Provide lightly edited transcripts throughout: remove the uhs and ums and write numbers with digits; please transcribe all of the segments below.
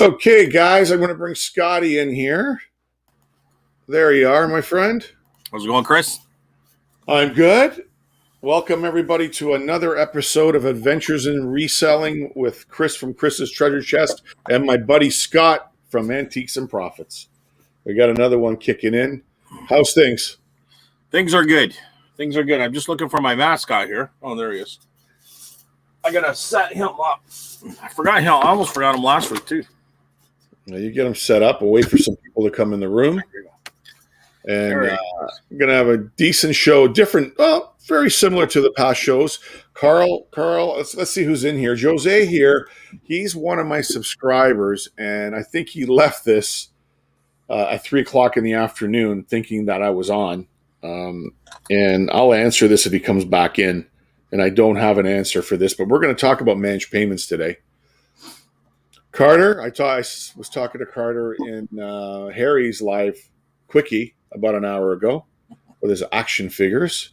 Okay, guys, I'm going to bring Scotty in here. There you are, my friend. How's it going, Chris? I'm good. Welcome, everybody, to another episode of Adventures in Reselling with Chris from Chris's Treasure Chest and my buddy Scott from Antiques and Profits. We got another one kicking in. How's things? Things are good. Things are good. I'm just looking for my mascot here. Oh, there he is. I gotta set him up. I almost forgot him last week too. Now you get him set up. We'll wait for some people to come in the room. And we're going to have a decent show, different, well, very similar to the past shows. Carl, let's see who's in here. Jose here, he's one of my subscribers, and I think he left this at 3 o'clock in the afternoon thinking that I was on. And I'll answer this if he comes back in, and I don't have an answer for this, but we're going to talk about managed payments today. Carter, I was talking to Carter in Harry's live quickie about an hour ago with his action figures.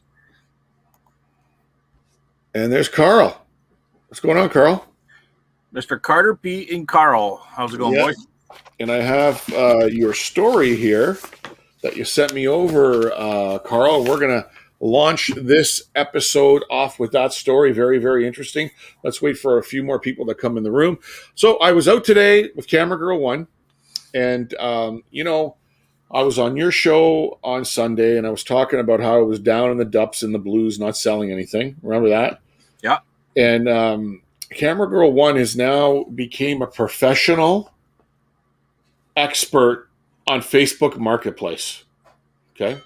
And there's Carl. What's going on, Carl? Mr. Carter, Pete, and Carl. How's it going, boys? And I have your story here that you sent me over, Carl. We're going to launch this episode off with that story. Very, very interesting. Let's wait for a few more people to come in the room. So I was out today with Camera Girl 1, and, I was on your show on Sunday, and I was talking about how I was down in the dumps and the blues, not selling anything. Remember that? Yeah. And Camera Girl 1 has now became a professional expert on Facebook Marketplace. Okay?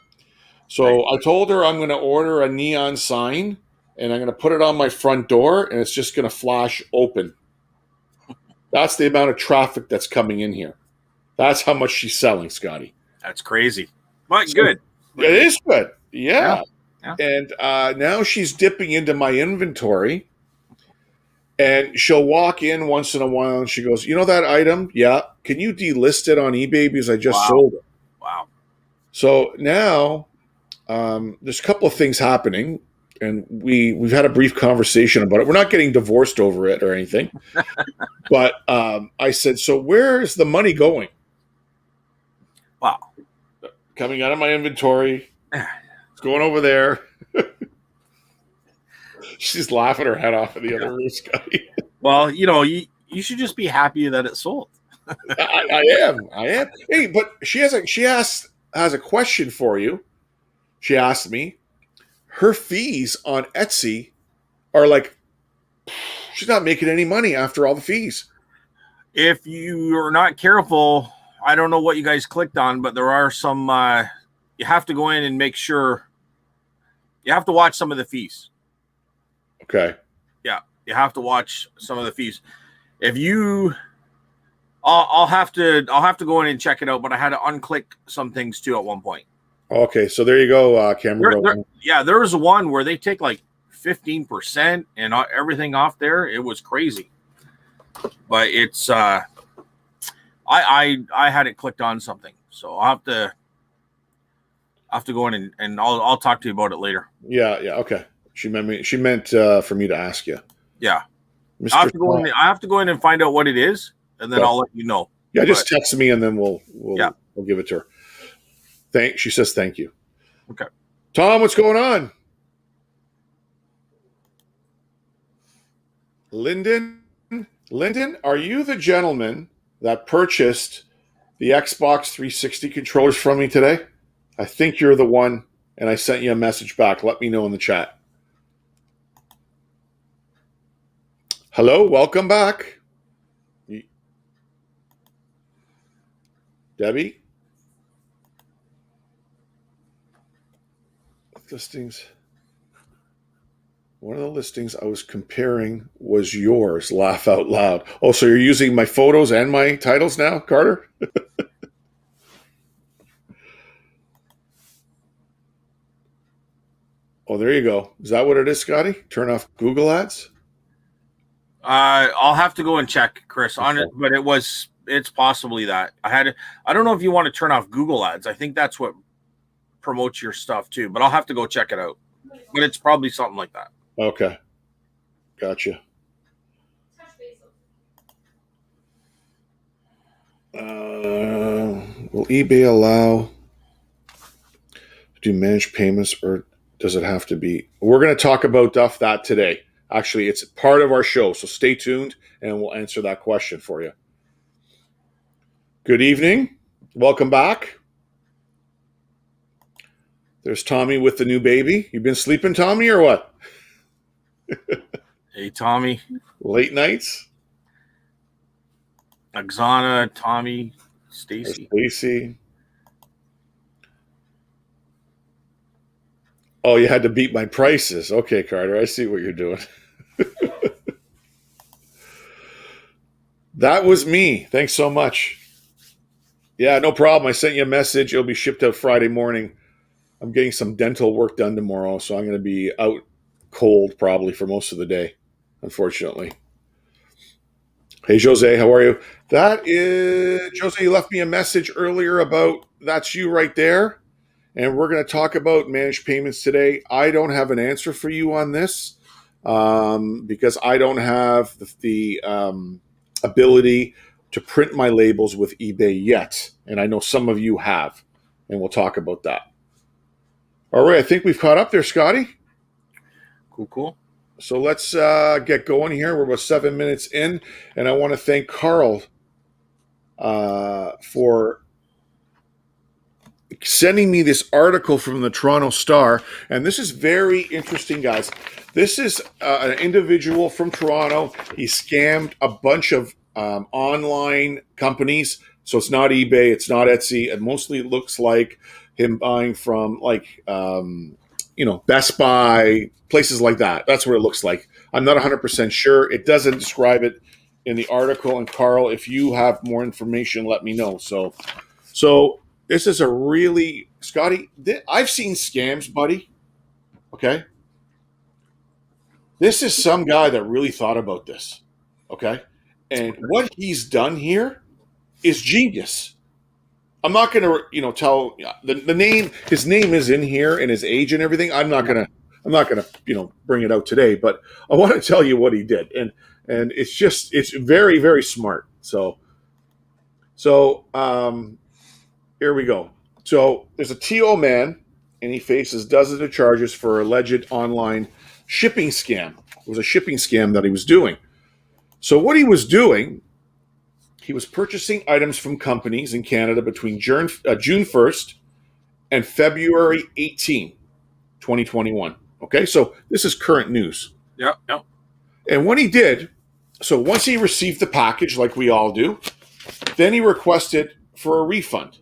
So I told her I'm going to order a neon sign, and I'm going to put it on my front door, and it's just going to flash open. That's the amount of traffic that's coming in here. That's how much she's selling, Scotty. That's crazy. But so, good. It is good. Yeah. And now she's dipping into my inventory, and she'll walk in once in a while, and she goes, you know that item? Yeah. Can you delist it on eBay because I just sold it? Wow. So now there's a couple of things happening, and we've had a brief conversation about it. We're not getting divorced over it or anything. But I said, so where is the money going? Wow. Coming out of my inventory. It's going over there. She's laughing her head off in the other room, Scotty. Well, you should just be happy that it sold. I am. Hey, but she has a question for you. She asked me, her fees on Etsy are like, she's not making any money after all the fees. If you are not careful, I don't know what you guys clicked on, but there are some, you have to go in and make sure you have to watch some of the fees. Okay. Yeah. You have to watch some of the fees. If you, I'll have to go in and check it out, but I had to unclick some things too at one point. Okay. So there you go. Camera. There was one where they take like 15% and everything off there. It was crazy, but it's, I hadn't clicked on something, so I'll have to go in and I'll talk to you about it later. Yeah, okay. She meant for me to ask you. Yeah, I have to go in and find out what it is, and then I'll let you know. Yeah, just text me and then we'll give it to her. She says thank you. Okay. Tom, what's going on? Lyndon, are you the gentleman that purchased the Xbox 360 controllers from me today? I think you're the one, and I sent you a message back. Let me know in the chat. Hello, welcome back. Debbie? Listings. One of the listings I was comparing was yours. Laugh out loud. Oh, so you're using my photos and my titles now, Carter? Oh, there you go. Is that what it is, Scotty? Turn off Google ads? I'll have to go and check, Chris, on it, but it's possibly that. I don't know if you want to turn off Google ads. I think that's what promotes your stuff too, but I'll have to go check it out. But it's probably something like that. Okay. Gotcha. Will eBay allow to do managed payments, or does it have to be? We're going to talk about that today. Actually, it's part of our show, so stay tuned and we'll answer that question for you. Good evening. Welcome back. There's Tommy with the new baby. You been sleeping, Tommy, or what? Hey, Tommy. Late nights? Oksana, Tommy, Stacy. Stacy. Oh, you had to beat my prices. Okay, Carter, I see what you're doing. That was me. Thanks so much. Yeah, no problem. I sent you a message. It'll be shipped out Friday morning. I'm getting some dental work done tomorrow, so I'm going to be out cold probably for most of the day, unfortunately. Hey, Jose, how are you? That is, Jose, you left me a message earlier about that's you right there. And we're going to talk about managed payments today. I don't have an answer for you on this because I don't have the ability to print my labels with eBay yet. And I know some of you have, and we'll talk about that. All right, I think we've caught up there, Scotty. Cool. So let's get going here. We're about 7 minutes in, and I want to thank Carl for sending me this article from the Toronto Star. And this is very interesting, guys. This is an individual from Toronto. He scammed a bunch of online companies. So it's not eBay, it's not Etsy. It mostly looks like him buying from Best Buy, places like that. That's what it looks like. I'm not 100% sure. It doesn't describe it in the article. And Carl, if you have more information, let me know. So this is a really, Scotty, I've seen scams, buddy. Okay. This is some guy that really thought about this. Okay. And what he's done here is genius. I'm not going to, tell the name. His name is in here and his age and everything. I'm not going to, bring it out today. But I want to tell you what he did, and it's very, very smart. So here we go. So there's a TO man, and he faces dozens of charges for alleged online shipping scam. It was a shipping scam that he was doing. So what he was doing. He was purchasing items from companies in Canada between June 1st and February 18, 2021. Okay, so this is current news. Yep. And when he did, so once he received the package, like we all do, then he requested for a refund.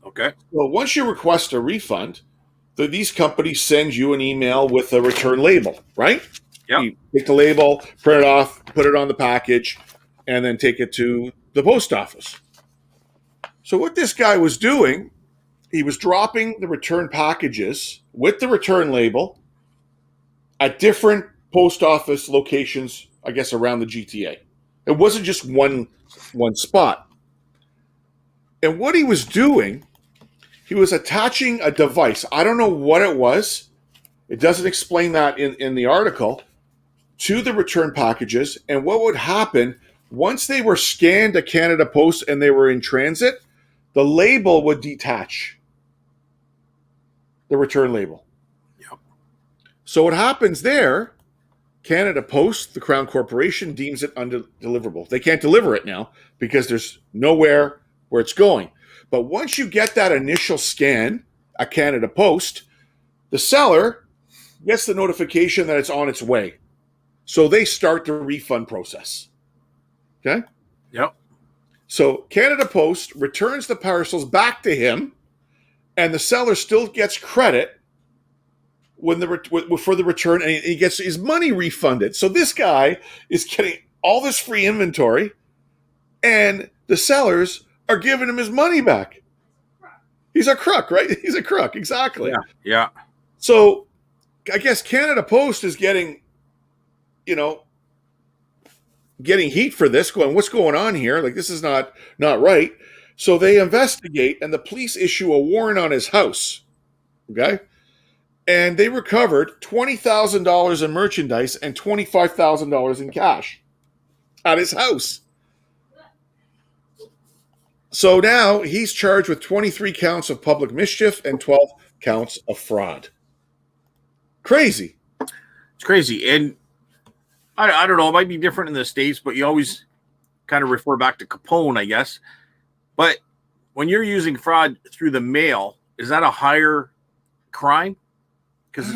Okay. Well, once you request a refund, these companies send you an email with a return label, right? Yep. You take the label, print it off, put it on the package, and then take it to the post office. So what this guy was doing, he was dropping the return packages with the return label at different post office locations, I guess, around the GTA. It wasn't just one spot. And what he was doing, he was attaching a device. I don't know what it was. It doesn't explain that in the article, to the return packages. And what would happen, once they were scanned to Canada Post and they were in transit, the label would detach, the return label. Yep. So what happens there, Canada Post, the Crown Corporation, deems it undeliverable. They can't deliver it now because there's nowhere where it's going. But once you get that initial scan at Canada Post, the seller gets the notification that it's on its way. So they start the refund process. Okay? Yep. So Canada Post returns the parcels back to him, and the seller still gets credit for the return, and he gets his money refunded. So this guy is getting all this free inventory, and the sellers are giving him his money back. He's a crook, right? He's a crook, exactly. Yeah. So I guess Canada Post is getting heat for this, going, what's going on here? Like, this is not right. So they investigate, and the police issue a warrant on his house. Okay? And they recovered $20,000 in merchandise and $25,000 in cash at his house. So now he's charged with 23 counts of public mischief and 12 counts of fraud. Crazy. It's crazy. And I don't know, it might be different in the States, but you always kind of refer back to Capone, I guess. But when you're using fraud through the mail, is that a higher crime? Because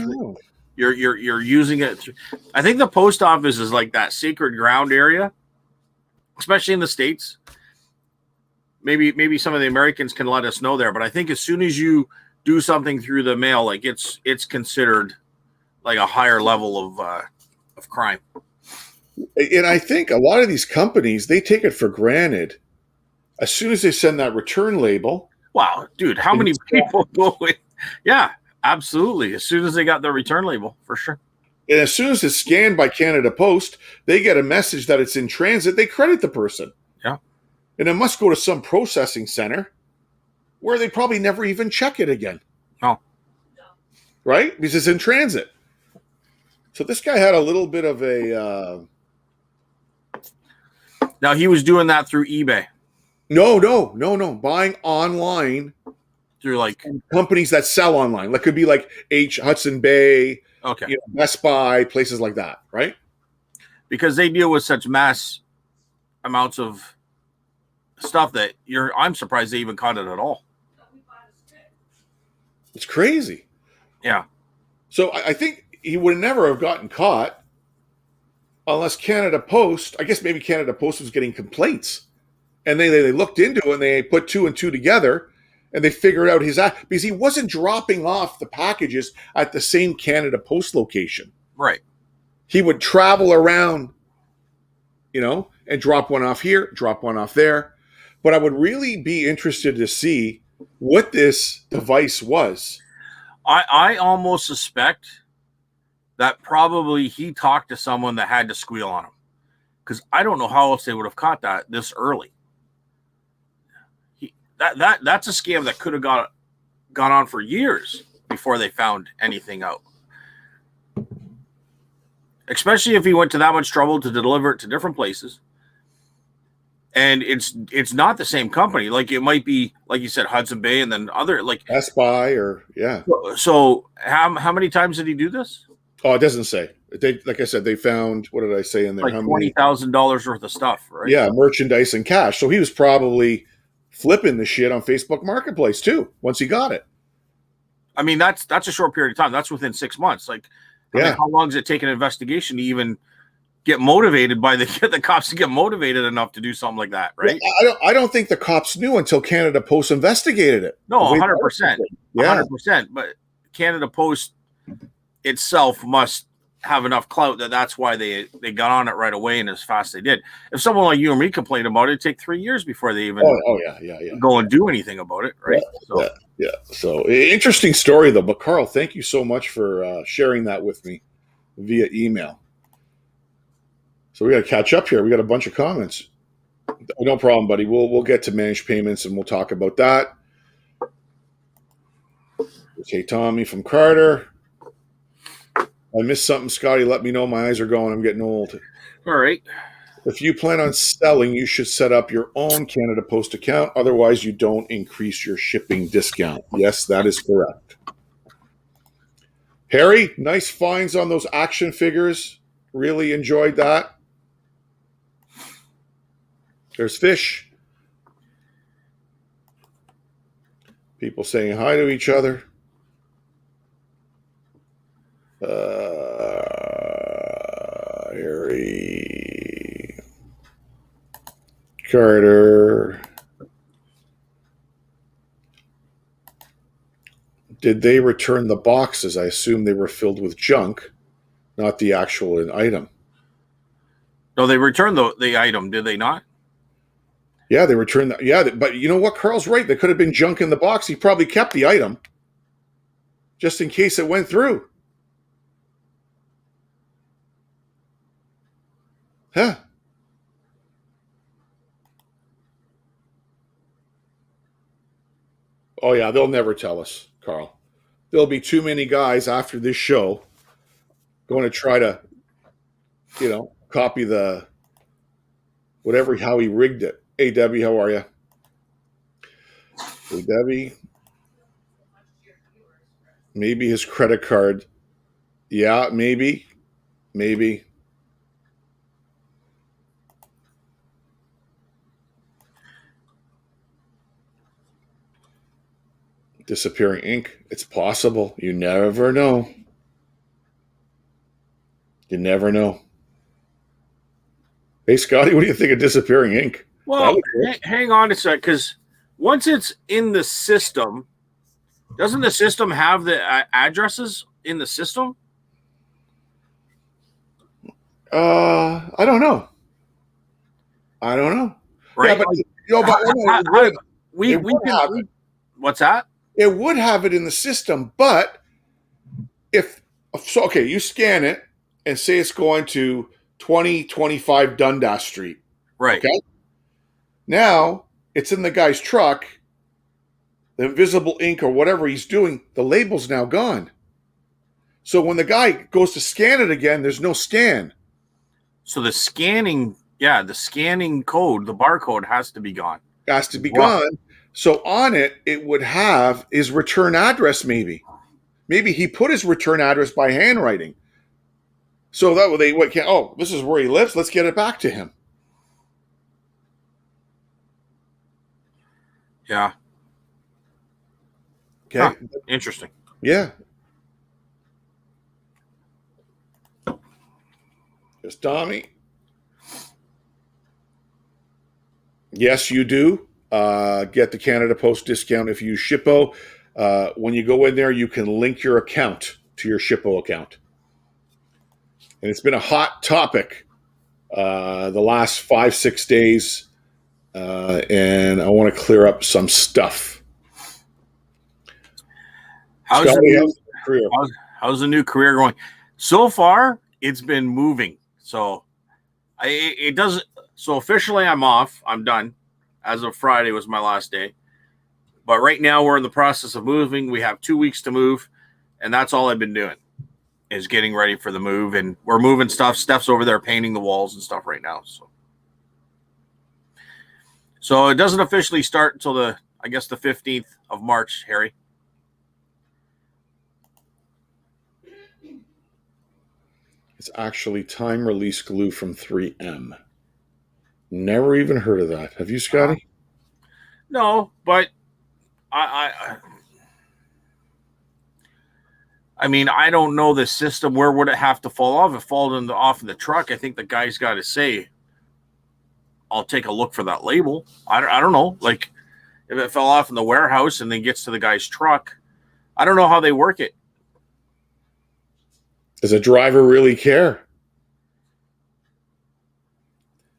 you're using it through, I think the post office is like that sacred ground area, especially in the States. Maybe some of the Americans can let us know there, but I think as soon as you do something through the mail, like it's considered like a higher level of crime. And I think a lot of these companies, they take it for granted. As soon as they send that return label. Wow, dude, how many people go in? Yeah, absolutely. As soon as they got the return label, for sure. And as soon as it's scanned by Canada Post, they get a message that it's in transit. They credit the person. Yeah. And it must go to some processing center where they probably never even check it again. No. Right? Because it's in transit. So this guy had a little bit of a... Now, he was doing that through eBay. No. Buying online through like companies that sell online. That could be like Hudson Bay, okay, Best Buy, places like that, right? Because they deal with such mass amounts of stuff that I'm surprised they even caught it at all. It's crazy. Yeah. So I think he would never have gotten caught unless Canada Post, I guess maybe Canada Post was getting complaints. And they looked into it and they put two and two together and they figured out his act because he wasn't dropping off the packages at the same Canada Post location. Right. He would travel around, and drop one off here, drop one off there. But I would really be interested to see what this device was. I almost suspect that probably he talked to someone that had to squeal on him. Because I don't know how else they would have caught that this early. That's a scam that could have gone on for years before they found anything out. Especially if he went to that much trouble to deliver it to different places. And it's not the same company. Like it might be, like you said, Hudson Bay and then other like Best Buy or yeah. So how many times did he do this? Oh, it doesn't say. Like I said, they found, what did I say in there? Like $20,000 worth of stuff, right? Yeah, merchandise and cash. So he was probably flipping the shit on Facebook Marketplace too, once he got it. I mean, that's a short period of time. That's within 6 months. Like, I mean, how long does it take an investigation to even get motivated by the cops to get motivated enough to do something like that, right? Well, I don't think the cops knew until Canada Post investigated it. No, 100%. Yeah. 100%. But Canada Post itself must have enough clout that's why they got on it right away and as fast as they did. If someone like you or me complained about it, it'd take 3 years before they even go and do anything about it, right? Yeah. So interesting story though. But Carl, thank you so much for sharing that with me via email. So we got to catch up here. We got a bunch of comments. No problem, buddy. We'll get to managed payments and we'll talk about that. Okay, Tommy from Carter. I missed something, Scotty. Let me know. My eyes are going. I'm getting old. All right. If you plan on selling, you should set up your own Canada Post account. Otherwise, you don't increase your shipping discount. Yes, that is correct. Harry, nice finds on those action figures. Really enjoyed that. There's Fish. People saying hi to each other. Harry. Carter. Did they return the boxes? I assume they were filled with junk, not the actual item. No, they returned the item, did they not? Yeah, they returned that. Yeah, but you know what? Carl's right. There could have been junk in the box. He probably kept the item just in case it went through. Huh. Oh, yeah, they'll never tell us, Carl. There'll be too many guys after this show going to try to, copy the whatever, how he rigged it. Hey, Debbie, how are you? Hey, Debbie. Maybe his credit card. Yeah, maybe. Maybe. Disappearing ink. It's possible. You never know. You never know. Hey, Scotty, what do you think of disappearing ink? Well, hang on a sec, because once it's in the system, doesn't the system have the addresses in the system? I don't know. Right? Yeah, but we can have it. What's that? It would have it in the system, but okay, you scan it and say it's going to 2025 Dundas Street. Right. Okay. Now it's in the guy's truck. The invisible ink or whatever he's doing, the label's now gone. So when the guy goes to scan it again, there's no scan. So the scanning code, the barcode has to be gone. Has to be gone. So on it, it would have his return address maybe. Maybe he put his return address by handwriting. So that way this is where he lives. Let's get it back to him. Yeah. Okay. Huh. Interesting. Yeah. There's Tommy. Yes, you do. Get the Canada Post discount if you use Shippo. When you go in there, you can link your account to your Shippo account. And it's been a hot topic the last 5-6 days. And I want to clear up some stuff. How's the new career going? So far, it's been moving. So it doesn't. So officially, I'm off. I'm done. As of Friday was my last day. But right now, we're in the process of moving. We have 2 weeks to move, and that's all I've been doing is getting ready for the move. And we're moving stuff. Steph's over there painting the walls and stuff right now. So it doesn't officially start until the 15th of March, Harry. It's actually time release glue from 3M. Never even heard of that. Have you, Scotty? No, but I mean, I don't know the system. Where would it have to fall off? If it falls off in the truck, I think the guy's got to say, I'll take a look for that label. I don't know. Like, if it fell off in the warehouse and then gets to the guy's truck, I don't know how they work it. Does a driver really care?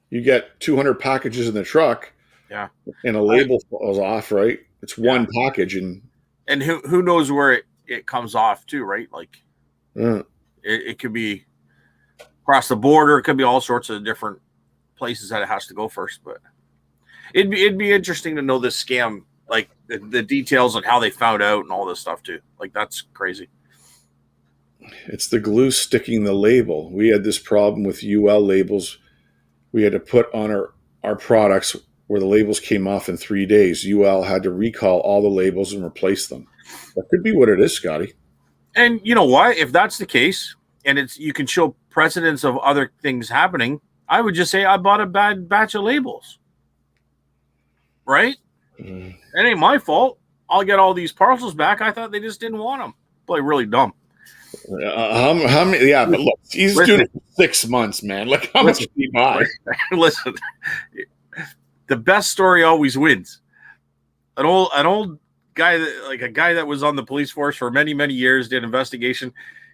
You get 200 packages in the truck, yeah, and a label falls off, right? It's one package, and who knows where it comes off too, right? Like, it could be across the border. It could be all sorts of different places that it has to go first. But it'd be interesting to know this scam, like the details on how they found out and all this stuff too. Like, that's crazy. It's the glue sticking the label. We had this problem with UL labels. We had to put on our products where the labels came off in 3 days. UL had to recall all the labels and replace them. That could be what it is, Scotty. And you know what? If that's the case, and you can show precedents of other things happening, I would just say I bought a bad batch of labels. Right? It ain't my fault. I'll get all these parcels back. I thought they just didn't want them. Boy, really dumb. How many? Yeah, but look, he's doing it for 6 months, man. Look how much he buy. Listen, the best story always wins. An old guy that was on the police force for many, many years, did investigation.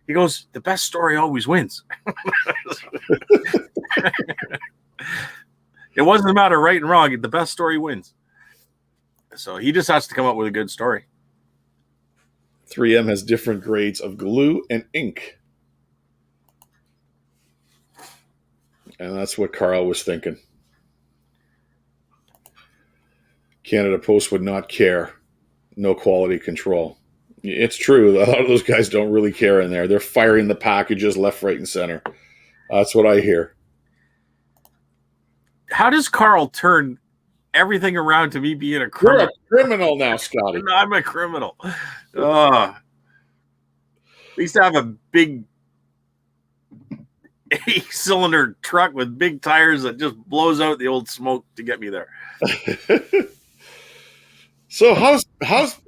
He goes, the best story always wins. It wasn't a matter of right and wrong. The best story wins. So he just has to come up with a good story. 3M has different grades of glue and ink. And that's what Carl was thinking. Canada Post would not care. No quality control. It's true. A lot of those guys don't really care in there. They're firing the packages left, right, and center. That's what I hear. How does Carl turn everything around to me being a You're criminal. a criminal now, Scotty. I'm a criminal. I used to have a big 8-cylinder truck with big tires that just blows out the old smoke to get me there. So how's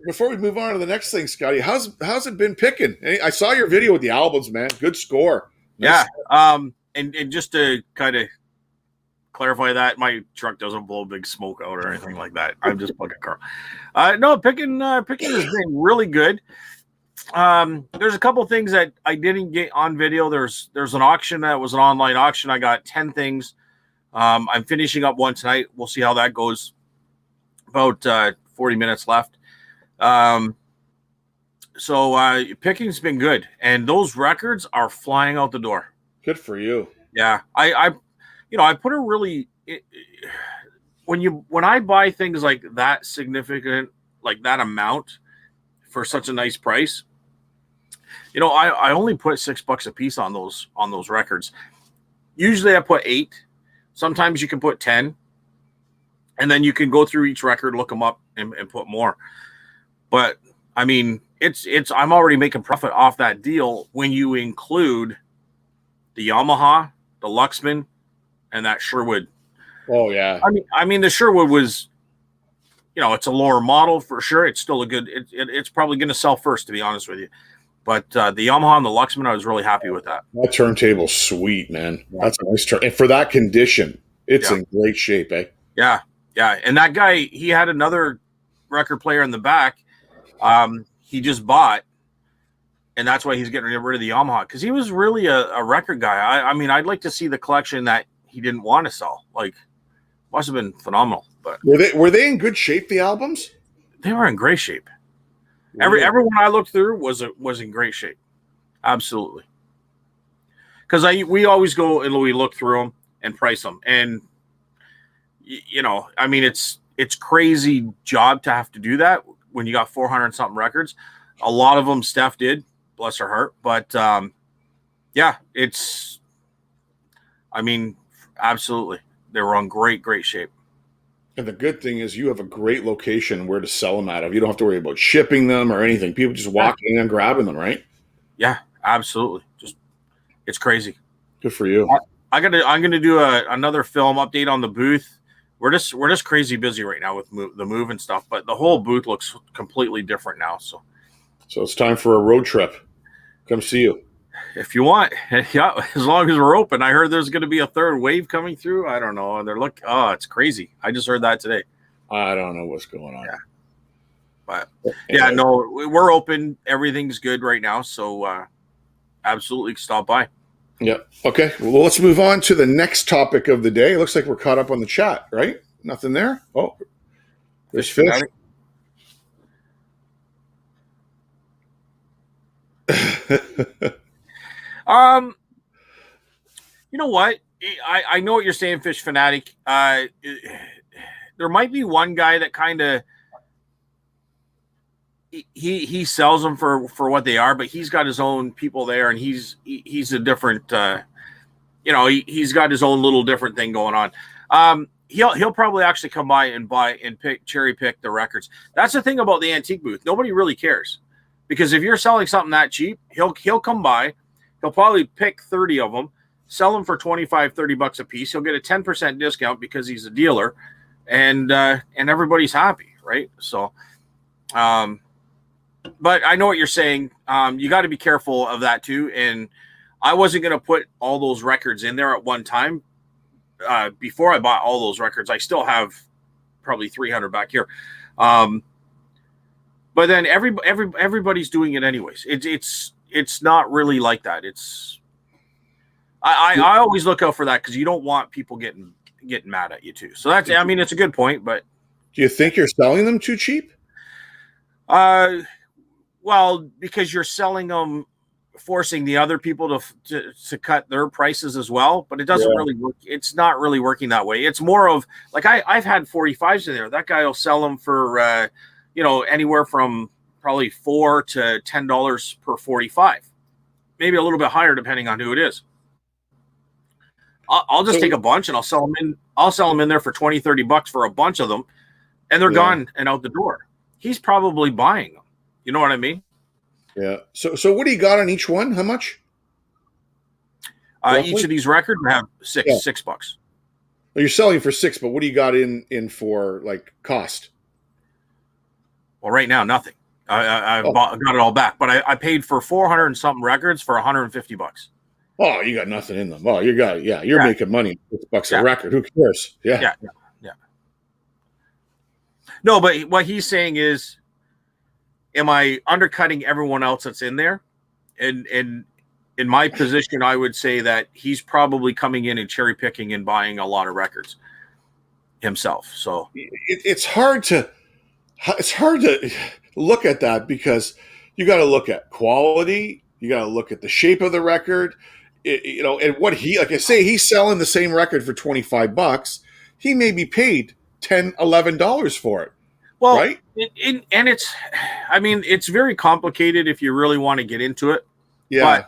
before we move on to the next thing, Scotty? How's it been picking? I saw your video with the albums, man. Good score. Nice. Yeah. And just to kind of clarify that, my truck doesn't blow big smoke out or anything like that. I'm just fucking car. No, picking has been really good. There's a couple things that I didn't get on video. There's an auction that was an online auction. I got 10 things. I'm finishing up one tonight. We'll see how that goes. About 40 minutes left. So picking's been good, and those records are flying out the door. Good for you. Yeah, I put a really when I buy things like that significant, like that amount for such a nice price, I only put $6 a piece on those records. Usually I put 8. Sometimes you can put 10, and then you can go through each record, look them up, and put more. But I mean, I'm already making profit off that deal when you include the Yamaha, the Luxman, and that Sherwood. Oh yeah. I mean the Sherwood was, it's a lower model for sure. It's still a good. It's probably going to sell first, to be honest with you. But the Yamaha and the Luxman, I was really happy with that. That turntable's sweet, man. That's a nice turn, and for that condition, it's in great shape, eh? Yeah, yeah. And that guy, he had another record player in the back. He just bought, and that's why he's getting rid of the Yamaha, because he was really a record guy. I mean, I'd like to see the collection that he didn't want to sell. Like, must have been phenomenal. But were they in good shape? The albums? They were in great shape. Everyone I looked through was in great shape. Absolutely. Because we always go and we look through them and price them, and I mean, it's crazy job to have to do that when you got 400 something records. A lot of them Steph did, bless her heart. But I mean, absolutely, they were on great shape. And the good thing is you have a great location where to sell them out of. You don't have to worry about shipping them or anything. People just walk in and grabbing them, right? Yeah, absolutely. It's crazy. Good for you. I'm gonna do another film update on the booth. We're just crazy busy right now with the move and stuff, but the whole booth looks completely different now. So it's time for a road trip. Come see you. If you want, yeah, as long as we're open. I heard there's going to be a third wave coming through. I don't know. And it's crazy. I just heard that today. I don't know what's going on. Yeah. But yeah, no, we're open. Everything's good right now. So absolutely stop by. Yeah. Okay. Well, let's move on to the next topic of the day. It looks like we're caught up on the chat, right? Nothing there. Oh, there's fish. You know what? I know what you're saying, Fish Fanatic. There might be one guy that kind of he sells them for what they are, but he's got his own people there, and he's a different. He's got his own little different thing going on. He'll probably actually come by and buy and cherry pick the records. That's the thing about the antique booth. Nobody really cares, because if you're selling something that cheap, he'll come by. He'll probably pick 30 of them, sell them for $25-$30 a piece. He'll get a 10% discount because he's a dealer, and everybody's happy, right? So, but I know what you're saying. You got to be careful of that too. And I wasn't going to put all those records in there at one time. Before I bought all those records, I still have probably 300 back here. But then everybody's doing it anyways. It's not really like that. I always look out for that, because you don't want people getting mad at you too. So it's a good point. But do you think you're selling them too cheap? Well, because you're selling them, forcing the other people to cut their prices as well, but it doesn't really work. It's not really working that way. It's more of like I've had 45s in there. That guy will sell them for anywhere from probably $4 to $10 per 45, maybe a little bit higher depending on who it is. I'll just take a bunch and I'll sell them in. I'll sell them in there for 20, 30 bucks for a bunch of them, and they're gone and out the door. He's probably buying them. You know what I mean? Yeah. So what do you got on each one? How much? Each of these records have $6 bucks. Well, you're selling for $6, but what do you got in for like cost? Well, right now, nothing. I've got it all back, but I paid for 400 and something records for 150 bucks. Oh, you got nothing in them. Oh, you're making money. $6 a record. Who cares? Yeah. No, but what he's saying is, am I undercutting everyone else that's in there? And in my position, I would say that he's probably coming in and cherry picking and buying a lot of records himself. So it's hard to look at that because you got to look at quality. You got to look at the shape of the record, and what like I say, he's selling the same record for $25. He may be paid $10, $11 for it. Well, right? And it's very complicated if you really want to get into it. Yeah.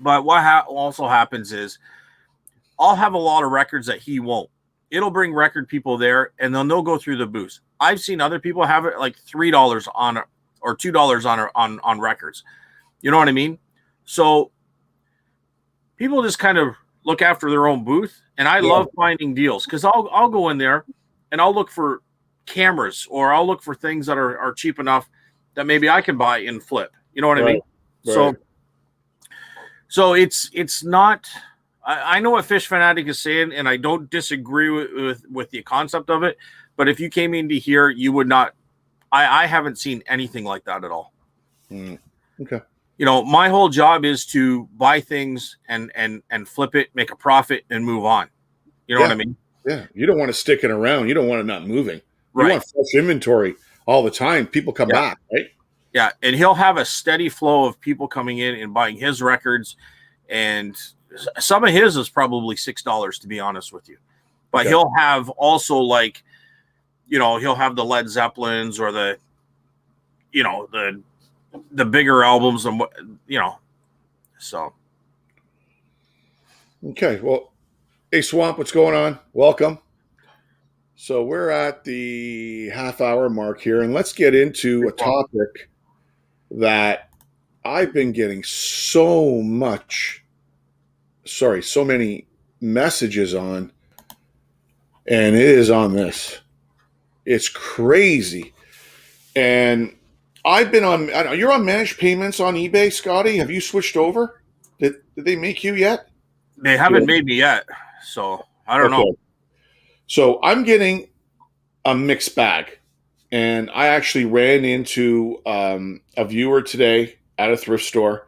But what also happens is I'll have a lot of records that he won't. It'll bring record people there, and then they'll go through the booth. I've seen other people have it like $3 on or $2 on records. You know what I mean? So people just kind of look after their own booth, and I love finding deals because I'll go in there and I'll look for cameras or I'll look for things that are cheap enough that maybe I can buy and flip. You know what I mean? Right. So it's not. I know what Fish Fanatic is saying, and I don't disagree with the concept of it. But if you came into here, you would not. I haven't seen anything like that at all. Okay. You know, my whole job is to buy things and flip it, make a profit, and move on. You know what I mean? Yeah. You don't want to stick it around. You don't want it not moving. You Right. want fresh inventory all the time. People come back, right? Yeah, and he'll have a steady flow of people coming in and buying his records, and some of his is probably $6, to be honest with you. But he'll have also like, he'll have the Led Zeppelins or the bigger albums and so. Okay, well, hey Swamp, what's going on? Welcome. So we're at the half-hour mark here, and let's get into a topic that I've been getting so many messages on, and it is on this. It's crazy. And I've been on, you're on managed payments on eBay, Scotty. Have you switched over? Did they make you yet? They haven't made me yet, so I don't know. So I'm getting a mixed bag. And I actually ran into a viewer today at a thrift store,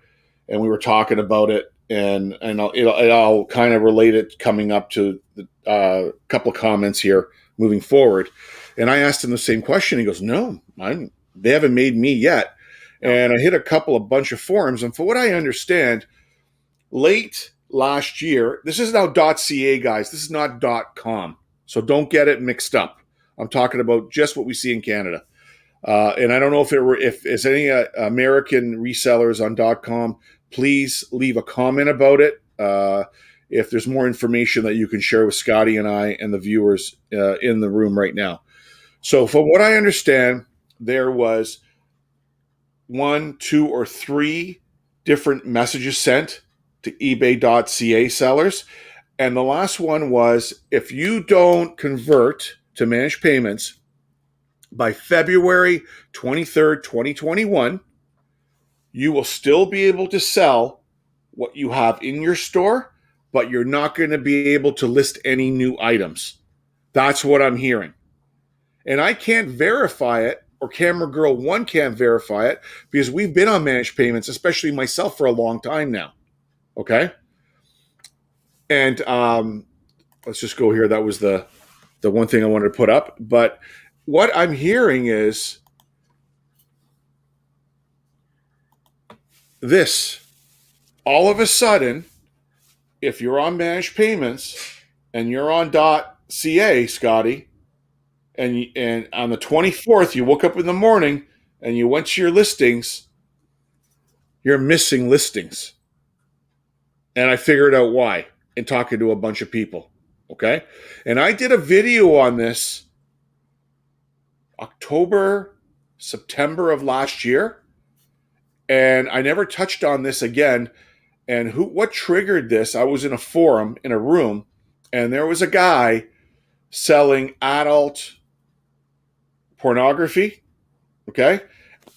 and we were talking about it, and I'll kind of relate it coming up to a couple of comments here moving forward. And I asked him the same question. He goes, "No, they haven't made me yet." And I hit a bunch of forums, and for what I understand, late last year, this is now .ca, guys. This is not .com, so don't get it mixed up. I'm talking about just what we see in Canada. And I don't know if there's any American resellers on .com, please leave a comment about it. If there's more information that you can share with Scotty and I and the viewers in the room right now. So from what I understand, there was 1, 2, or 3 different messages sent to ebay.ca sellers. And the last one was, if you don't convert to managed payments by February 23rd, 2021, you will still be able to sell what you have in your store, but you're not going to be able to list any new items. That's what I'm hearing. And I can't verify it, or Camera Girl 1 can't verify it, because we've been on managed payments, especially myself, for a long time now. Okay? And let's just go here. That was the one thing I wanted to put up. But what I'm hearing is this. All of a sudden, if you're on managed payments and you're on .ca, Scotty, and on the 24th, you woke up in the morning and you went to your listings, you're missing listings. And I figured out why in talking to a bunch of people. Okay. And I did a video on this October, September of last year. And I never touched on this again. And what triggered this? I was in a forum in a room, and there was a guy selling adult pornography. Okay.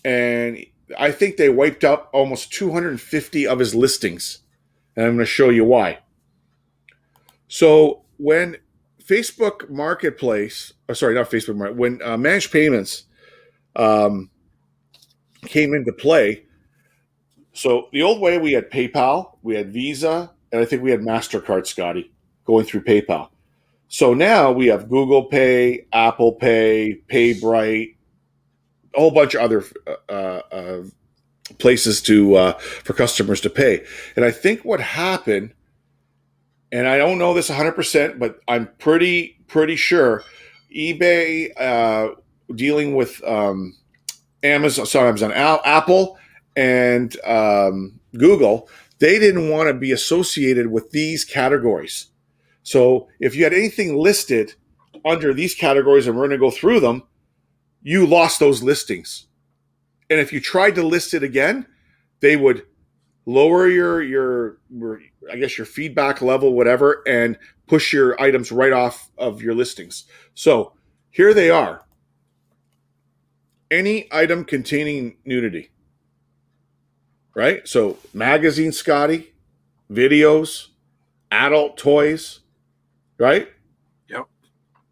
And I think they wiped up almost 250 of his listings. And I'm going to show you why. So when Facebook Marketplace, sorry, not Facebook Market, when managed payments came into play, so the old way we had PayPal, we had Visa, and I think we had MasterCard, Scotty, going through PayPal. So now we have Google Pay, Apple Pay, PayBright, a whole bunch of other places for customers to pay. And I think what happened, and I don't know this 100%, but I'm pretty sure eBay dealing with Amazon, Apple, and Google, they didn't want to be associated with these categories. So if you had anything listed under these categories, and we're going to go through them, you lost those listings. And if you tried to list it again, they would lower your I guess your feedback level, whatever, and push your items right off of your listings. So here they are. Any item containing nudity, right? So magazines, Scotty, videos, adult toys, right? Yep.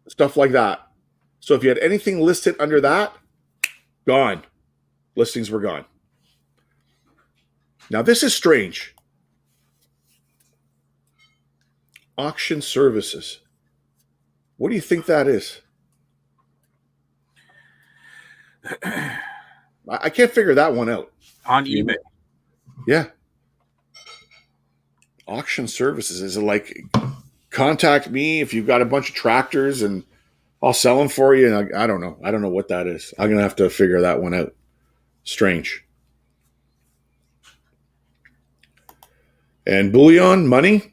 Stuff like that. So if you had anything listed under that, gone. Listings were gone. Now this is strange. Auction services. What do you think that is? I can't figure that one out. On eBay. Yeah. Auction services. Is it like contact me if you've got a bunch of tractors and I'll sell them for you? And I don't know. I don't know what that is. I'm going to have to figure that one out. Strange. And bullion, money.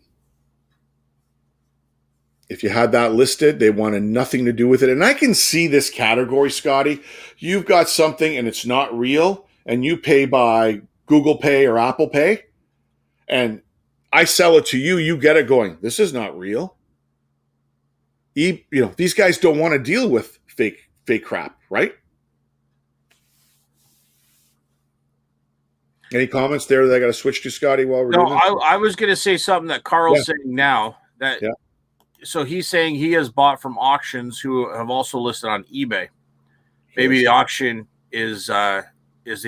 If you had that listed, they wanted nothing to do with it. And I can see this category, Scotty. You've got something and it's not real, and you pay by Google Pay or Apple Pay, and I sell it to you, you get it going, this is not real. These guys don't want to deal with fake crap, right? Any comments there that I got to switch to, Scotty, while we're doing this? I was going to say something that Carl's saying now. So he's saying he has bought from auctions who have also listed on eBay. Maybe the auction is the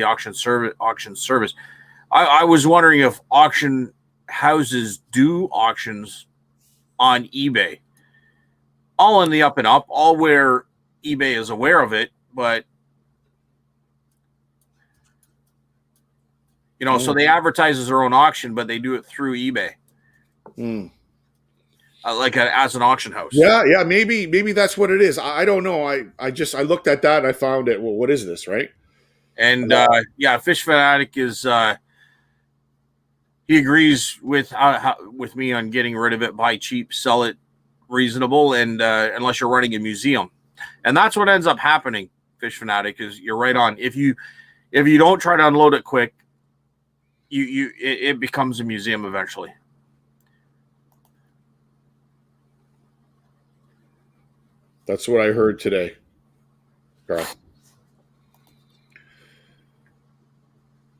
auction service. I was wondering if auction houses do auctions on eBay. All in the up and up, all where eBay is aware of it, but so they advertise as their own auction, but they do it through eBay. As an auction house. Yeah, maybe that's what it is. I don't know. I looked at that and I found it. Well, what is this, right? And Fish Fanatic is he agrees with me on getting rid of it, buy cheap, sell it reasonable, and unless you're running a museum, and that's what ends up happening. Fish Fanatic is you're right on. If you don't try to unload it quick, it becomes a museum eventually. That's what I heard today, Carl.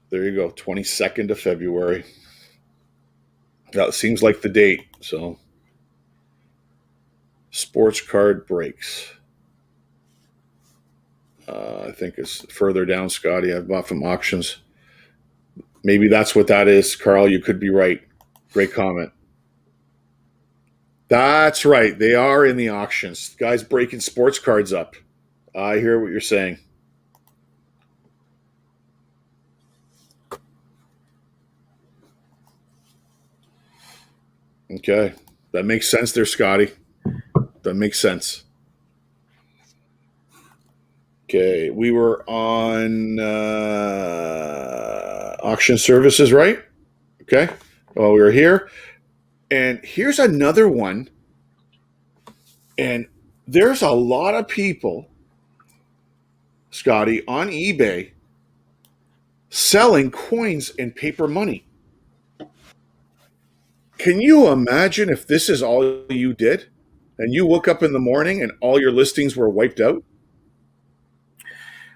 There you go, 22nd of February. That seems like the date. So, sports card breaks. I think it's further down, Scotty. I've bought from auctions. Maybe that's what that is, Carl. You could be right. Great comment. That's right. They are in the auctions. Guys breaking sports cards up. I hear what you're saying. Okay. That makes sense there, Scotty. That makes sense. Okay. We were on auction services, right? Okay. Well, we were here. And here's another one And there's a lot of people, Scotty, on eBay selling coins and paper money. Can you imagine if this is all you did and you woke up in the morning and all your listings were wiped out?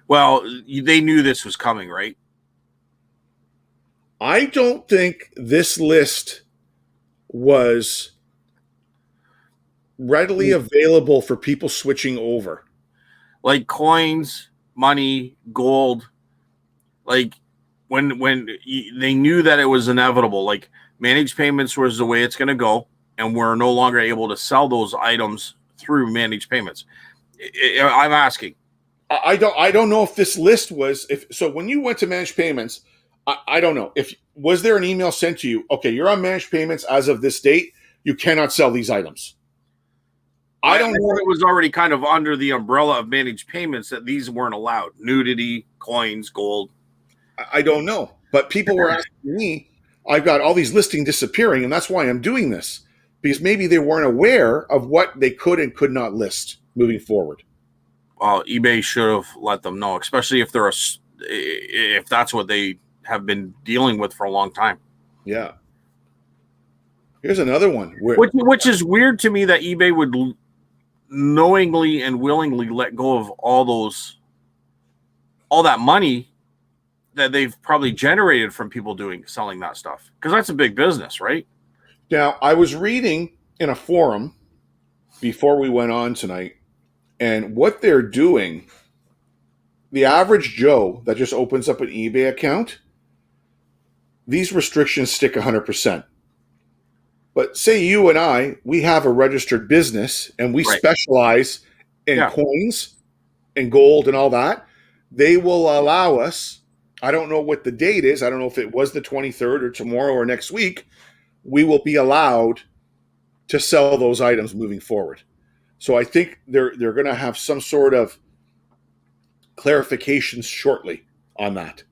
Well, they knew this was coming, right? I don't think this list was readily available for people switching over. Like coins, money, gold. Like when they knew that it was inevitable. Like managed payments was the way it's going to go, and we're no longer able to sell those items through managed payments. I'm asking. I don't know if this list was so when you went to managed payments. I don't know if was there an email sent to you. Okay, you're on managed payments as of this date. You cannot sell these items. I don't know. It was already kind of under the umbrella of managed payments that these weren't allowed. Nudity, coins, gold. I don't know, but people were asking me. I've got all these listings disappearing, and that's why I'm doing this because maybe they weren't aware of what they could and could not list moving forward. Well, eBay should have let them know, especially if if that's what they have been dealing with for a long time. Yeah. Here's another one, which is weird to me that eBay would knowingly and willingly let go of all that money that they've probably generated from people selling that stuff, because that's a big business, right? Now, I was reading in a forum before we went on tonight, and what they're doing, the average Joe that just opens up an eBay account, these restrictions stick 100%. But say you and I, we have a registered business and we specialize in coins and gold and all that. They will allow us, I don't know what the date is. I don't know if it was the 23rd or tomorrow or next week. We will be allowed to sell those items moving forward. So I think they're going to have some sort of clarifications shortly on that,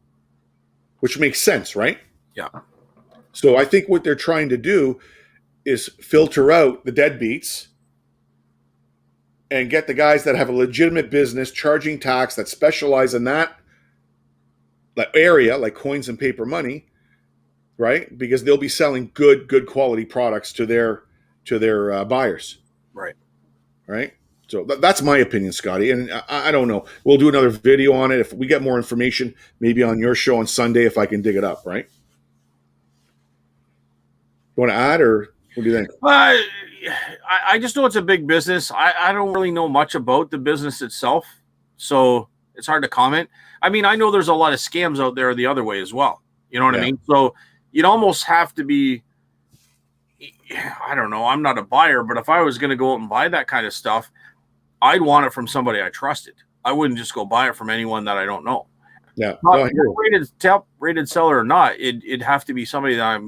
which makes sense, right? Yeah. So I think what they're trying to do is filter out the deadbeats and get the guys that have a legitimate business charging tax that specialize in that area, like coins and paper money, right? Because they'll be selling good quality products to their buyers. Right. So that's my opinion, Scotty. And I don't know. We'll do another video on it. If we get more information, maybe on your show on Sunday, if I can dig it up, right? You want to add, or what do you think? I just know it's a big business. I don't really know much about the business itself, so it's hard to comment. I mean, I know there's a lot of scams out there the other way as well. You know what I mean? So you'd almost have to be, I don't know, I'm not a buyer, but if I was going to go out and buy that kind of stuff, I'd want it from somebody I trusted. I wouldn't just go buy it from anyone that I don't know. Yeah. Rated seller or not, it'd have to be somebody that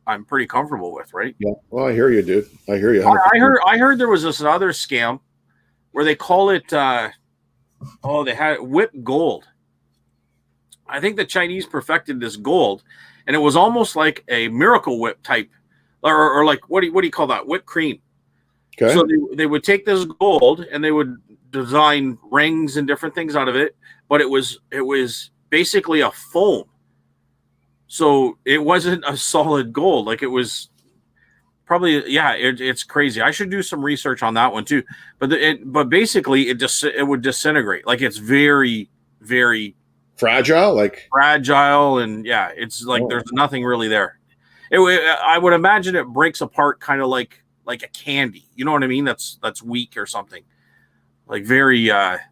I'm pretty comfortable with, right? Yeah. Well, I hear you, dude. I hear you. I heard there was this other scam where they call it they had whip gold. I think the Chinese perfected this gold, and it was almost like a Miracle Whip type, or like what do you call that? Whipped cream. Okay. So they would take this gold and they would design rings and different things out of it, but it was basically a foam. So it wasn't a solid gold. Like it was probably, it's crazy. I should do some research on that one too. But basically it would disintegrate. Like it's very, very fragile, and it's like there's nothing really there. I would imagine it breaks apart kind of like a candy. You know what I mean? That's weak or something. Like very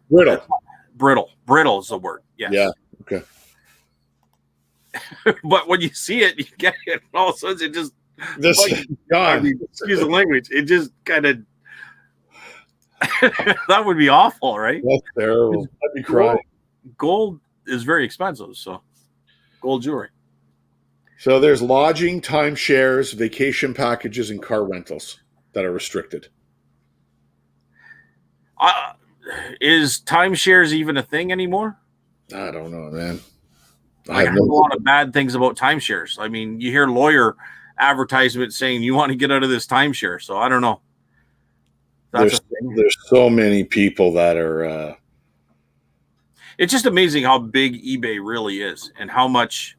brittle. Brittle is the word. Yes. Yeah. Okay. But when you see it, you get it. All of a sudden, it just excuse the language. It just kind of that would be awful, right? That's terrible. I'd be crying. Gold is very expensive, so gold jewelry. So there's lodging, timeshares, vacation packages, and car rentals that are restricted. Is timeshares even a thing anymore? I don't know, man. I heard a lot of bad things about timeshares. I mean, you hear lawyer advertisements saying you want to get out of this timeshare. So I don't know. That's a thing. There's so many people that are. It's just amazing how big eBay really is, and how much,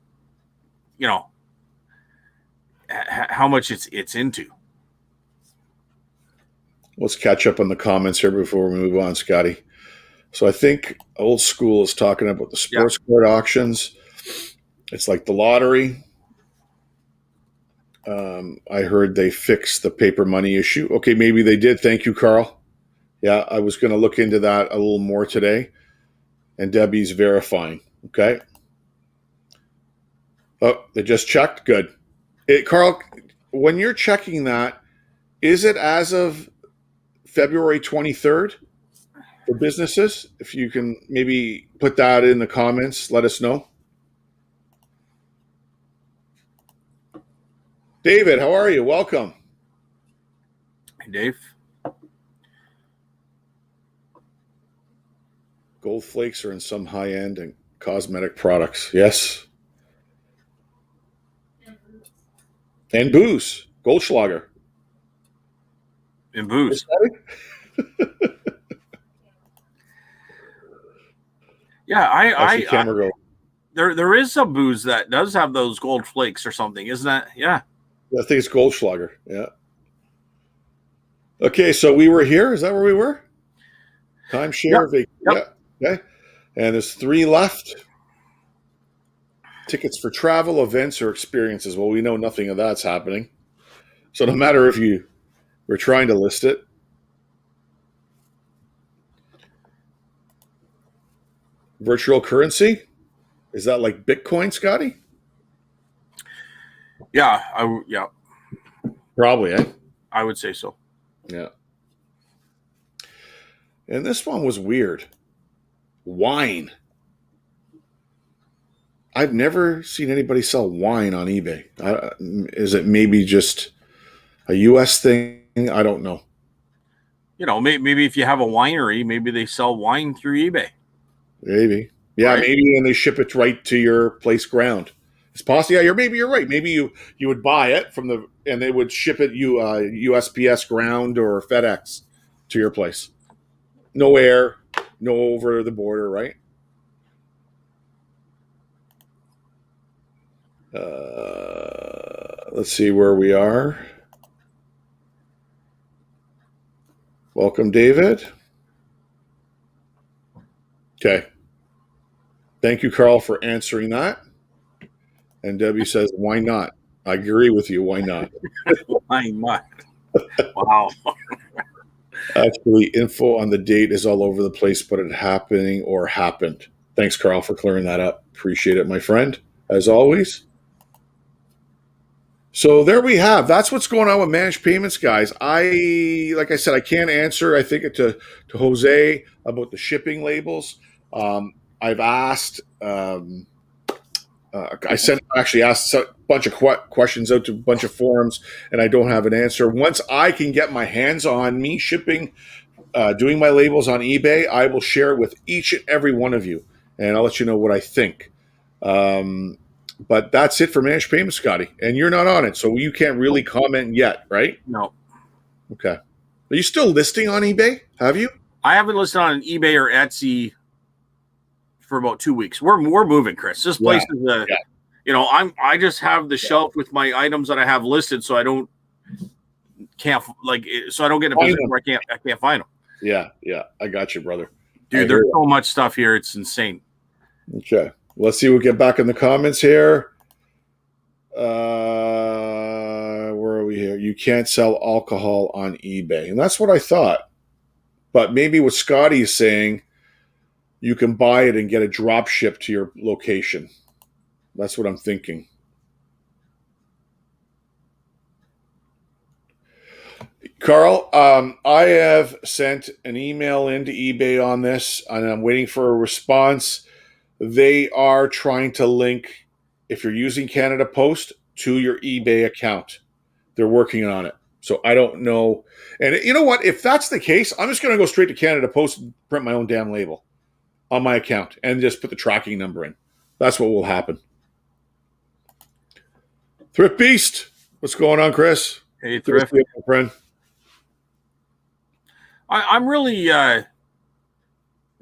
how much it's into. Let's catch up on the comments here before we move on, Scotty. So I think Old School is talking about the sports card auctions. It's like the lottery. I heard they fixed the paper money issue. Okay, maybe they did. Thank you, Carl. Yeah, I was going to look into that a little more today. And Debbie's verifying. Okay. Oh, they just checked. Good. Carl, when you're checking that, is it as of February 23rd for businesses? If you can maybe put that in the comments, let us know. David, how are you? Welcome. Hey, Dave. Gold flakes are in some high-end and cosmetic products. Yes. And booze. Goldschlager. And booze. Yeah, I there is some booze that does have those gold flakes or something, isn't that? Yeah. I think it's Goldschlager. Yeah. Okay, so we were here. Is that where we were? Timeshare. Yep. Yeah. Okay. And there's 3 left. Tickets for travel, events, or experiences. Well, we know nothing of that's happening. So no matter if you were trying to list it. Virtual currency? Is that like Bitcoin, Scotty? Yeah. Probably, eh? I would say so. Yeah. And this one was weird. Wine. I've never seen anybody sell wine on eBay. Is it maybe just a U.S. thing? I don't know. Maybe if you have a winery, maybe they sell wine through eBay. Maybe. Yeah, right? Maybe, and they ship it right to your place ground. It's possible. Yeah, maybe you're right. Maybe you would buy it and they would ship it USPS ground or FedEx to your place. No air, no over the border, right? Let's see where we are. Welcome, David. Okay. Thank you, Carl, for answering that. And Debbie says, why not? I agree with you. Why not? Why not? Wow. Actually, info on the date is all over the place, but it happening or happened. Thanks, Carl, for clearing that up. Appreciate it, my friend, as always. So there we have. That's what's going on with managed payments, guys. Like I said, I can't answer. I think to Jose about the shipping labels. I've asked. I asked a bunch of questions out to a bunch of forums, and I don't have an answer. Once I can get my hands on me shipping, doing my labels on eBay, I will share it with each and every one of you, and I'll let you know what I think. But that's it for managed payments, Scotty. And you're not on it, so you can't really comment yet, right? No. Okay. Are you still listing on eBay? Have you? I haven't listed on eBay or Etsy for about 2 weeks. We're moving, Chris. This place is I just have the shelf with my items that I have listed, so I don't get in a position where I can't find them. Yeah. I got you, brother. Dude, there's so much stuff here. It's insane. Okay. Let's see. We'll get back in the comments here. Where are we here? You can't sell alcohol on eBay. And that's what I thought. But maybe what Scotty is saying, you can buy it and get a drop ship to your location. That's what I'm thinking. Carl, I have sent an email into eBay on this, and I'm waiting for a response. They are trying to link, if you're using Canada Post, to your eBay account. They're working on it. So I don't know. And you know what? If that's the case, I'm just going to go straight to Canada Post and print my own damn label on my account and just put the tracking number in. That's what will happen. Thrift Beast. What's going on, Chris? Hey, Thrift. My friend. I'm really going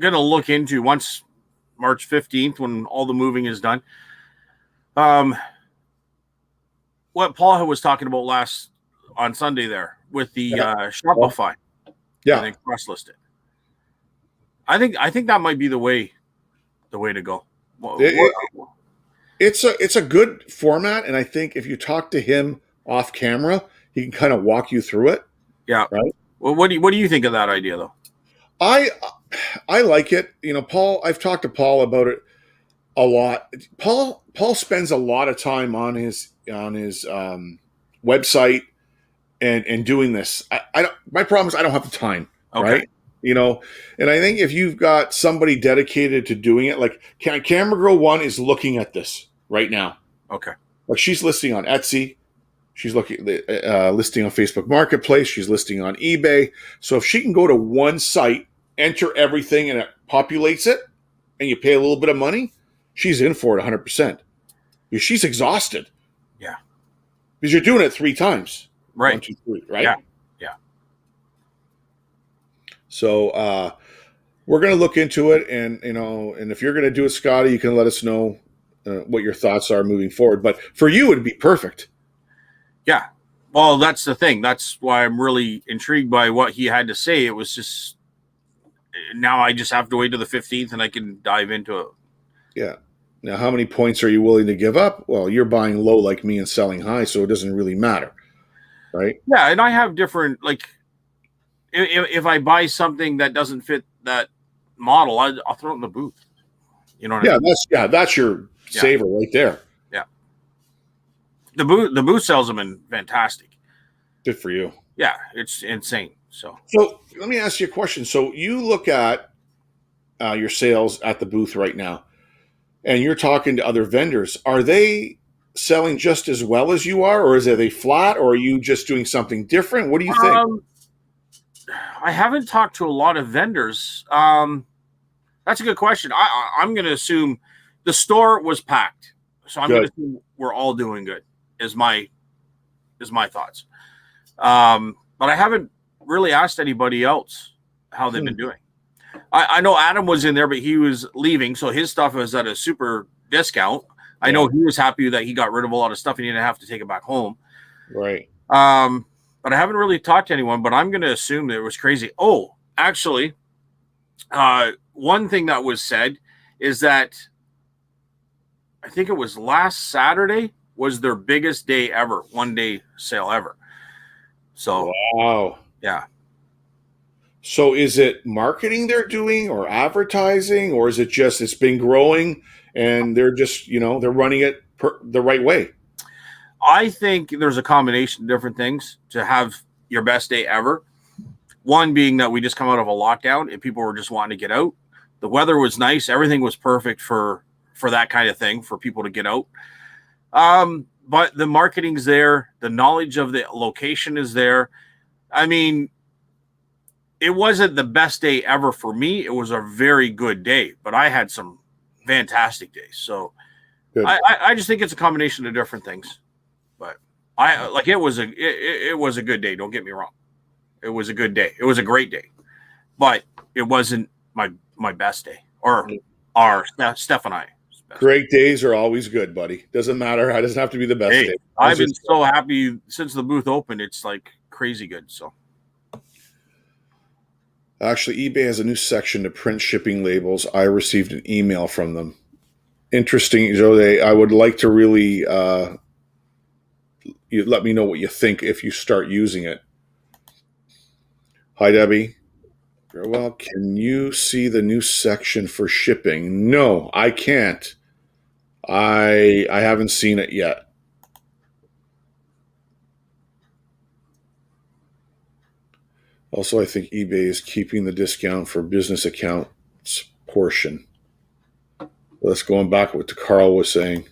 to look into once March 15th when all the moving is done. What Paul was talking about last on Sunday there with the Shopify, and then cross list it. I think that might be the way to go. It's a good format, and I think if you talk to him off camera, he can kind of walk you through it. Yeah. Right. Well, what do you think of that idea though? I like it. Paul. I've talked to Paul about it a lot. Paul spends a lot of time on his website and doing this. I don't, my problem is I don't have the time. Okay. Right. And I think if you've got somebody dedicated to doing it, like Camera Girl 1 is looking at this right now. Okay. Like she's listing on Etsy. She's listing on Facebook Marketplace. She's listing on eBay. So if she can go to one site, enter everything, and it populates it, and you pay a little bit of money, she's in for it 100%. She's exhausted. Yeah. Because you're doing it 3 times. Right. 1, 2, 3, right? Yeah. So we're going to look into it, and and if you're going to do it, Scotty, you can let us know what your thoughts are moving forward. But for you, it'd be perfect. Yeah. Well, that's the thing. That's why I'm really intrigued by what he had to say. It was just now I just have to wait to the 15th, and I can dive into it. Yeah. Now, how many points are you willing to give up? Well, you're buying low like me and selling high, so it doesn't really matter, right? Yeah, and I have different, like, if I buy something that doesn't fit that model, I'll throw it in the booth. You know what I mean? That's your saver right there. Yeah. The booth salesman, fantastic. Good for you. Yeah, it's insane. So let me ask you a question. So you look at your sales at the booth right now, and you're talking to other vendors. Are they selling just as well as you are, or are they flat, or are you just doing something different? What do you think? I haven't talked to a lot of vendors. That's a good question. I'm going to assume the store was packed, so I'm going to assume we're all doing good. Is my thoughts. But I haven't really asked anybody else how they've been doing. I know Adam was in there, but he was leaving, so his stuff was at a super discount. I know he was happy that he got rid of a lot of stuff and he didn't have to take it back home. Right. But I haven't really talked to anyone, but I'm going to assume that it was crazy. Oh, actually, one thing that was said is that I think it was last Saturday was their biggest day ever, 1-day sale ever. So, wow. Yeah. So is it marketing they're doing or advertising, or is it just it's been growing and they're just, they're running it the right way? I think there's a combination of different things to have your best day ever. One being that we just come out of a lockdown and people were just wanting to get out. The weather was nice. Everything was perfect for that kind of thing, for people to get out. But the marketing's there. The knowledge of the location is there. I mean, it wasn't the best day ever for me. It was a very good day, but I had some fantastic days. So I just think it's a combination of different things. But it was a good day. Don't get me wrong. It was a good day. It was a great day, but it wasn't my best day or our Steph and I. Great days are always good, buddy. Doesn't matter. It doesn't have to be the best day. I've been so happy since the booth opened. It's like crazy good. So. Actually, eBay has a new section to print shipping labels. I received an email from them. Interesting, Jose. I would like to really you let me know what you think if you start using it. Hi, Debbie. Very well. Can you see the new section for shipping? No, I can't. I haven't seen it yet. Also, I think eBay is keeping the discount for business accounts portion. Let's go back to what Carl was saying.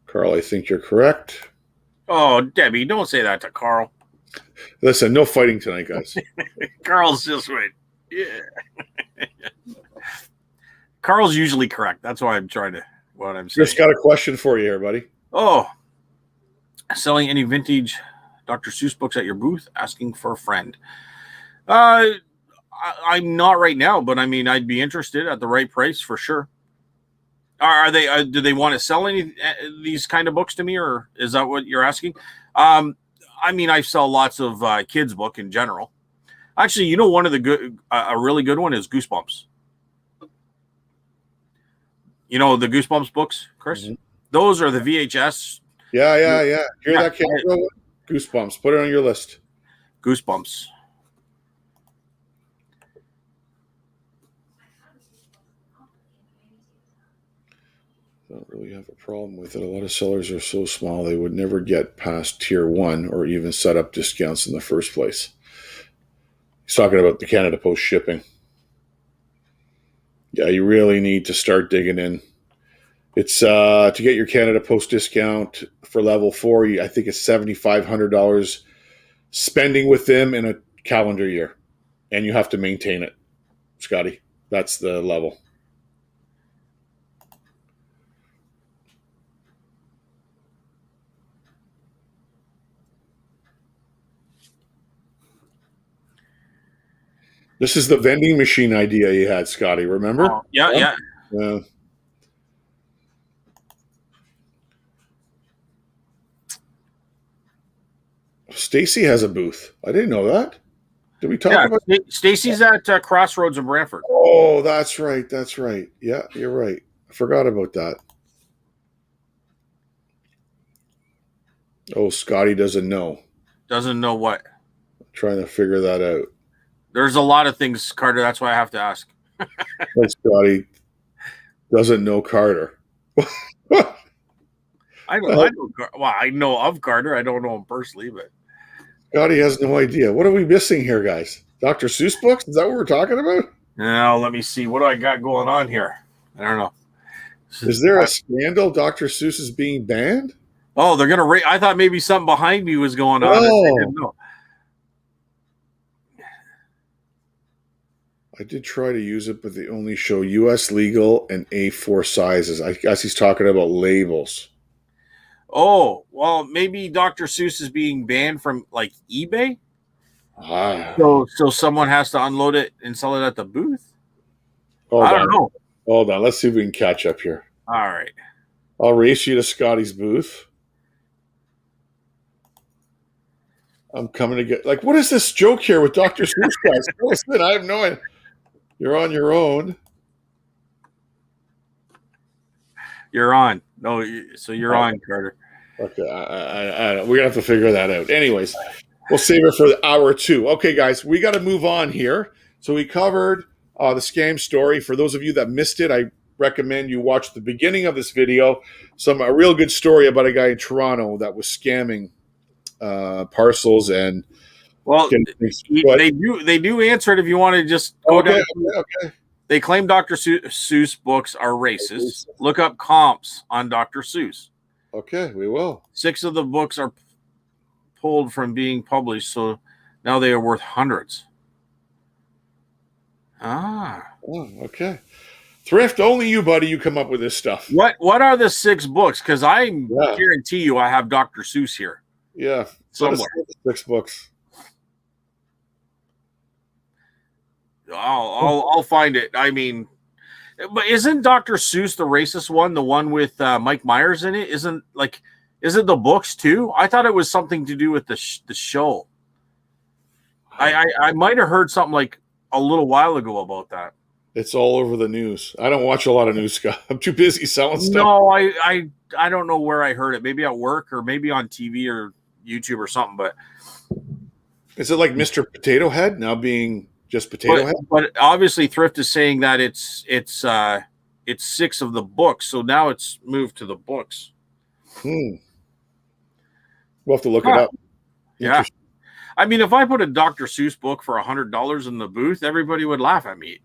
Carl, I think you're correct. Oh, Debbie, don't say that to Carl. Listen, no fighting tonight, guys. Carl's just went, yeah. Carl's usually correct. That's why I'm trying to, what I'm saying. Just got a question for you here, buddy. Oh, selling any vintage Dr. Seuss books at your booth, asking for a friend. I'm not right now, but I mean, I'd be interested at the right price for sure. Are they? Do they want to sell any these kind of books to me, or is that what you're asking? I mean, I sell lots of kids book in general. Actually, you know, one of the good, a really good one is Goosebumps. You know the Goosebumps books, Chris. Mm-hmm. Those are the VHS. Yeah. Hear that, Canada? Goosebumps. Put it on your list. Goosebumps. Don't really have a problem with it. A lot of sellers are so small they would never get past tier 1 or even set up discounts in the first place. He's talking about the Canada Post shipping. Yeah, you really need to start digging in. It's to get your Canada Post discount for level 4. I think it's $7,500 spending with them in a calendar year, and you have to maintain it, Scotty. That's the level. This is the vending machine idea you had, Scotty. Remember? Oh, yeah. Stacy has a booth. I didn't know that. Did we talk about Stacy's at Crossroads in Brantford? Oh, that's right. Yeah, you're right. I forgot about that. Oh, Scotty doesn't know. Doesn't know what? I'm trying to figure that out. There's a lot of things, Carter. That's why I have to ask. Scotty doesn't know Carter. I know. Well, I know of Carter. I don't know him personally, but Scotty has no idea. What are we missing here, guys? Dr. Seuss books? Is that what we're talking about? Now, let me see. What do I got going on here? I don't know. Is there a scandal? Dr. Seuss is being banned? Oh, they're going to I thought maybe something behind me was going on. Oh. I didn't know. I did try to use it, but they only show U.S. legal and A4 sizes. I guess he's talking about labels. Oh, well, maybe Dr. Seuss is being banned from like eBay. So someone has to unload it and sell it at the booth. I don't know. Hold on. Let's see if we can catch up here. All right. I'll race you to Scotty's booth. I'm coming to get what is this joke here with Dr. Seuss guys? Listen, I have no idea. You're on your own. You're on. No, so you're on, Carter. Okay, we're gonna have to figure that out. Anyways, we'll save it for hour 2. Okay, guys, we got to move on here. So we covered the scam story. For those of you that missed it, I recommend you watch the beginning of this video. A real good story about a guy in Toronto that was scamming parcels and. Well, they do answer it if you want to just go down. Okay. They claim Dr. Seuss books are racist. Look up comps on Dr. Seuss. Okay, we will. 6 of the books are pulled from being published, so now they are worth hundreds. Oh, okay. Thrift, only you, buddy. You come up with this stuff. What are the 6 books? Because I guarantee you I have Dr. Seuss here. Yeah, somewhere. 6 books. I'll find it. I mean, but isn't Dr. Seuss the racist one? The one with Mike Myers in it? Isn't it the books too? I thought it was something to do with the show. I might have heard something like a little while ago about that. It's all over the news. I don't watch a lot of news, Scott. I'm too busy selling stuff. No, I don't know where I heard it. Maybe at work or maybe on TV or YouTube or something. But is it like Mr. Potato Head now being just Potato Head? But obviously, Thrift is saying that it's 6 of the books, so now it's moved to the books. We'll have to look it up. Yeah, I mean, if I put a Dr. Seuss book for $100 in the booth, everybody would laugh at me.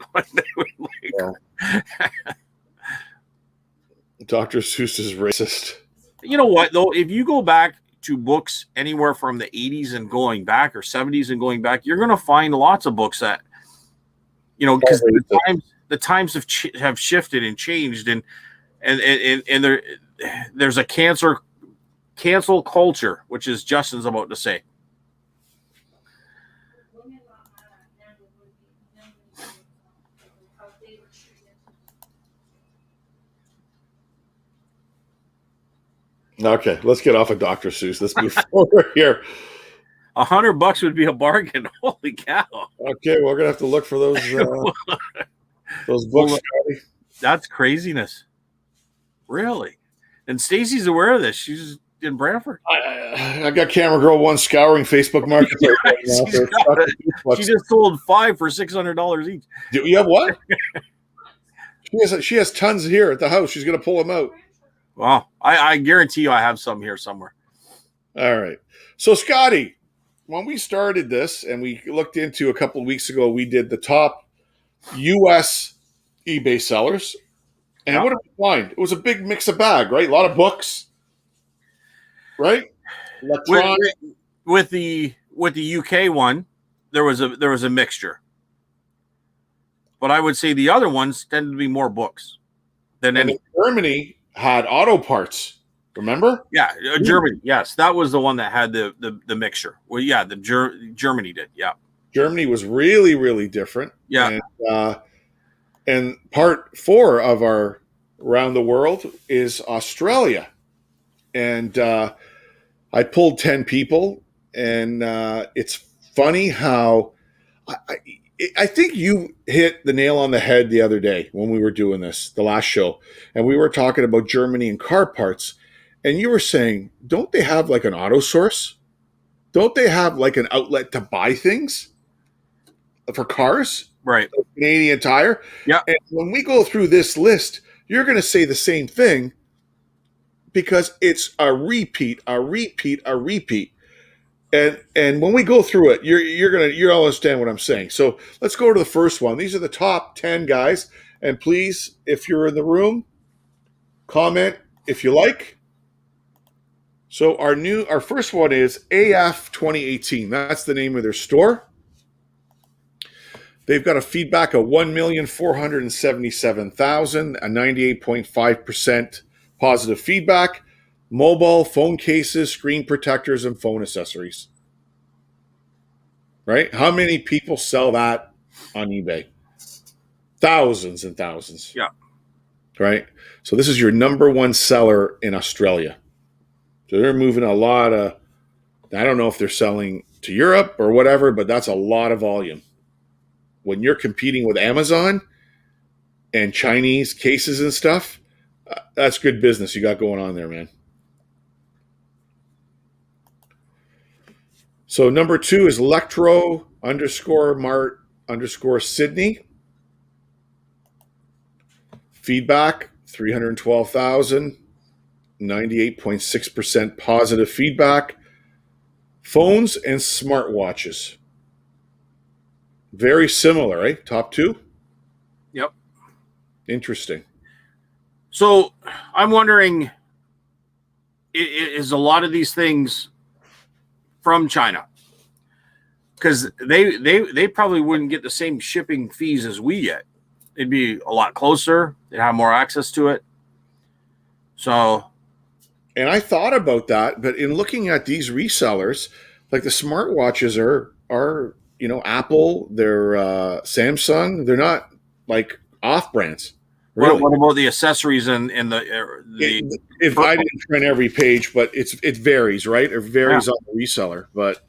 Dr. Seuss is racist. You know what, though? If you go back to books anywhere from the 80s and going back or 70s and going back, you're going to find lots of books that, because the times have shifted and changed, and there's a cancel culture, which is Justin's about to say. Okay, let's get off of Dr. Seuss. Let's move forward here. $100 would be a bargain. Holy cow! Okay, we're gonna have to look for those books, Well, Scotty. that's craziness. Really? And Stacy's aware of this. She's in Brantford. I got Camera Girl 1 scouring Facebook Marketplace right now. She just sold 5 for $600 each. Do you have what? She has tons here at the house. She's going to pull them out. Wow. I guarantee you I have some here somewhere. All right. So, Scotty, when we started this and we looked into a couple of weeks ago, we did the top U.S. eBay sellers. And what did we find? It was a big mix of bag, right? A lot of books, right? With the UK one, there was a mixture. But I would say the other ones tended to be more books than any. Germany had auto parts. Remember? Yeah, Germany. Yes, that was the one that had the mixture. Well, yeah, Germany did. Yeah, Germany was really, really different. Yeah, and part 4 of our around the world is Australia, and I pulled 10 people, and it's funny how I think you hit the nail on the head the other day when we were doing this, the last show, and we were talking about Germany and car parts, and you were saying, don't they have like an auto source? Don't they have like an outlet to buy things for cars? Right. Canadian Tire. Yeah. And when we go through this list, you're going to say the same thing because it's a repeat. And when we go through it, you'll understand what I'm saying. So let's go to the first one. These are the top 10 guys. And please, if you're in the room, comment if you like. So our first one is AF 2018. That's the name of their store. They've got a feedback of 1,477,000, a 98.5% positive feedback. Mobile phone cases, screen protectors, and phone accessories. Right? How many people sell that on eBay? Thousands and thousands. Yeah. Right? So this is your number 1 seller in Australia. So they're moving a lot of, I don't know if they're selling to Europe or whatever, but that's a lot of volume. When you're competing with Amazon and Chinese cases and stuff, that's good business you got going on there, man. So number 2 is Electro_Mart_Sydney. Feedback, 312,000, 98.6% positive feedback. Phones and smartwatches. Very similar, right? Top 2? Yep. Interesting. So I'm wondering, is a lot of these things from China? Because they probably wouldn't get the same shipping fees as we get. It'd be a lot closer. They'd have more access to it. So. And I thought about that, but in looking at these resellers, like the smartwatches are Apple, they're Samsung, they're not like off brands. Really. What about the accessories and the if I didn't print every page, but it varies, right? It varies on the reseller. But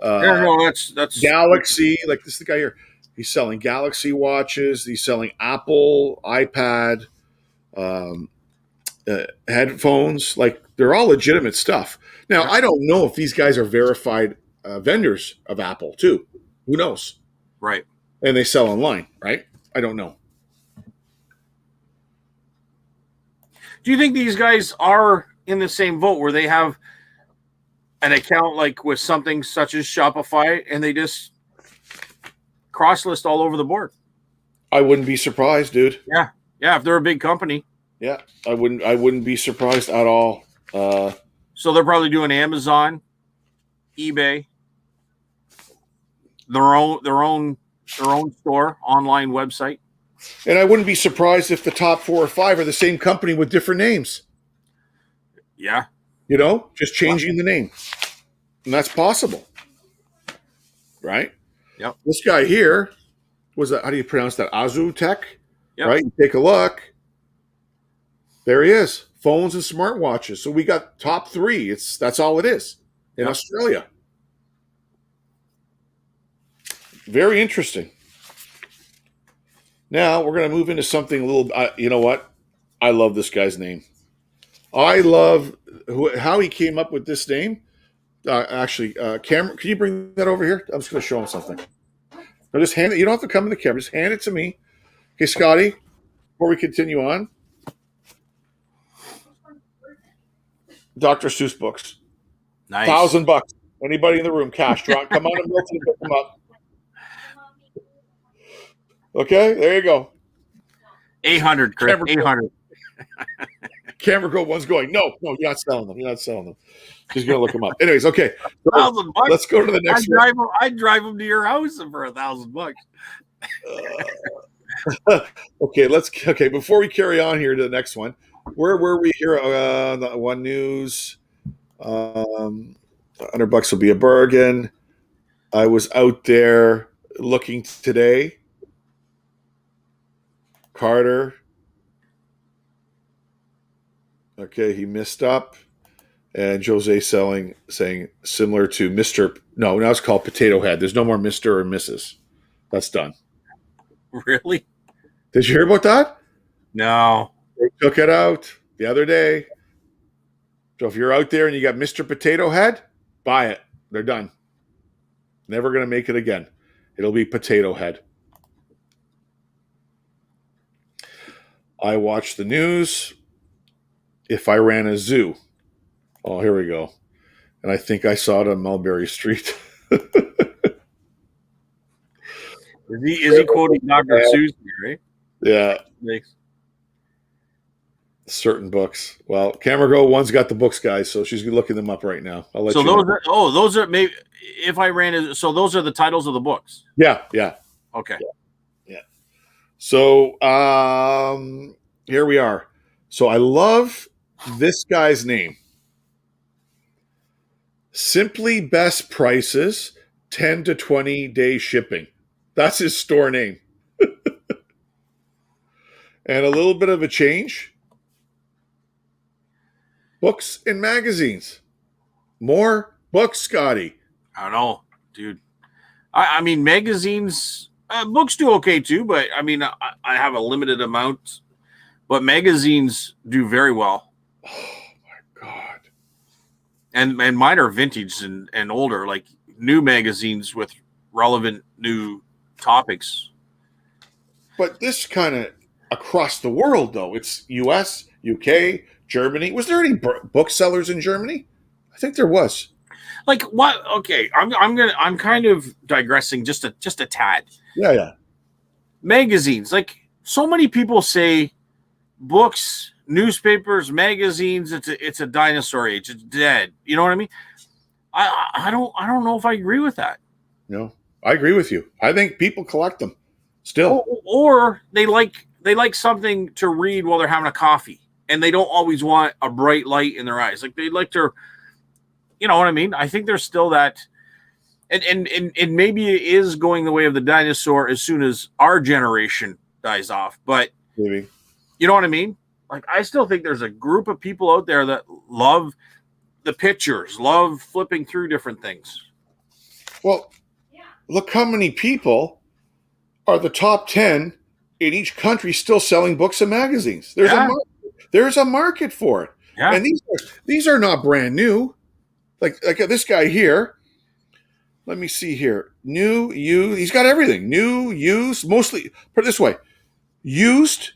that's Galaxy, like this is the guy here. He's selling Galaxy watches. He's selling Apple, iPad, headphones. Like they're all legitimate stuff. Now I don't know if these guys are verified vendors of Apple too. Who knows? Right. And they sell online, right? I don't know. Do you think these guys are in the same boat where they have an account like with something such as Shopify and they just cross list all over the board? I wouldn't be surprised, dude. Yeah. Yeah, if they're a big company. Yeah, I wouldn't be surprised at all. So they're probably doing Amazon, eBay, their own store, online website. And I wouldn't be surprised if the top 4 or 5 are the same company with different names. Yeah. Just changing the name. And that's possible. Right? Yep. This guy here was how do you pronounce that? Azu Tech? Yep. Right? You take a look. There he is. phones and smartwatches. So we got top 3. That's all it is in Australia. Very interesting. Now we're going to move into something a little. You know what? I love this guy's name. I love how he came up with this name. Actually, Cameron, can you bring that over here? I'm just going to show him something. No, just hand it. You don't have to come in the camera. Just hand it to me. Okay, Scotty. Before we continue on, Dr. Seuss books. Nice. $1,000. Anybody in the room? Cash. Come on and Milton and pick them up. Okay, there you go. 800, Chris. 800. Camera Girl one's going. No, you're not selling them. You're not selling them. She's going to look them up. Anyways, okay. $1,000. Let's go to the next one. I'd drive them to your house for $1,000. Okay. Before we carry on here to the next one, where were we here? The One News. $100 will be a bargain. I was out there looking today. Carter. Okay, he missed up. And Jose saying similar to Mr. No, now it's called Potato Head. There's no more Mr. or Mrs. That's done. Really? Did you hear about that? No. They took it out the other day. So if you're out there and you got Mr. Potato Head, buy it. They're done. Never going to make it again. It'll be Potato Head. I watch the news. If I ran a zoo. Oh, here we go. And I think I saw it on Mulberry Street. Is he quoting Dr. Seuss here, right? Yeah. Thanks. Certain books. Well, Camera Girl one's got the books, guys, so she's looking them up right now. I'll let so you those know. those are maybe if I ran it. So those are the titles of the books. Yeah. Okay. Yeah. So here we are. So I love this guy's name. Simply Best Prices, 10 to 20 day shipping. That's his store name. And a little bit of a change. Books and magazines. More books, Scotty. I don't know, dude. I mean, magazines, books do okay too, but I mean, I have a limited amount, but magazines do very well. Oh my God. And mine are vintage and older, like new magazines with relevant new topics. But this kind of across the world, though. It's US, UK, Germany. Was there any booksellers in Germany? I think there was. Like what? Okay, I'm kind of digressing just a tad. Yeah. Magazines, like so many people say, books, newspapers, magazines. It's a dinosaur age. It's dead. You know what I mean? I don't know if I agree with that. No, I agree with you. I think people collect them still, or they like something to read while they're having a coffee, and they don't always want a bright light in their eyes. Like they like to. You know what I mean? I think there's still that, and maybe it is going the way of the dinosaur as soon as our generation dies off. But maybe. You know what I mean? Like I still think there's a group of people out there that love the pictures, love flipping through different things. Well, look how many people are the top 10 in each country still selling books and magazines. There's a market for it. Yeah. And these are not brand new. Like this guy here. Let me see here. New, used. He's got everything. New, used, mostly. Put it this way. Used,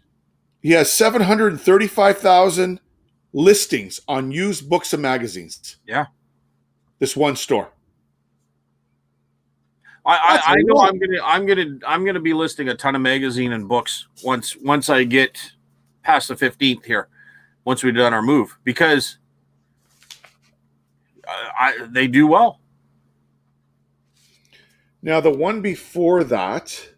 he has 735,000 listings on used books and magazines. Yeah. This one store. I know I'm gonna be listing a ton of magazine and books once I get past the 15th here, once we've done our move, because they do well. Now the one before that.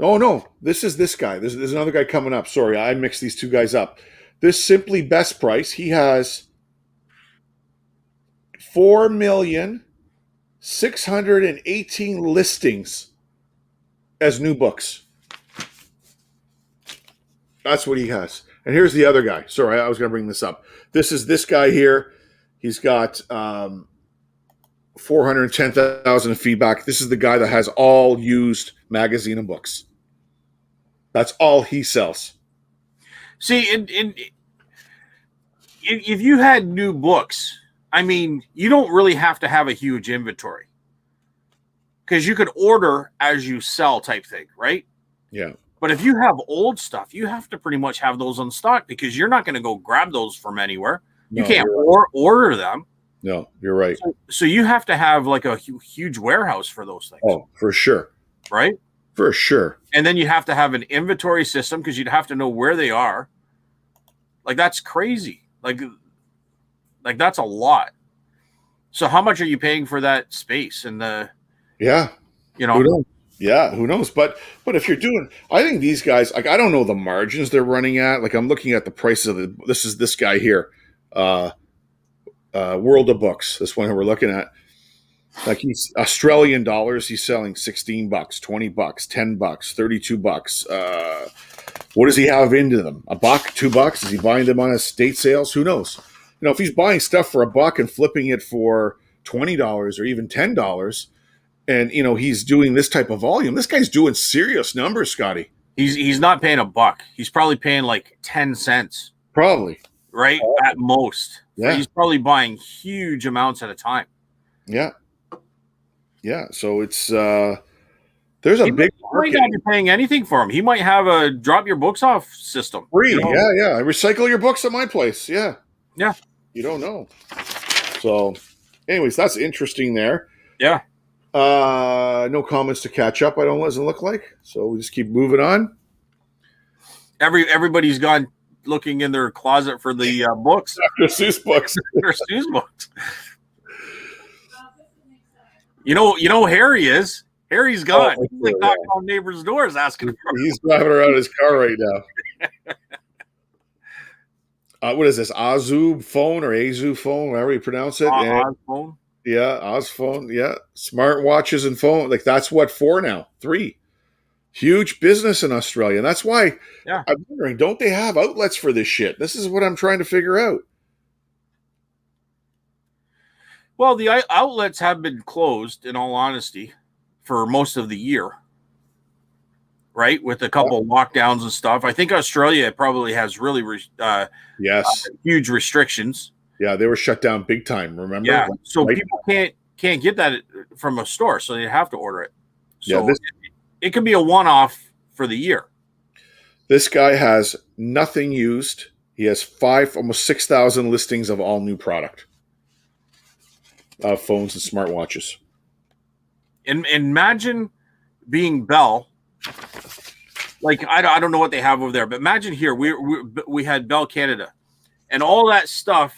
Oh no, this is this guy. There's another guy coming up. Sorry, I mixed these two guys up. This Simply Best Price. He has 4,618,000 listings as new books. That's what he has. And here's the other guy. Sorry, I was going to bring this up. This is this guy here. He's got 410,000 feedback. This is the guy that has all used magazine and books. That's all he sells. See, if you had new books, I mean, you don't really have to have a huge inventory because you could order as you sell type thing, right? Yeah. But if you have old stuff, you have to pretty much have those on stock because you're not going to go grab those from anywhere. You can't order them. No, you're right. So you have to have like a huge warehouse for those things. Oh, for sure. Right? For sure. And then you have to have an inventory system because you'd have to know where they are. Like, that's crazy. Like that's a lot. So how much are you paying for that space and the? Yeah. You know. Who knows? Yeah, who knows? But if you're doing, I think these guys, like, I don't know the margins they're running at. Like, I'm looking at the prices of this guy here, World of Books. This one we're looking at. Like, he's Australian dollars. He's selling $16, $20, $10, $32. What does he have into them? $1, $2? Is he buying them on estate sales? Who knows? You know, if he's buying stuff for $1 and flipping it for $20 or even $10, and you know he's doing this type of volume, this guy's doing serious numbers, Scotty. He's not paying $1. He's probably paying like 10 cents. Probably. Right? At most. Yeah. He's probably buying huge amounts at a time. Yeah. Yeah. So it's there's a big market. He might not be paying anything for him. He might have a drop your books off system. Free. You know? Yeah. I recycle your books at my place. Yeah. Yeah. You don't know. So anyways, that's interesting there. Yeah. No comments to catch up. Doesn't look like. So we just keep moving on. Everybody's gone looking in their closet for the books. Dr. Seuss books. Dr. Seuss books. You know, Harry is. Harry's gone. He's like knocking on neighbors' doors asking for. He's driving around his car right now. What is this? Azub phone or Azu phone, however you pronounce it. Oz phone. Yeah, Oz phone. Yeah, smart watches and phone. Like, that's what 4 now. 3. Huge business in Australia. And that's why I'm wondering, don't they have outlets for this shit? This is what I'm trying to figure out. Well, the outlets have been closed, in all honesty, for most of the year. Right? With a couple of lockdowns and stuff. I think Australia probably has really huge restrictions. Yeah, they were shut down big time, remember? Yeah, so people can't get that from a store, so they have to order it. So it could be a one-off for the year. This guy has nothing used. He has almost 6,000 listings of all new product. Phones and smartwatches. And imagine being Bell. Like, I don't know what they have over there, but imagine here, we had Bell Canada. And all that stuff,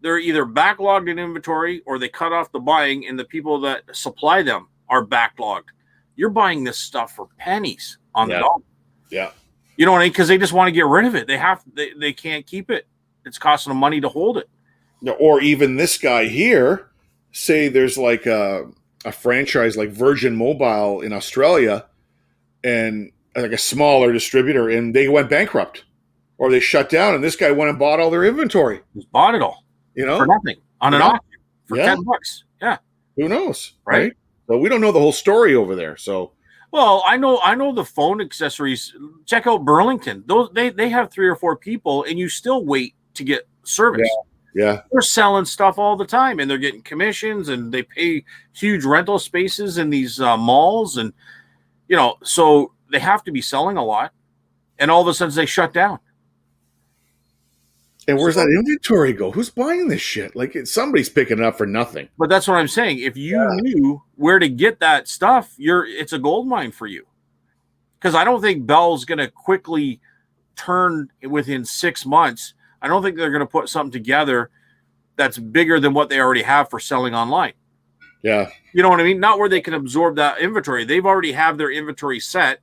they're either backlogged in inventory or they cut off the buying, and the people that supply them are backlogged. You're buying this stuff for pennies on the dollar. Yeah. You know what I mean? Because they just want to get rid of it. They can't keep it. It's costing them money to hold it. Or even this guy here, say there's like a franchise like Virgin Mobile in Australia and like a smaller distributor, and they went bankrupt or they shut down, and this guy went and bought all their inventory. Just bought it all. You know? For nothing. On an auction. For $10. Yeah. Who knows? Right? So we don't know the whole story over there. So well, I know the phone accessories. Check out Burlington. Those they have 3 or 4 people, and you still wait to get service. Yeah. They're selling stuff all the time, and they're getting commissions, and they pay huge rental spaces in these malls, and you know, so they have to be selling a lot, and all of a sudden they shut down. And where's that inventory go? Who's buying this shit? Like, somebody's picking it up for nothing. But that's what I'm saying. If you knew where to get that stuff, it's a gold mine for you. Because I don't think Bell's going to quickly turn within 6 months. I don't think they're going to put something together that's bigger than what they already have for selling online. Yeah. You know what I mean? Not where they can absorb that inventory. They've already have their inventory set,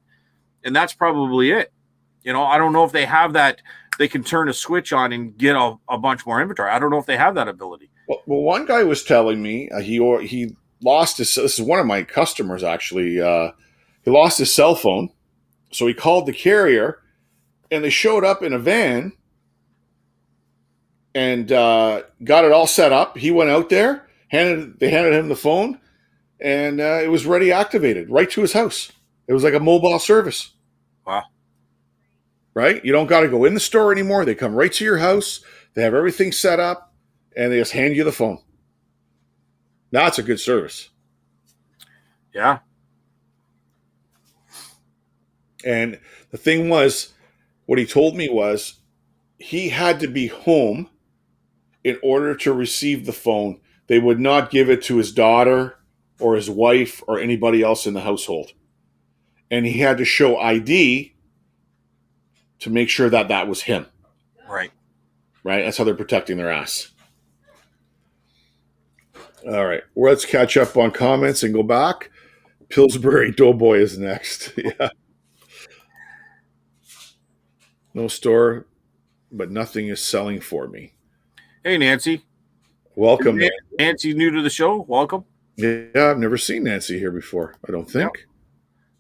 and that's probably it. You know, I don't know if they have that. They can turn a switch on and get a bunch more inventory. I don't know if they have that ability. Well, one guy was telling me he lost his. This is one of my customers actually. He lost his cell phone, so he called the carrier, and they showed up in a van and got it all set up. He went out there, they handed him the phone, and it was ready activated right to his house. It was like a mobile service. Wow. Right? You don't got to go in the store anymore. They come right to your house. They have everything set up, and they just hand you the phone. Now it's a good service. Yeah. And the thing was, what he told me was he had to be home in order to receive the phone. They would not give it to his daughter or his wife or anybody else in the household. And he had to show ID to make sure that that was him. Right. Right? That's how they're protecting their ass. All right. Well, let's catch up on comments and go back. Pillsbury Doughboy is next. Yeah. No store, but nothing is selling for me. Hey, Nancy. Welcome, Nancy. Nancy, new to the show. Welcome. Yeah, I've never seen Nancy here before, I don't think. Yep.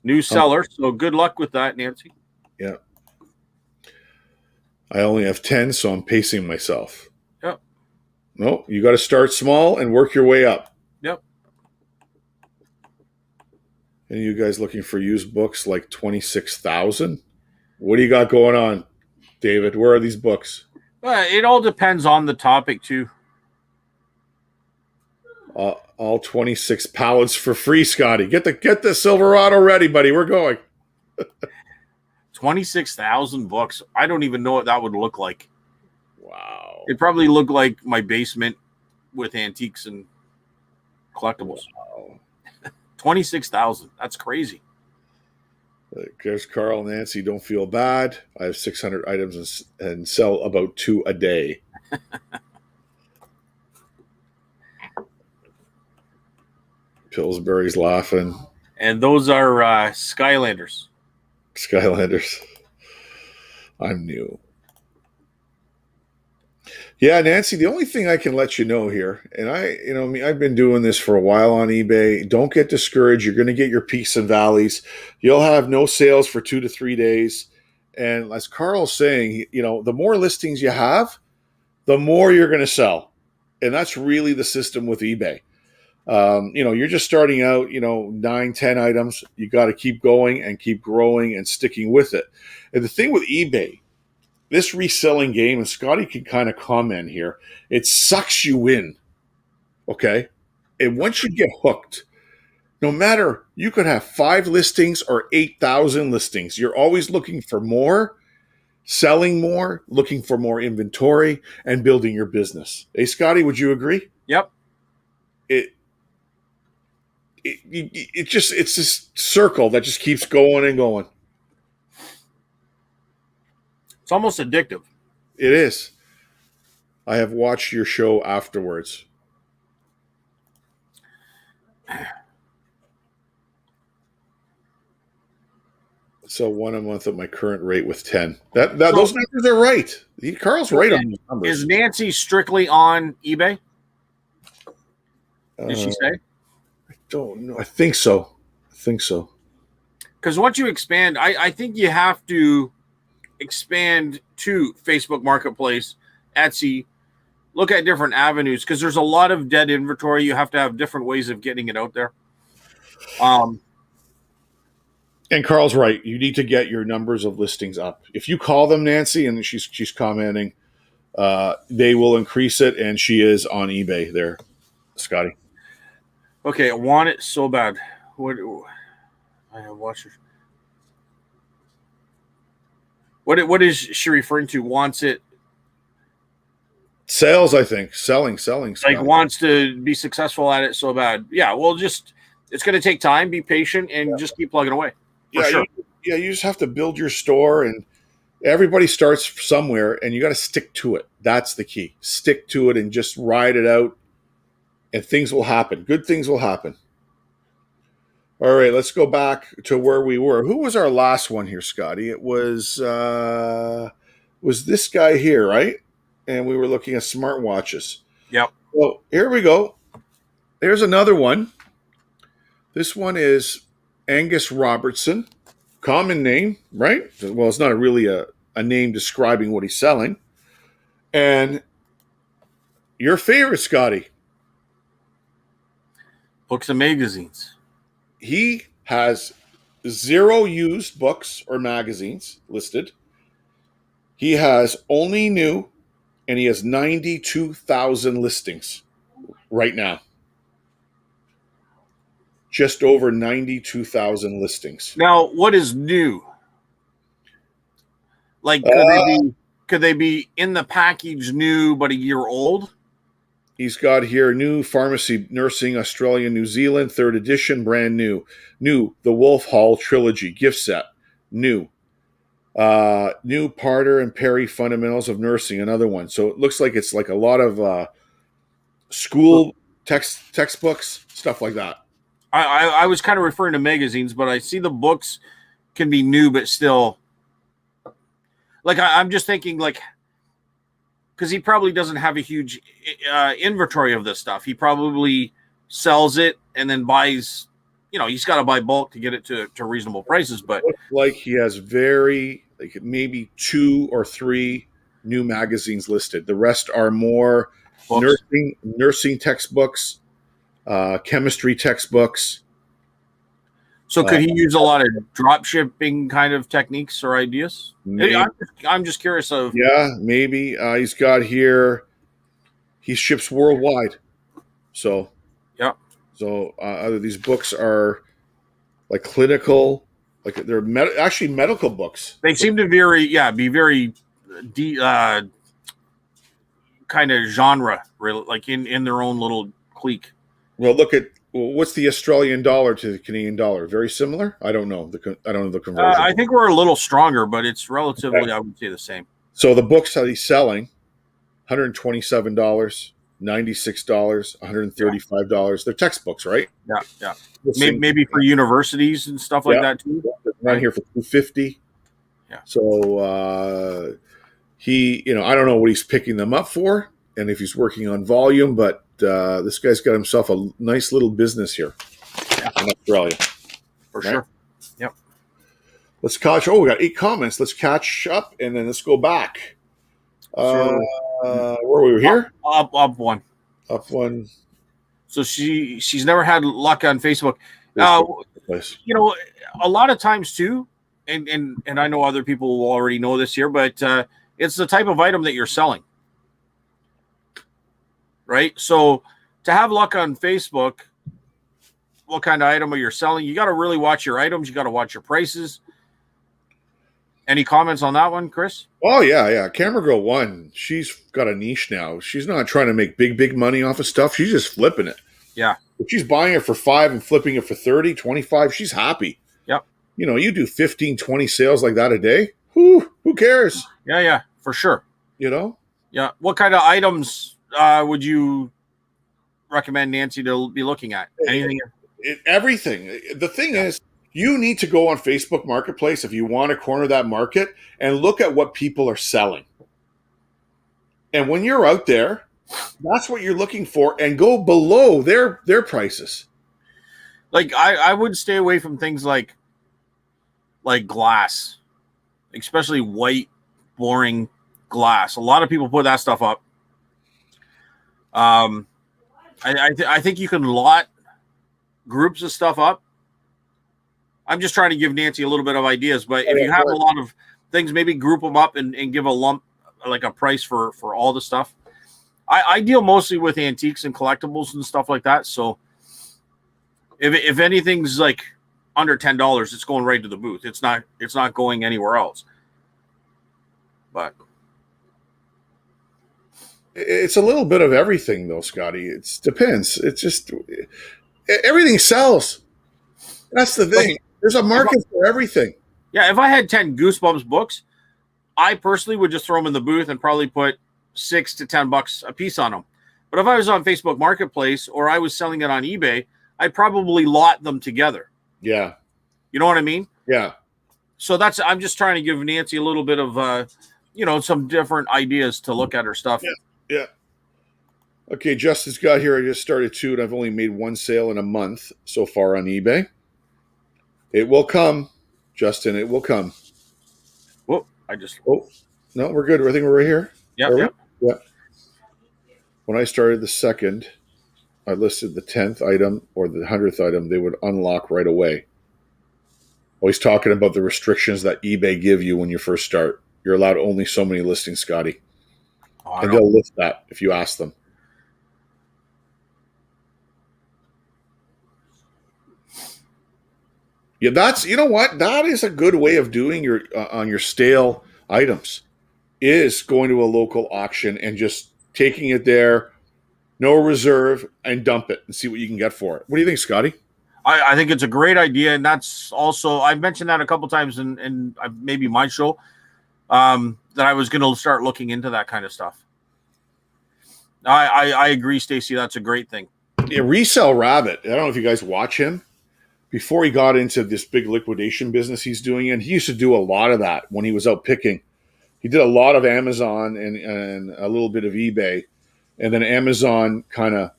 New seller, so good luck with that, Nancy. Yeah. I only have 10, so I'm pacing myself. Yep. No, you got to start small and work your way up. Yep. And you guys looking for used books like 26,000? What do you got going on, David? Where are these books? It all depends on the topic, too. All 26 pallets for free, Scotty. Get the Silverado ready, buddy. We're going. 26,000 books. I don't even know what that would look like. Wow. It probably looked like my basement with antiques and collectibles. Wow. 26,000. That's crazy. There's Carl, Nancy. Don't feel bad. I have 600 items and sell about 2 a day. Pillsbury's laughing. And those are Skylanders. Skylanders. I'm new. Yeah, Nancy, the only thing I can let you know here, and I've been doing this for a while on eBay. Don't get discouraged. You're going to get your peaks and valleys. You'll have no sales for 2 to 3 days. And as Carl's saying, the more listings you have, the more you're going to sell. And that's really the system with eBay. You're just starting out, 9, 10 items. You got to keep going and keep growing and sticking with it. And the thing with eBay, this reselling game, and Scotty can kind of comment here, it sucks you in. Okay. And once you get hooked, no matter, you could have 5 listings or 8,000 listings. You're always looking for more, selling more, looking for more inventory, and building your business. Hey, Scotty, would you agree? Yep. It's this circle that just keeps going and going. It's almost addictive. It is. I have watched your show afterwards. So 1 a month at my current rate with 10. Those numbers are right. Carl's right on these numbers. Is Nancy strictly on eBay? Did she say? I don't know. I think so. Because once you expand, I think you have to expand to Facebook Marketplace, Etsy, look at different avenues, because there's a lot of dead inventory. You have to have different ways of getting it out there. And Carl's right. You need to get your numbers of listings up. If you call them, Nancy, and she's commenting, they will increase it, and she is on eBay there, Scotty. Okay, I want it so bad. What I have watched her. What is she referring to? Wants it? Sales, I think. Selling. Scotty. Like wants to be successful at it so bad. Yeah, well, it's going to take time. Be patient and just keep plugging away. Yeah, sure. You just have to build your store, and everybody starts somewhere, and you got to stick to it. That's the key. Stick to it and just ride it out, and things will happen. Good things will happen. All right, let's go back to where we were. Who was our last one here, Scotty? It was this guy here, right? And we were looking at smartwatches. Yep. Well, here we go. There's another one. This one is Angus Robertson. Common name, right? Well, it's not really a a name describing what he's selling. And your favorite, Scotty, Books and magazines. he has 0 used books or magazines listed. He has only new, and he has 92,000 listings right now. Just over 92,000 listings. Now, what is new? Like, could they be in the package new but a year old? He's got here new Pharmacy Nursing Australia, New Zealand, 3rd edition, brand new. New, the Wolf Hall Trilogy gift set, new. New Parter and Perry Fundamentals of Nursing, another one. So it looks like it's like a lot of school textbooks, stuff like that. I was kind of referring to magazines, but I see the books can be new, but still. Like, I'm just thinking, like, because he probably doesn't have a huge inventory of this stuff. He probably sells it and then buys, he's got to buy bulk to get it to reasonable prices. But looks like he has maybe 2 or 3 new magazines listed. The rest are more nursing textbooks, chemistry textbooks. So could he use a lot of drop shipping kind of techniques or ideas? I'm just curious of. Yeah, maybe. He's got here, he ships worldwide. So, yeah. So these books are like clinical, like they're actually medical books. They seem to be very kind of genre, really, like in their own little clique. Well, look at what's the Australian dollar to the Canadian dollar? Very similar. I don't know the conversion. I think we're a little stronger, but it's relatively, okay. I would say the same. So the books that he's selling, $127, $96, $135. They're textbooks, right? Yeah. Maybe for universities and stuff like that too. Around here for $250. Yeah. So he, I don't know what he's picking them up for, and if he's working on volume, but this guy's got himself a nice little business here in Australia. For sure. Yep. Let's catch. We got 8 comments. Let's catch up, and then let's go back. Where we were here? Up one. Up one. So she's never had luck on Facebook. A lot of times too, and I know other people will already know this here, but it's the type of item that you're selling. Right? So to have luck on Facebook, what kind of item are you selling? You got to really watch your items. You got to watch your prices. Any comments on that one, Chris? Oh, yeah. Camera Girl 1, she's got a niche now. She's not trying to make big money off of stuff. She's just flipping it. Yeah. If she's buying it for 5 and flipping it for 30, 25, she's happy. Yep. You do 15, 20 sales like that a day. Who cares? Yeah, for sure. Yeah. What kind of items would you recommend Nancy to be looking at? Anything? Everything. The thing is, you need to go on Facebook Marketplace if you want to corner that market and look at what people are selling. And when you're out there, that's what you're looking for, and go below their prices. Like I would stay away from things like glass, especially white, boring glass. A lot of people put that stuff up. I think you can lot groups of stuff up. I'm just trying to give Nancy a little bit of ideas, but if you have a lot of things, maybe group them up and give a lump, like a price for all the stuff. I deal mostly with antiques and collectibles and stuff like that. So if anything's like under $10, it's going right to the booth. It's not going anywhere else. But it's a little bit of everything, though, Scotty. It depends. It's just everything sells. That's the thing. There's a market for everything. Yeah, if I had 10 Goosebumps books, I personally would just throw them in the booth and probably put $6 to $10 a piece on them. But if I was on Facebook Marketplace or I was selling it on eBay, I'd probably lot them together. Yeah. You know what I mean? Yeah. So I'm just trying to give Nancy a little bit of, some different ideas to look at her stuff. Yeah. Okay, Justin's got here. I just started 2, and I've only made 1 sale in a month so far on eBay. It will come, Justin. It will come. Well, I just. Oh, no, we're good. I think we're right here. Yep. Are we? Yep. Yeah. When I started the second, I listed the 10th item or the 100th item, they would unlock right away. Always talking about the restrictions that eBay give you when you first start. You're allowed only so many listings, Scotty. Oh, I And know. they'll list that if you ask them. Yeah, that's, you know what? That is a good way of doing your on your stale items, is going to a local auction and just taking it there, no reserve, and dump it and see what you can get for it. What do you think, Scotty? I think it's a great idea, and that's also I've mentioned that a couple times in maybe my show, that I was going to start looking into that kind of stuff. I agree, Stacey. That's a great thing. Yeah, Resell Rabbit. I don't know if you guys watch him. Before he got into this big liquidation business he's doing, and he used to do a lot of that when he was out picking. He did a lot of Amazon and a little bit of eBay, and then Amazon kind of,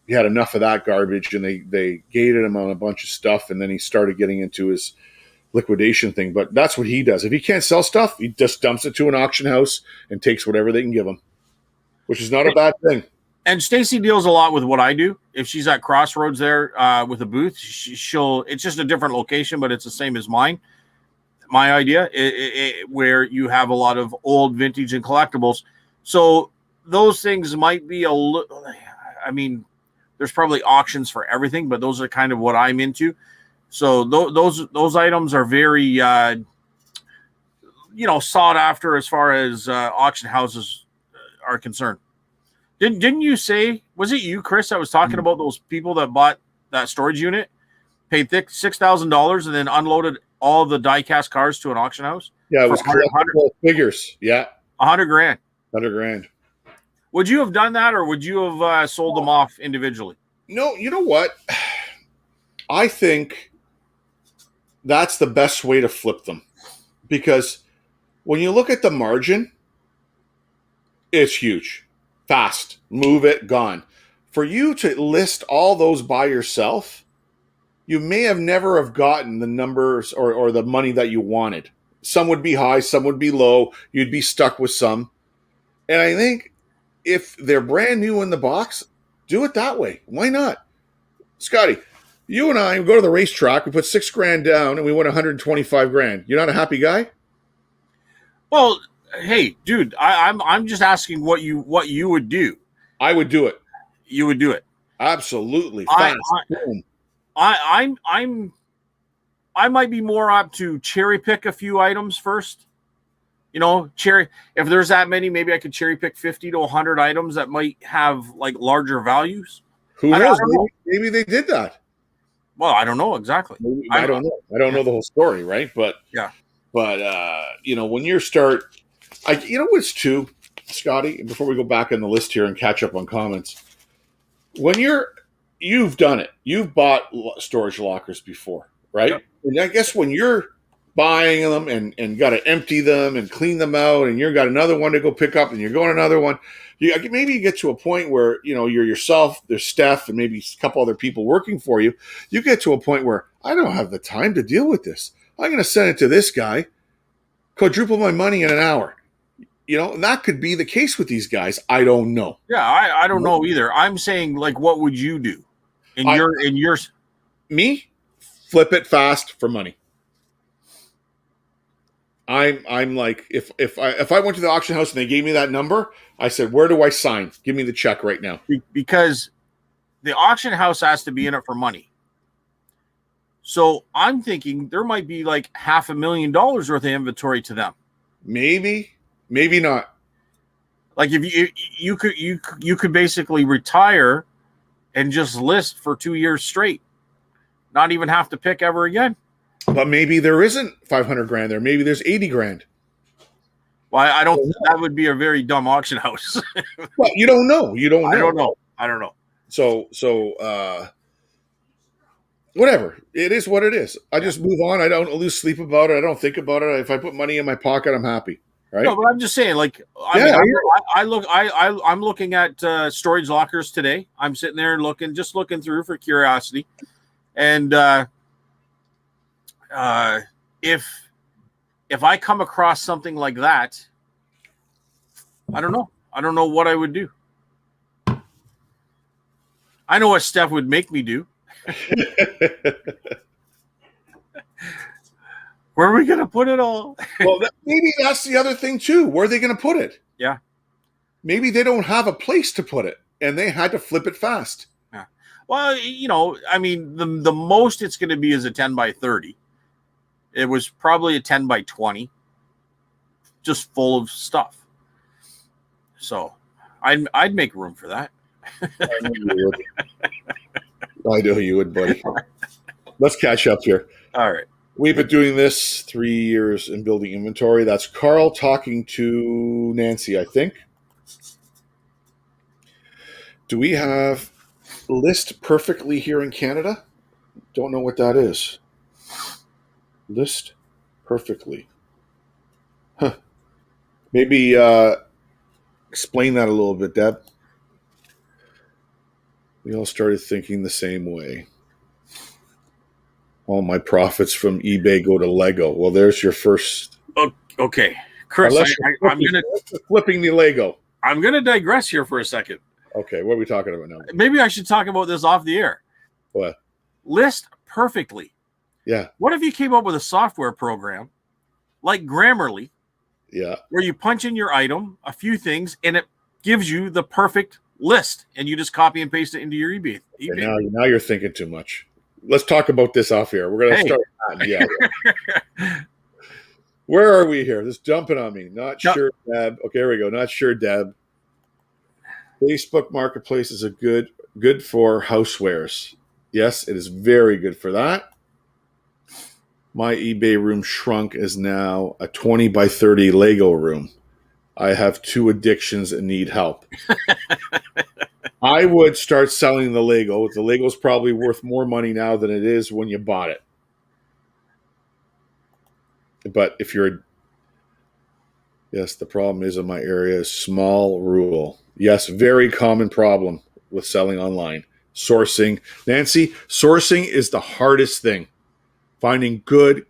he had enough of that garbage, and they gated him on a bunch of stuff, and then he started getting into his liquidation thing. But that's what he does. If he can't sell stuff, he just dumps it to an auction house and takes whatever they can give him, which is not a bad thing. And Stacey deals a lot with what I do. If she's at Crossroads there with a booth, she'll. It's just a different location, but it's the same as mine. My idea, where you have a lot of old vintage and collectibles. So those things might be a little. I mean, there's probably auctions for everything, but those are kind of what I'm into. So those items are very, sought after as far as auction houses are concerned. Didn't you say, was it you, Chris, that was talking about those people that bought that storage unit, paid $6,000 and then unloaded all the die-cast cars to an auction house? Yeah, it was collectible figures. Yeah. $100,000. $100,000. Would you have done that, or would you have sold them off individually? No, you know what? I think that's the best way to flip them, because when you look at the margin, it's huge. Fast, move it, gone. For you to list all those by yourself, you may have never have gotten the numbers or the money that you wanted. Some would be high, some would be low. You'd be stuck with some. And I think if they're brand new in the box, do it that way. Why not? Scotty, you and I go to the racetrack, we put $6,000 down and we win $125,000. You're not a happy guy? Well, hey, dude, I'm just asking what you would do. I would do it. You would do it. Absolutely. I might be more apt to cherry pick a few items first. If there's that many, maybe I could cherry pick 50 to 100 items that might have like larger values. Who knows? Maybe they did that. Well, I don't know exactly. I don't know. I don't know the whole story, right? But yeah. But when you start, what's too, Scotty, before we go back on the list here and catch up on comments, when you've done it, you've bought storage lockers before, right? Yep. And I guess when you're buying them and got to empty them and clean them out, and you've got another one to go pick up, and you're going another one, maybe you get to a point where you're yourself, there's Steph, and maybe a couple other people working for you. You get to a point where I don't have the time to deal with this. I'm going to send it to this guy, quadruple my money in an hour. And that could be the case with these guys. I don't know. Yeah, I don't know either. I'm saying, like, what would you do in yours? Me? Flip it fast for money. I'm like, if I went to the auction house and they gave me that number, I said, where do I sign? Give me the check right now. Because the auction house has to be in it for money. So I'm thinking there might be like $500,000 worth of inventory to them. Maybe not. Like if you could basically retire and just list for 2 years straight, not even have to pick ever again. But maybe there isn't $500,000 there. Maybe there's $80,000. Well, I don't. That would be a very dumb auction house. Well, you don't know. I don't know. So. Whatever. It is what it is. I just move on. I don't lose sleep about it. I don't think about it. If I put money in my pocket, I'm happy. Right? No, but I'm just saying, like, I'm looking at storage lockers today. I'm sitting there looking through for curiosity. And if if I come across something like that, I don't know. I don't know what I would do. I know what Steph would make me do. Where are we going to put it all? Well, maybe that's the other thing too. Where are they going to put it? Yeah. Maybe they don't have a place to put it, and they had to flip it fast. Yeah. Well, I mean, the most it's going to be is a 10 by 30. It was probably a 10 by 20, just full of stuff. So I'd make room for that. I know you would, buddy. Let's catch up here. All right. We've been doing this 3 years in building inventory. That's Carl talking to Nancy, I think. Do we have list perfectly here in Canada? Don't know what that is. List perfectly. Huh. Maybe explain that a little bit, Deb. We all started thinking the same way. All my profits from eBay go to Lego. Well, there's your first. Okay, Chris, I'm gonna flipping the Lego. I'm gonna digress here for a second. Okay, what are we talking about now? Maybe I should talk about this off the air. What? List perfectly. Yeah. What if you came up with a software program like Grammarly? Yeah. Where you punch in your item, a few things, and it gives you the perfect list, and you just copy and paste it into your eBay. Okay, now you're thinking too much. Let's talk about this off here. We're going to start. Yeah. Where are we here? This jumping on me. Not sure, Deb. Okay, here we go. Not sure, Deb. Facebook Marketplace is good for housewares. Yes, it is very good for that. My eBay room shrunk is now a 20 by 30 Lego room. I have 2 addictions and need help. I would start selling the Lego. The Lego's probably worth more money now than it is when you bought it. But if you're... Yes, the problem is in my area is small rule. Yes, very common problem with selling online. Sourcing. Nancy, sourcing is the hardest thing. Finding good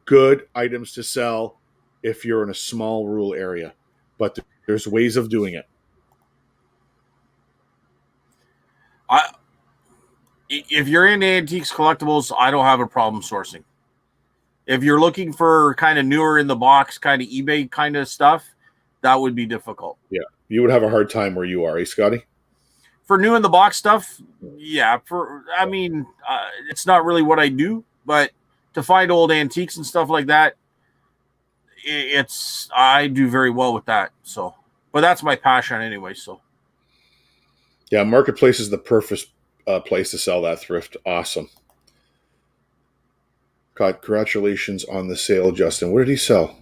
items to sell if you're in a small rural area. But there's ways of doing it. If you're into antiques, collectibles, I don't have a problem sourcing. If you're looking for kind of newer in the box, kind of eBay kind of stuff, that would be difficult. Yeah, you would have a hard time where you are, eh, Scotty? For new in the box stuff, yeah. It's not really what I do, but to find old antiques and stuff like that, I do very well with that. So, but that's my passion anyway. So, yeah, Marketplace is the perfect place to sell that thrift. Awesome. God, congratulations on the sale, Justin. What did he sell?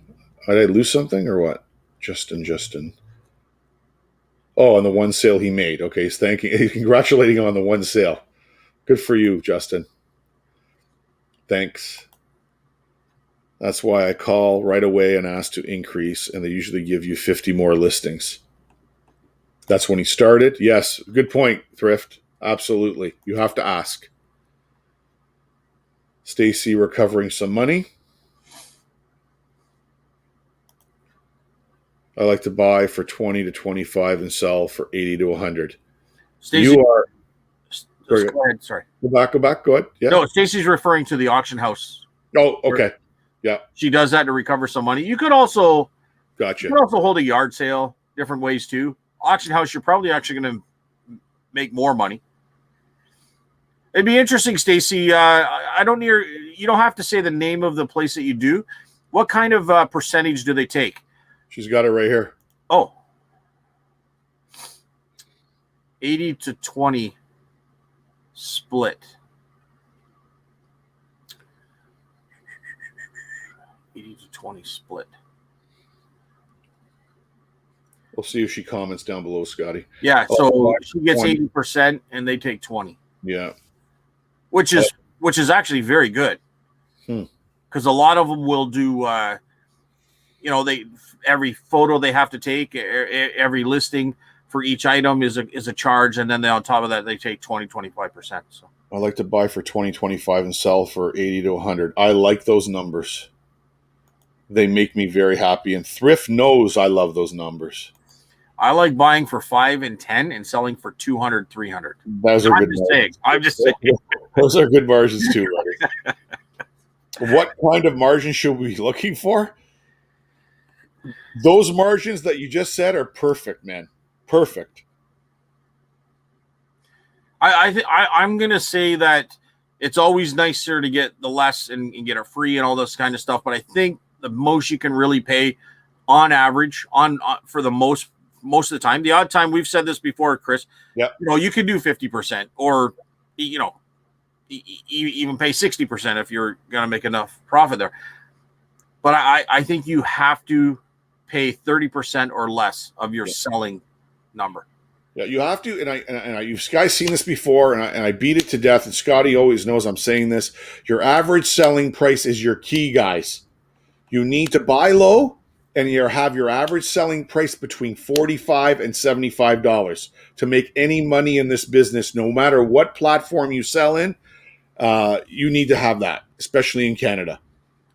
Did I lose something or what? Justin. Oh, on the one sale he made. Okay, he's congratulating him on the one sale. Good for you, Justin. Thanks. That's why I call right away and ask to increase, and they usually give you 50 more listings. That's when he started. Yes, good point, Thrift. Absolutely. You have to ask. Stacy recovering some money. I like to buy for 20 to 25 and sell for 80 to 100. Stacey, you are. Go ahead. Sorry. Go back. Go ahead. Yeah. No, Stacy's referring to the auction house. Oh, okay. Yeah. She does that to recover some money. You could also, gotcha. You could also hold a yard sale, different ways too. Auction house, you're probably actually going to make more money. It'd be interesting, Stacy. You don't have to say the name of the place that you do. What kind of percentage do they take? She's got it right here. Oh. 80 to 20 split. 80 to 20 split. We'll see if she comments down below, Scotty. Yeah, so she gets 80% and they take 20. Yeah. Which is actually very good. Because a lot of them will do every photo they have to take, every listing for each item is a charge, and then on top of that they take 20-25%. So I like to buy for 20-25 and sell for 80 to 100. I like those numbers. They make me very happy. And Thrift knows I love those numbers. I like buying for 5 and 10 and selling for 200, 300. Those are good margins. I'm just saying. Those are good margins too, buddy. What kind of margin should we be looking for? Those margins that you just said are perfect, man. Perfect. I'm going to say that it's always nicer to get the less and get it free and all this kind of stuff. But I think the most you can really pay on average on for the most of the time, the odd time, we've said this before, Chris, yeah, you could do 50% or, even pay 60% if you're going to make enough profit there. But I think you have to pay 30% or less of your selling number. Yeah, you have to, and you guys seen this before, and I beat it to death. And Scotty always knows I'm saying this. Your average selling price is your key, guys. You need to buy low, and you have your average selling price between $45 and $75 to make any money in this business. No matter what platform you sell in, you need to have that, especially in Canada.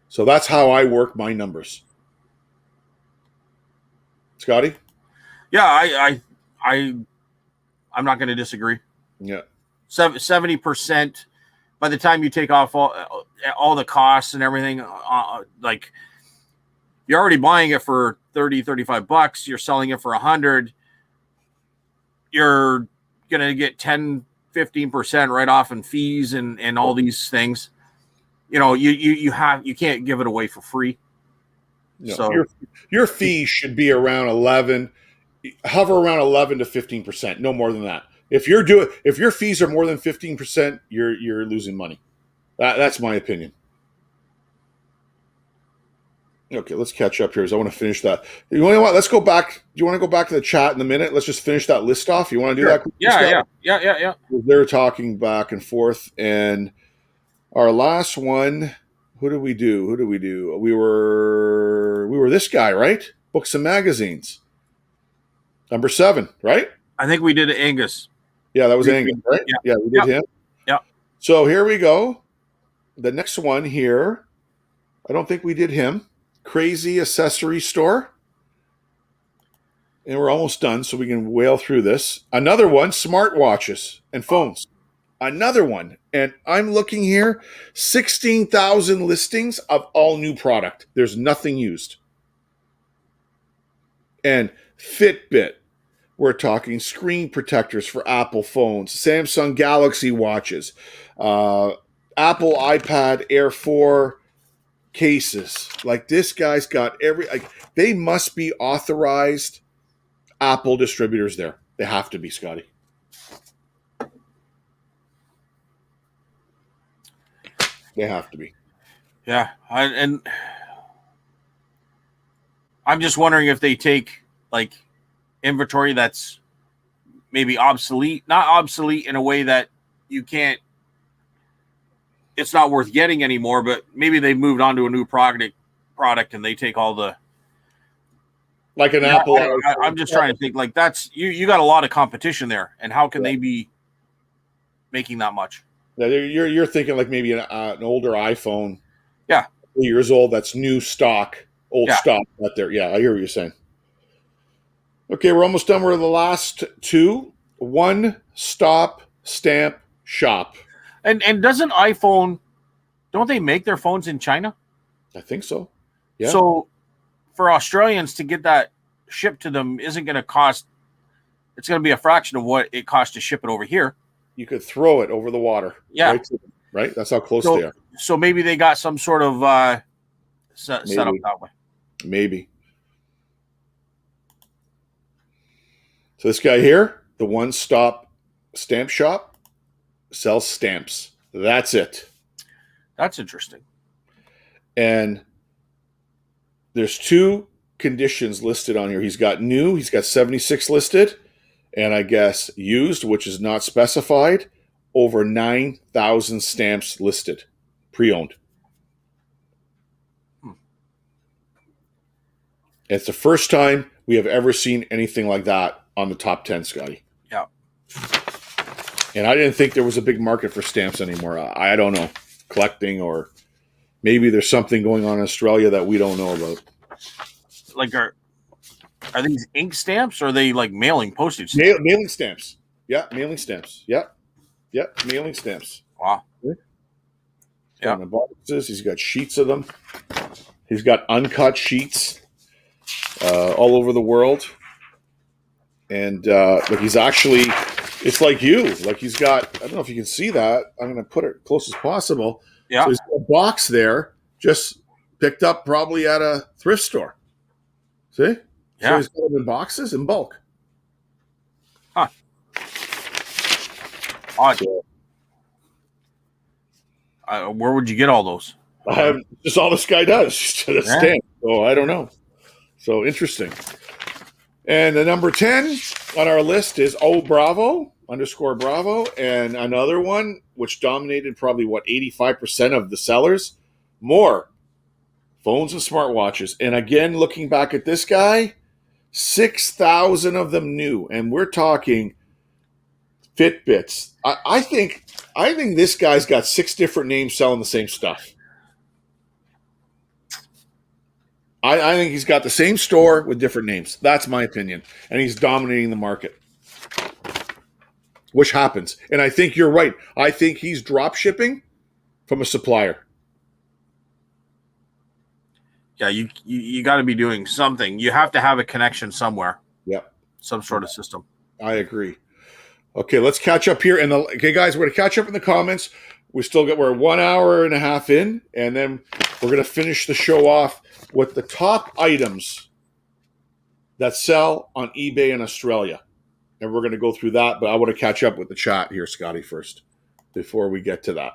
So that's how I work my numbers. Scotty? Yeah, I'm not going to disagree. Yeah. 70%, by the time you take off all the costs and everything, like you're already buying it for $30-$35. You're selling it for $100. You're going to get 10-15% right off in fees and all these things. You can't give it away for free. No, so your fees should be around 11. Hover around 11 to 15%, no more than that. If your fees are more than 15%, you're losing money. That's my opinion. Okay, let's catch up here because I want to finish that. You know what? Let's go back. Do you want to go back to the chat in a minute? Let's just finish that list off. You want to do that? Yeah. They're talking back and forth, and our last one. Who did we do? We were this guy, right? Books and magazines. Number 7, right? I think we did Angus. Yeah, that was Angus, right? Yeah, we did him. Yeah. So here we go. The next one here, I don't think we did him. Crazy Accessory Store. And we're almost done, so we can whale through this. Another one, smartwatches and phones. Another one. And I'm looking here, 16,000 listings of all new product. There's nothing used. And Fitbit. We're talking screen protectors for Apple phones, Samsung Galaxy watches, Apple iPad Air 4 cases. Like this guy's got they must be authorized Apple distributors there. They have to be, Scotty. They have to be. Yeah, and I'm just wondering if they take inventory that's maybe obsolete, not obsolete in a way that it's not worth getting anymore, but maybe they've moved on to a new product and they take all the Apple. I'm just trying to think that's you got a lot of competition there, and how can they be making that much? Yeah, you're thinking maybe an older iPhone. Yeah. 3 years old. That's new stock, stock out there. Yeah, I hear what you're saying. Okay, we're almost done. We're the last 2. One Stop Stamp Shop. And doesn't iPhone, don't they make their phones in China? I think so. Yeah. So for Australians to get that shipped to them isn't going to cost, it's going to be a fraction of what it costs to ship it over here. You could throw it over the water. Yeah. Right? That's how close they are. So maybe they got some sort of set up that way. Maybe. So this guy here, the One Stop Stamp Shop, sells stamps. That's it. That's interesting. And there's 2 conditions listed on here. He's got new, he's got 76 listed, and I guess used, which is not specified, over 9,000 stamps listed, pre-owned. It's the first time we have ever seen anything like that on the top 10, Scotty. Yeah. And I didn't think there was a big market for stamps anymore. I don't know, collecting or Maybe there's something going on in Australia that we don't know about. Like, are these ink stamps or are they like mailing postage stamps? Mailing stamps. Yeah, mailing stamps. Yeah. Yeah, mailing stamps. Wow. Yeah. The boxes. He's got sheets of them. He's got uncut sheets all over the world. And like he's actually, it's like you. Like he's got, I don't know if you can see that. I'm going to put it close as possible. Yeah. So he's got a box there, just picked up probably at a thrift store. See? Yeah. So he's got them in boxes in bulk. Huh. Odd. Where would you get all those? Just all this guy does. Just a stamp. So I don't know. So interesting. And the number 10 on our list is _Bravo. And another one, which dominated probably, 85% of the sellers? More. Phones and smartwatches. And again, looking back at this guy, 6,000 of them new. And we're talking Fitbits. I think this guy's got 6 different names selling the same stuff. I think he's got the same store with different names. That's my opinion. And he's dominating the market, which happens. And I think you're right. I think he's drop shipping from a supplier. Yeah, you got to be doing something. You have to have a connection somewhere. Yeah. Some sort of system. I agree. Okay, let's catch up here. Okay, guys, we're going to catch up in the comments. We're 1 hour and a half in, and then we're going to finish the show off with the top items that sell on eBay in Australia. And we're going to go through that, but I want to catch up with the chat here, Scotty, first, before we get to that.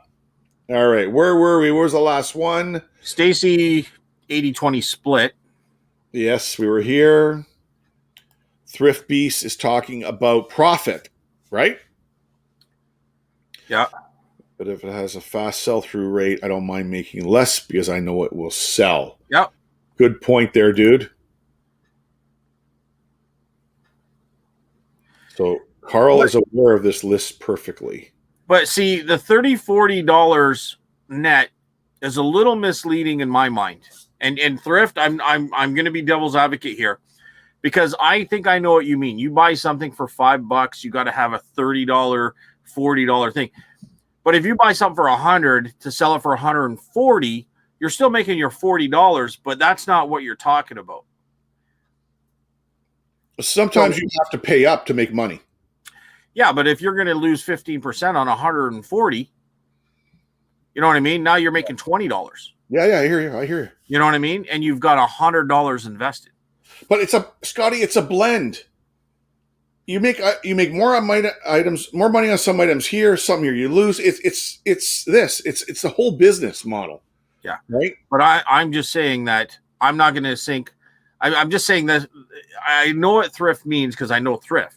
All right, where were we? Where was the last one? Stacy, 80-20 split. Yes, we were here. Thrift Beast is talking about profit, right? Yeah. But if it has a fast sell-through rate, I don't mind making less because I know it will sell. Yep. Good point there, dude. So Carl is aware of this list perfectly. But see, the $30-40 net is a little misleading in my mind. And thrift, I'm going to be devil's advocate here because I think I know what you mean. You buy something for $5, you got to have a $30, $40 thing. But if you buy something for $100 to sell it for $140, you're still making your $40, but that's not what you're talking about. Sometimes you have to pay up to make money. Yeah, but if you're going to lose 15% on $140, you know what I mean? Now you're making $20. Yeah, I hear you. You know what I mean? And you've got $100 invested. But it's a blend. You make more items, more money on some items here, some here. You lose. It's the whole business model. Yeah, right. But I'm just saying that I'm not going to sink. I'm just saying that I know what thrift means because I know thrift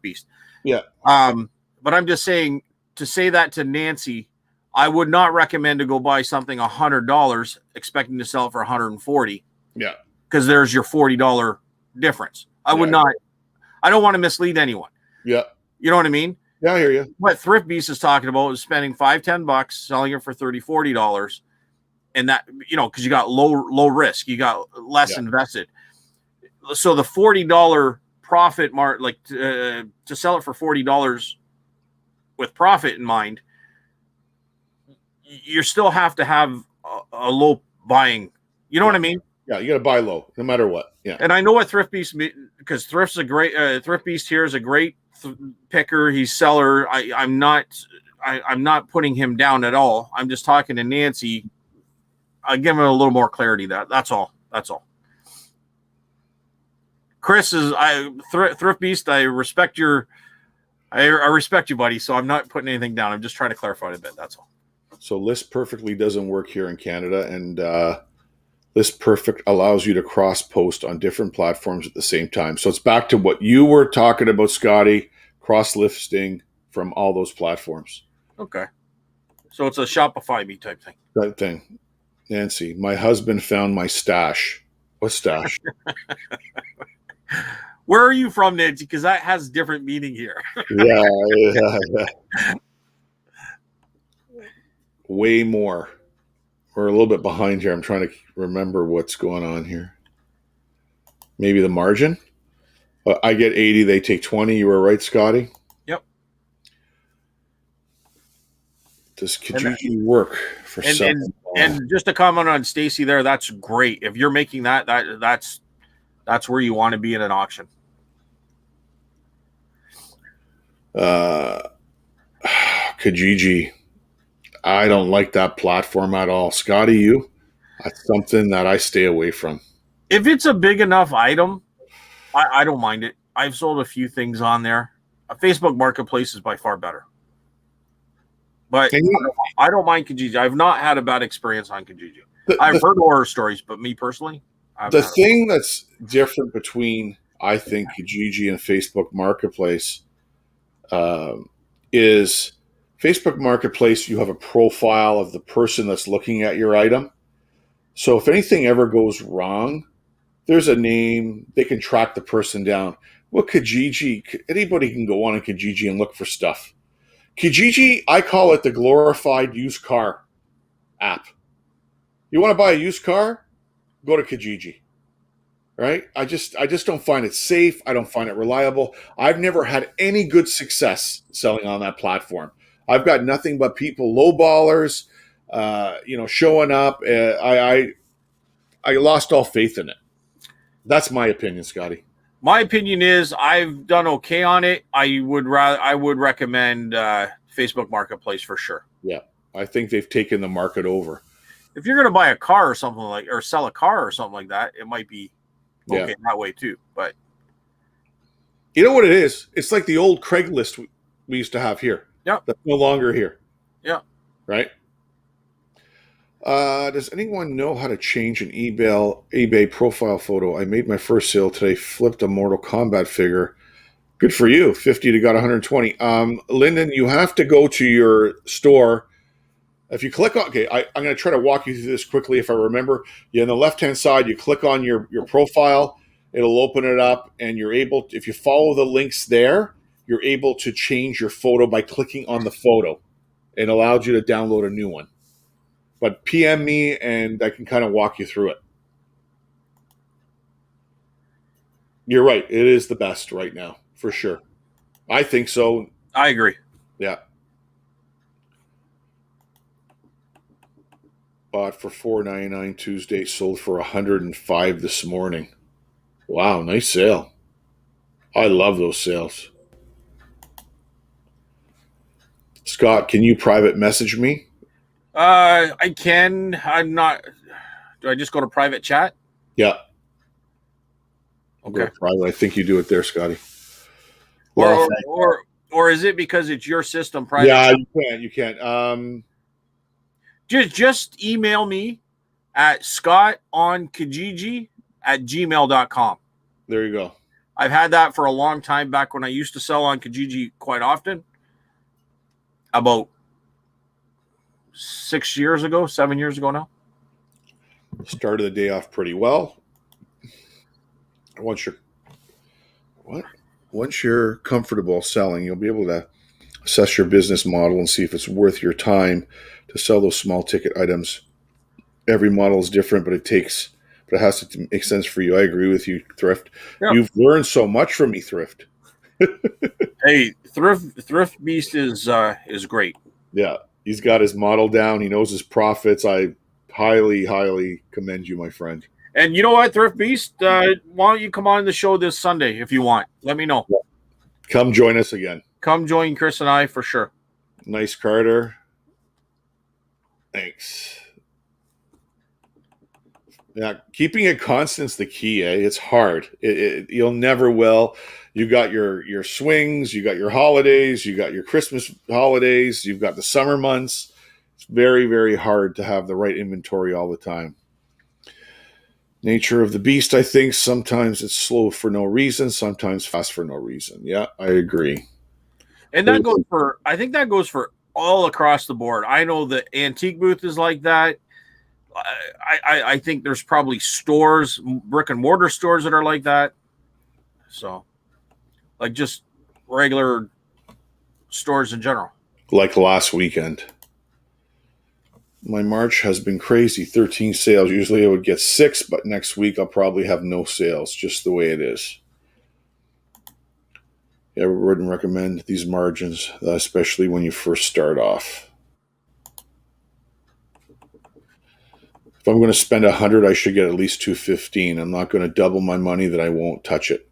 beast. Yeah. But I'm just saying to say that to Nancy, I would not recommend to go buy something $100 expecting to sell it for $140. Yeah. Because there's your $40 difference. I would not. I don't want to mislead anyone. Yeah. You know what I mean? Yeah, I hear you. What Thrift Beast is talking about is spending $5-10, selling it for $30-40. And that, because you got low risk, you got less invested. So the $40 profit mark, to sell it for $40 with profit in mind, you still have to have a low buying. You know what I mean? Yeah, you got to buy low, no matter what. Yeah. And I know what Thrift Beast because Thrift Beast here is a great picker. He's seller. I'm not putting him down at all. I'm just talking to Nancy. I give him a little more clarity. That's all. Chris is Thrift Beast. I respect you, buddy. So I'm not putting anything down. I'm just trying to clarify it a bit. That's all. So List Perfectly doesn't work here in Canada, and List Perfect allows you to cross post on different platforms at the same time. So it's back to what you were talking about, Scotty, cross listing from all those platforms. Okay. So it's a Shopify me type thing. That thing. Nancy, my husband found my stash. What stash? Where are you from, Nancy? Because that has different meaning here. Yeah. Way more. we're a little bit behind here. I'm trying to remember what's going on here. Maybe the margin. I get 80, they take 20. You were right, Scotty. Yep. Does Kijiji work for selling? And just to comment on Stacy there, that's great. If you're making that's where you want to be in an auction. Kijiji, I don't like that platform at all. Scotty, you? That's something that I stay away from. If it's a big enough item, I don't mind it. I've sold a few things on there. A Facebook Marketplace is by far better. But I don't mind Kijiji. I've not had a bad experience on Kijiji. I've heard horror stories, but me personally, the thing that's different between, I think, Kijiji and Facebook Marketplace is Facebook Marketplace, you have a profile of the person that's looking at your item. So if anything ever goes wrong, there's a name, they can track the person down. Well, Kijiji, anybody can go on in Kijiji and look for stuff. Kijiji, I call it the glorified used car app. You want to buy a used car? Go to Kijiji. Right? I just don't find it safe. I don't find it reliable. I've never had any good success selling on that platform. I've got nothing but people, lowballers, showing up. I lost all faith in it. That's my opinion, Scotty. My opinion is I've done okay on it. I would recommend Facebook Marketplace for sure. Yeah, I think they've taken the market over. If you're going to buy a car or something or sell a car or something like that, it might be okay that way too. But you know what it is? It's like the old Craigslist we used to have here. Yeah, that's no longer here. Yeah, right. Does anyone know how to change an eBay profile photo? I made my first sale today, flipped a Mortal Kombat figure. Good for you. 50 to got 120. Lyndon, you have to go to your store. If you click on, I'm going to try to walk you through this quickly if I remember. On the left-hand side, you click on your profile. It'll open it up, and you're able to, if you follow the links there, you're able to change your photo by clicking on the photo. It allows you to download a new one. But PM me, and I can kind of walk you through it. You're right. It is the best right now, for sure. I think so. I agree. Yeah. Bought for $4.99 Tuesday, sold for $105 this morning. Wow, nice sale. I love those sales. Scott, can you private message me? I can. I'm not. Do I just go to private chat? Yeah. Okay. Private. I think you do it there, Scotty. Or is it because it's your system private? Yeah, chat? you can. Just email me at scottonkijiji@gmail.com. There you go. I've had that for a long time, back when I used to sell on Kijiji quite often. About 7 years ago now. Started the day off pretty well. Once you're comfortable selling, you'll be able to assess your business model and see if it's worth your time to sell those small ticket items. Every model is different, but it has to make sense for you. I agree with you, Thrift. Yep. You've learned so much from me, Thrift. Hey, Thrift Beast is great. Yeah, he's got his model down. He knows his profits. I highly, highly commend you, my friend. And you know what, Thrift Beast? Why don't you come on the show this Sunday if you want? Let me know. Come join us again. Come join Chris and I for sure. Nice, Carter. Thanks. Yeah, keeping it constant's the key. It's hard. You'll never will. You got your swings. You got your holidays. You got your Christmas holidays. You've got the summer months. It's very, very hard to have the right inventory all the time. Nature of the beast, I think. Sometimes it's slow for no reason. Sometimes fast for no reason. Yeah, I agree. And that goes for, I think that goes for all across the board. I know the antique booth is like that. I think there's probably stores, brick and mortar stores that are like that. So, like just regular stores in general. Like last weekend. My March has been crazy. 13 sales. Usually I would get 6, but next week I'll probably have no sales, just the way it is. I wouldn't recommend these margins, especially when you first start off. If I'm going to spend 100, I should get at least 215. I'm not going to double my money that I won't touch it.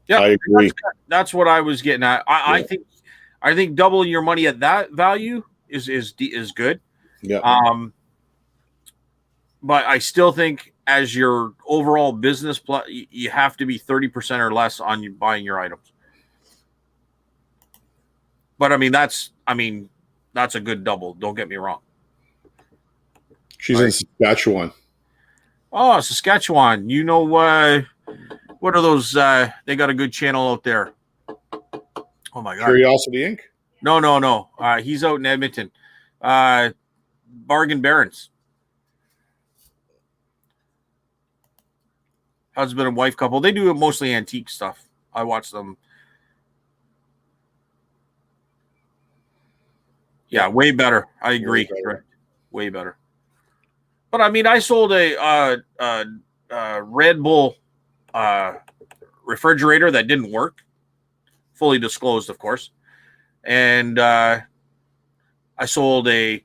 Yeah, I agree. That's what I was getting at. I think doubling your money at that value is good. Yeah. But I still think as your overall business, you have to be 30% or less on you buying your items. But I mean, that's a good double. Don't get me wrong. She's in Saskatchewan. Oh, Saskatchewan. You know, what are those? They got a good channel out there. Oh my God. Curiosity Inc.? No. He's out in Edmonton. Bargain Barons. Husband and wife couple. They do mostly antique stuff. I watch them. Yeah, way better. I agree. Way better. But I mean, I sold a Red Bull refrigerator that didn't work. Fully disclosed, of course. And I sold a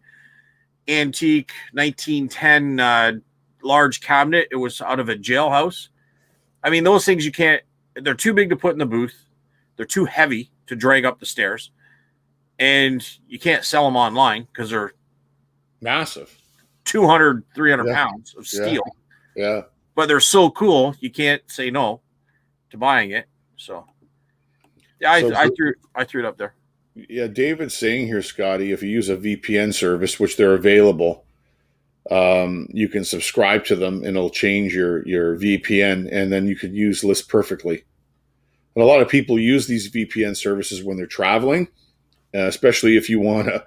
antique 1910 large cabinet. It was out of a jailhouse. I mean, those things they're too big to put in the booth. They're too heavy to drag up the stairs. And you can't sell them online because they're massive. 200, 300 pounds of steel. Yeah. But they're so cool, you can't say no to buying it. So, yeah, I threw it up there. Yeah, David's saying here, Scotty, if you use a VPN service, which they're available, you can subscribe to them and it'll change your VPN, and then you could use List Perfectly. And a lot of people use these VPN services when they're traveling, especially if you want to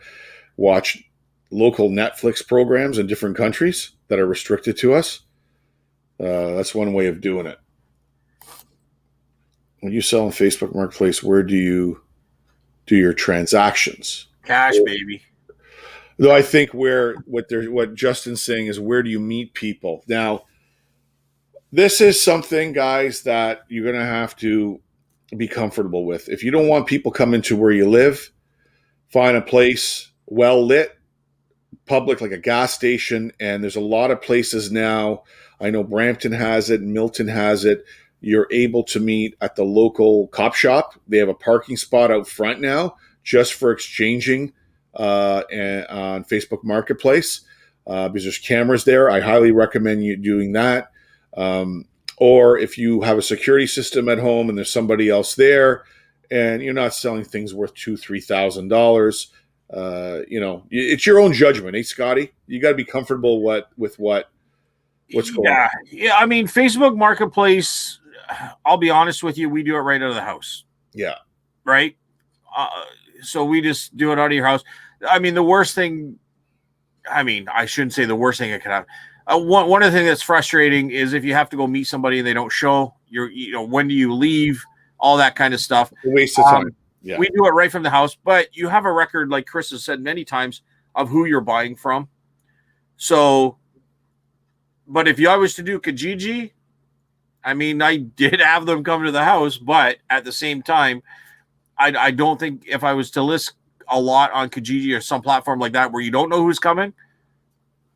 watch local Netflix programs in different countries that are restricted to us. That's one way of doing it. When you sell on Facebook Marketplace, where do you do your transactions? Cash, baby. Though I think what Justin's saying is, where do you meet people? Now, this is something, guys, that you're going to have to be comfortable with. If you don't want people coming to where you live, find a place well lit, public, like a gas station. And there's a lot of places now. I know Brampton has it, Milton has it. You're able to meet at the local cop shop. They have a parking spot out front now just for exchanging on Facebook Marketplace because there's cameras there. I highly recommend you doing that. Or if you have a security system at home and there's somebody else there and you're not selling things worth $2,000-$3,000, it's your own judgment, Scotty? You got to be comfortable with what's going on. Yeah. I mean, Facebook Marketplace, I'll be honest with you, we do it right out of the house. Yeah. Right? So we just do it out of your house. I mean, the worst thing, I shouldn't say the worst thing it could happen. One of the things that's frustrating is if you have to go meet somebody and they don't show, when do you leave, all that kind of stuff. A waste of time. Yeah. We do it right from the house, but you have a record, like Chris has said many times, of who you're buying from. So, but if I was to do Kijiji, I did have them come to the house, but at the same time, I don't think if I was to list a lot on Kijiji or some platform like that where you don't know who's coming,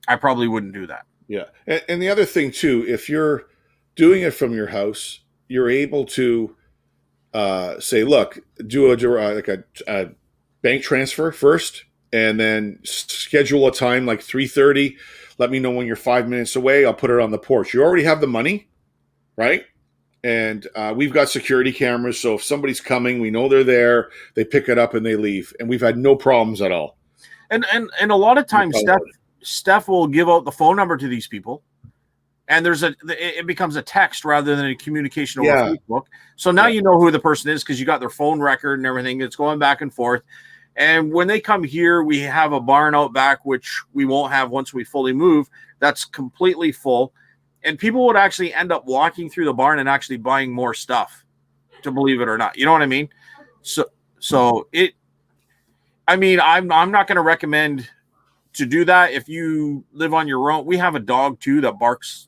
I probably wouldn't do that. Yeah. And the other thing too, if you're doing it from your house, you're able to say, look, do a bank transfer first, and then schedule a time like 3:30. Let me know when you're 5 minutes away. I'll put it on the porch. You already have the money, right? And we've got security cameras, so if somebody's coming, we know they're there. They pick it up and they leave, and we've had no problems at all. And a lot of times, Steph will give out the phone number to these people, and it becomes a text rather than a communication over Facebook. So now you know who the person is because you got their phone record and everything. It's going back and forth. And when they come here, we have a barn out back, which we won't have once we fully move. That's completely full. And people would actually end up walking through the barn and actually buying more stuff, to believe it or not. You know what I mean? I'm not going to recommend to do that, if you live on your own, we have a dog too that barks.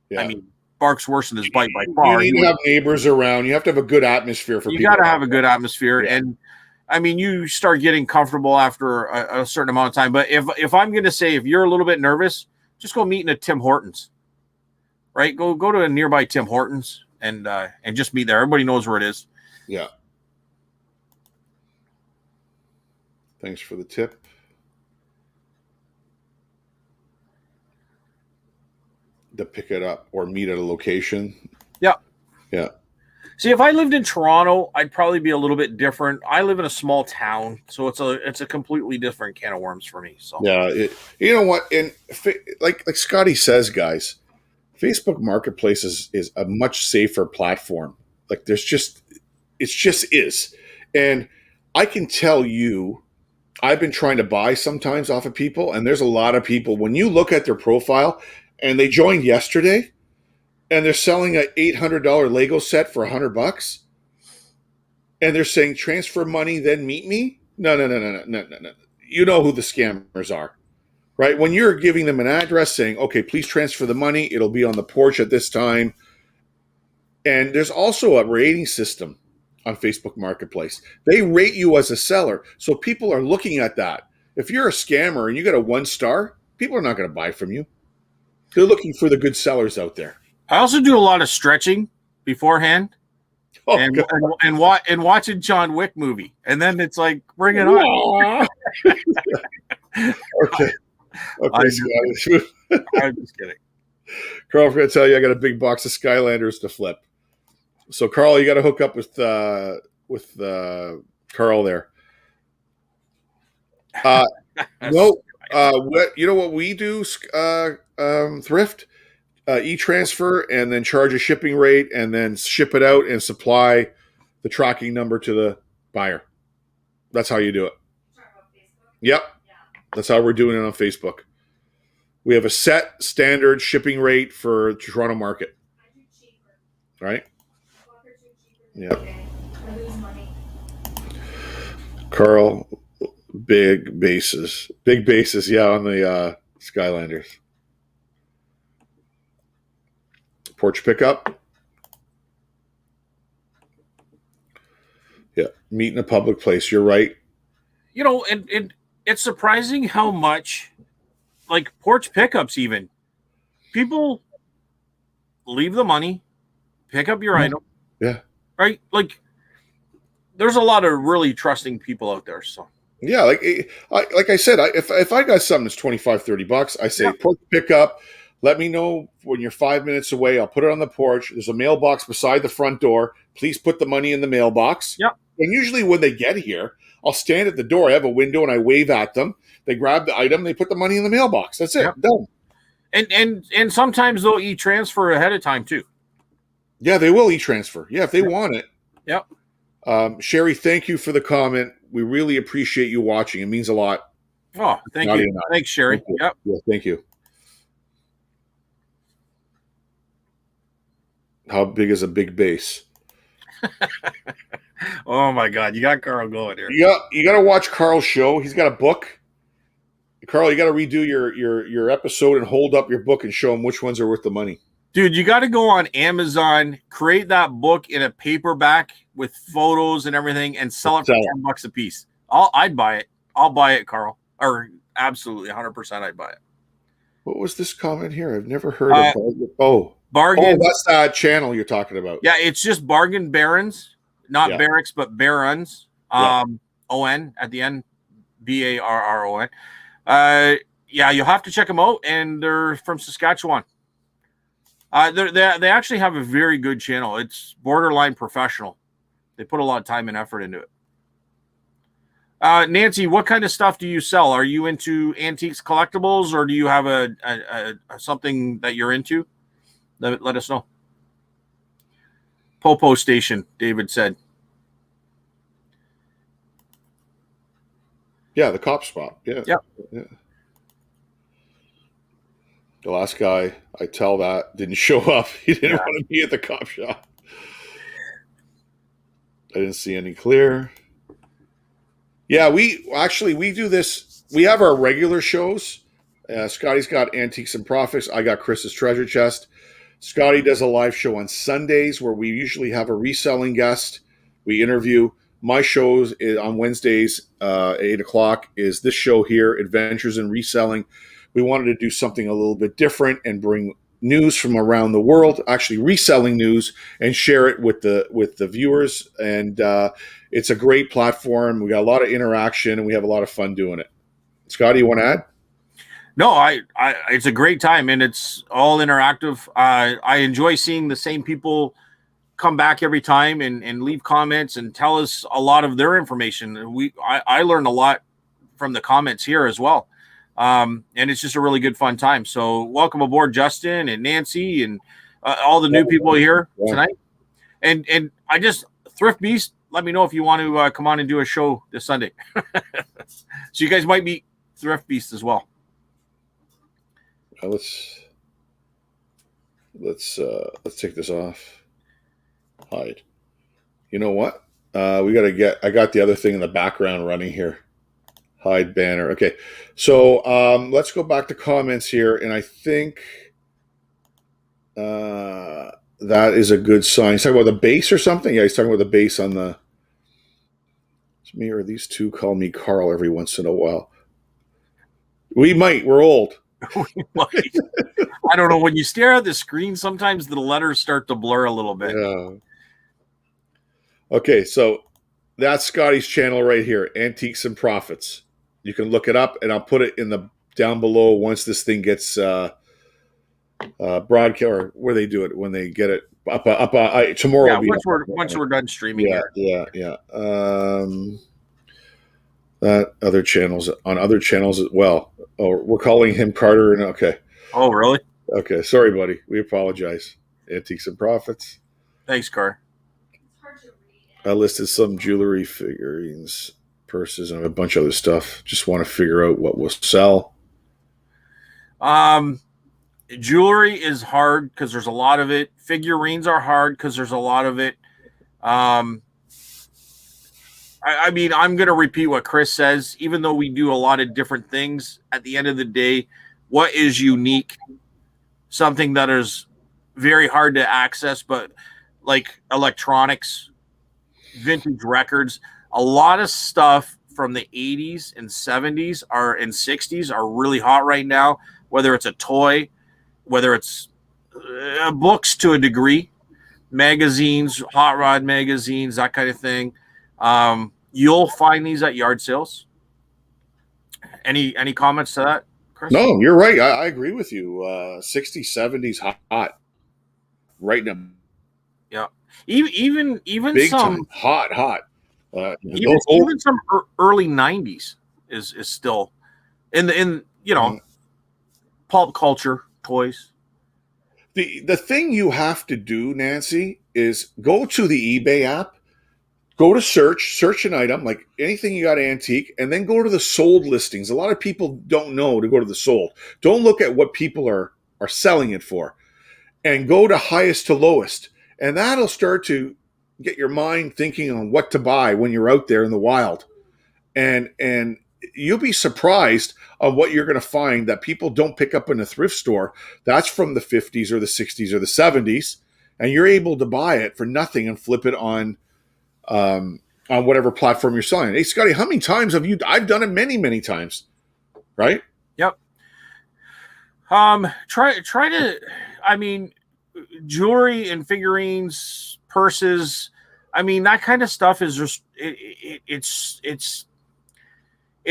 Yeah. I mean, barks worse than his bite by You far. need to have neighbors around. You have to have a good atmosphere for You people. got to have a good atmosphere. Yeah. And I mean, you start getting comfortable after a certain amount of time. But if I'm going to say, if you're a little bit nervous, just go meet in a Tim Hortons, right? Go to a nearby Tim Hortons and just meet there. Everybody knows where it is. Yeah. Thanks for the tip. To pick it up or meet at a location. Yeah. Yeah. See, if I lived in Toronto, I'd probably be a little bit different. I live in a small town, so it's a completely different can of worms for me. So yeah, you know what? And like Scotty says, guys, Facebook Marketplace is a much safer platform. Like it's just is, and I can tell you, I've been trying to buy sometimes off of people, and there's a lot of people when you look at their profile, and they joined yesterday. And they're selling an $800 Lego set for $100, and they're saying transfer money, then meet me. No. You know who the scammers are, right? When you're giving them an address, saying, "Okay, please transfer the money. It'll be on the porch at this time." And there's also a rating system on Facebook Marketplace. They rate you as a seller, so people are looking at that. If you're a scammer and you get a 1-star, people are not going to buy from you. They're looking for the good sellers out there. I also do a lot of stretching beforehand, and watching John Wick movie, and then it's like bring it on. Okay. I'm just kidding. Carl, I'm going to tell you, I got a big box of Skylanders to flip. So, Carl, you got to hook up with Carl there. What you know what we do? Thrift. E-transfer and then charge a shipping rate and then ship it out and supply the tracking number to the buyer. That's how you do it. Yep. Yeah. That's how we're doing it on Facebook. We have a set standard shipping rate for Toronto market. Right? Yeah. Carl, big bases. Yeah, on the Skylanders. Porch pickup. Yeah, meet in a public place. You're right. You know, and it's surprising how much, like porch pickups, even people leave the money, pick up your item. Yeah. Right. Like, there's a lot of really trusting people out there. So. Yeah, like I said, if I got something that's $25-$30, I say porch pickup. Let me know when you're 5 minutes away. I'll put it on the porch. There's a mailbox beside the front door. Please put the money in the mailbox. Yep. And usually when they get here, I'll stand at the door. I have a window and I wave at them. They grab the item. They put the money in the mailbox. That's it. Yep. Done. And sometimes they'll e-transfer ahead of time too. Yeah, they will e-transfer. Yeah, if they want it. Yep. Sherry, thank you for the comment. We really appreciate you watching. It means a lot. Oh, thank you. Thanks, Sherry. Thank you. Yep. Yeah, thank you. How big is a big base? Oh my God, you got Carl going here. You got to watch Carl's show. He's got a book. Carl, you got to redo your episode and hold up your book and show them which ones are worth the money. Dude, you got to go on Amazon, create that book in a paperback with photos and everything, and sell it for $10 a piece. I'd buy it. I'll buy it, Carl. Or absolutely, 100%, I'd buy it. What was this comment here? I've never heard of. Bargain. Oh, that's that channel you're talking about. Yeah, it's just Bargain Barons, not barracks, but Barons. O-N at the end, Barron. Yeah, you'll have to check them out, and they're from Saskatchewan. They actually have a very good channel. It's borderline professional. They put a lot of time and effort into it. Nancy, what kind of stuff do you sell? Are you into antiques, collectibles, or do you have a something that you're into? Let us know. Popo Station, David said. Yeah, the cop spot. Yeah. Yep. Yeah. The last guy, I tell that, didn't show up. He didn't want to be at the cop shop. I didn't see any clear. Yeah, we do this we have our regular shows. Scotty's got Antiques and Profits. I got Chris's Treasure Chest. Scotty does a live show on Sundays where we usually have a reselling guest. We interview. My shows on Wednesdays, 8 o'clock, is this show here, Adventures in Reselling. We wanted to do something a little bit different and bring news from around the world, actually reselling news, and share it with the viewers. And it's a great platform. We got a lot of interaction, and we have a lot of fun doing it. Scotty, you want to add? No, I it's a great time, and it's all interactive. I enjoy seeing the same people come back every time and leave comments and tell us a lot of their information. I learned a lot from the comments here as well. And it's just a really good fun time. So welcome aboard, Justin and Nancy and all the new people here tonight. And I just, Thrift Beast, let me know if you want to come on and do a show this Sunday. So you guys might meet Thrift Beast as well. Let's take this off. Hide. You know what? I got the other thing in the background running here. Hide banner. Okay. So let's go back to comments here. And I think that is a good sign. He's talking about the base or something? Yeah, he's talking about the base on the. It's me or these two call me Carl every once in a while. We're old. I don't know. When you stare at the screen, sometimes the letters start to blur a little bit. Yeah. Okay, so that's Scotty's channel right here, Antiques and Profits. You can look it up, and I'll put it in the down below once this thing gets broadcast, or where they do it when they get it up tomorrow. Yeah, once we're done streaming. Yeah. That other channels as well. Oh, we're calling him Carter. And okay. Oh, really? Okay. Sorry, buddy. We apologize. Antiques and Profits. Thanks, Car. I listed some jewelry, figurines, purses, and a bunch of other stuff. Just want to figure out what will sell. Jewelry is hard because there's a lot of it. Figurines are hard because there's a lot of it. I mean, I'm going to repeat what Chris says. Even though we do a lot of different things, at the end of the day, what is unique, something that is very hard to access, but like electronics, vintage records, a lot of stuff from the 80s and 70s and 60s are really hot right now, whether it's a toy, whether it's books to a degree, magazines, hot rod magazines, that kind of thing. You'll find these at yard sales. Any comments to that, Chris? No, you're right. I agree with you. 60s, 70s, hot. Right now. Yeah. Even big some time. Hot. Even some early 90s is still in pulp culture, toys. The thing you have to do, Nancy, is go to the eBay app, go to search an item, like anything you got antique, and then go to the sold listings. A lot of people don't know to go to the sold. Don't look at what people are selling it for, and go to highest to lowest. And that'll start to get your mind thinking on what to buy when you're out there in the wild. And you'll be surprised on what you're going to find that people don't pick up in a thrift store. That's from the 50s or the 60s or the 70s. And you're able to buy it for nothing and flip it on whatever platform you're selling. Hey, Scotty, how many times have you? I've done it many, many times. Right? Yep. Try to, I mean, jewelry and figurines, purses. I mean, that kind of stuff is just, it's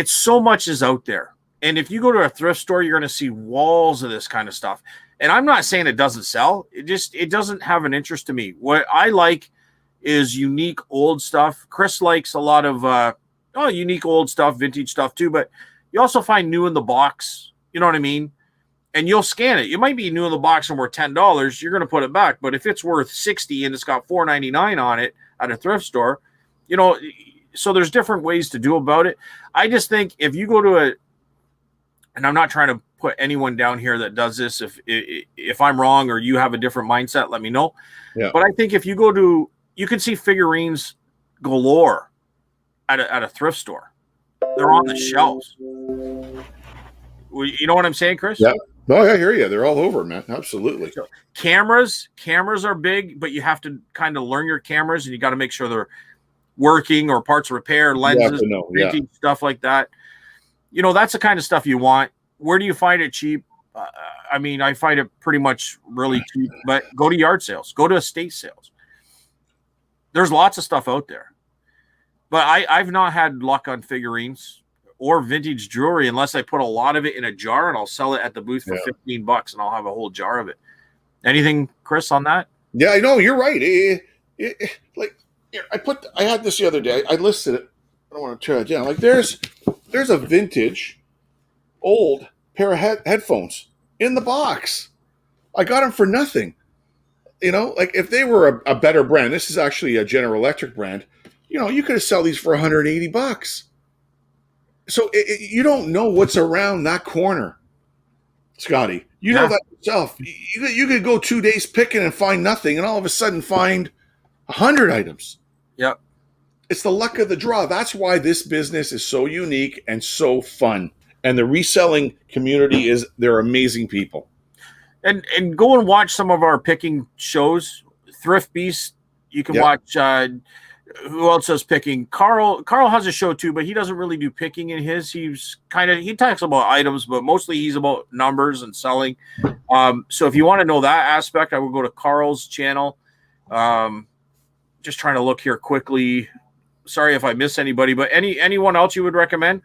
so much is out there. And if you go to a thrift store, you're going to see walls of this kind of stuff. And I'm not saying it doesn't sell. It doesn't have an interest to me. What I like is unique old stuff. Chris likes a lot of unique old stuff, vintage stuff too. But you also find new in the box. You know what I mean? And you'll scan it. It might be new in the box and worth $10. You're going to put it back. But if it's worth $60 and it's got $4.99 on it at a thrift store, so there's different ways to do about it. I just think if you go to and I'm not trying to put anyone down here that does this. If I'm wrong or you have a different mindset, let me know. Yeah. But I think if you go to, you can see figurines galore at a thrift store. they're on the shelves. You know what I'm saying, Chris? Yeah. No, I hear you. They're all over, man. Absolutely. So cameras are big, but you have to kind of learn your cameras, and you got to make sure they're working, or parts repair, lenses, printing, stuff like that. You know, that's the kind of stuff you want. Where do you find it cheap? I mean, I find it pretty much really cheap, but go to yard sales, go to estate sales. There's lots of stuff out there. But I've not had luck on figurines or vintage jewelry unless I put a lot of it in a jar and I'll sell it at the booth for $15 and I'll have a whole jar of it. Anything, Chris, on that? Yeah, I know. You're right. I had this the other day. I listed it. I don't want to tear it down. Like there's a vintage old pair of headphones in the box. I got them for nothing. You know, like if they were a better brand, this is actually a General Electric brand. You know, you could have sell these for $180. So you don't know what's around that corner, Scotty. You know that yourself. You could go 2 days picking and find nothing, and all of a sudden find 100 items. Yep. It's the luck of the draw. That's why this business is so unique and so fun. And the reselling community they're amazing people. And go and watch some of our picking shows. Thrift Beast. You can watch. Who else does picking? Carl has a show too, but he doesn't really do picking in his. He talks about items, but mostly he's about numbers and selling. So if you want to know that aspect, I would go to Carl's channel. Just trying to look here quickly. Sorry if I miss anybody, but anyone else you would recommend?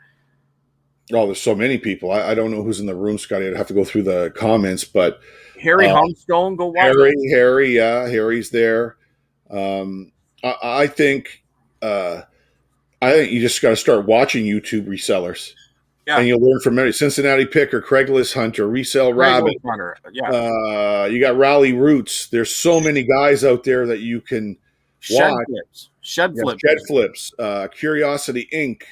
Oh, there's so many people. I don't know who's in the room, Scotty. I'd have to go through the comments, but Harry Humstone, go watch. Harry, yeah, Harry's there. I think you just got to start watching YouTube resellers, and you'll learn from many. Cincinnati Picker, Craigslist Hunter, Resell Rabbit. You got Rally Roots. There's so many guys out there that you can watch. Shed Flips, Curiosity Inc.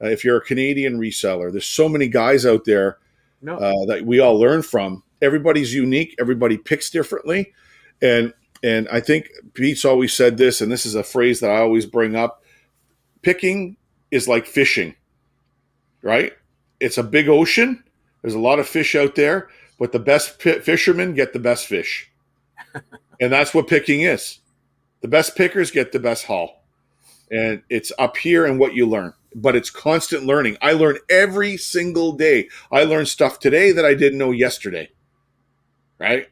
If you're a Canadian reseller, there's so many guys out there that we all learn from. Everybody's unique. Everybody picks differently, and I think Pete's always said this, and this is a phrase that I always bring up. Picking is like fishing, right? It's a big ocean. There's a lot of fish out there, but the best fishermen get the best fish. And that's what picking is. The best pickers get the best haul. And it's up here in what you learn. But it's constant learning. I learn every single day. I learn stuff today that I didn't know yesterday, right?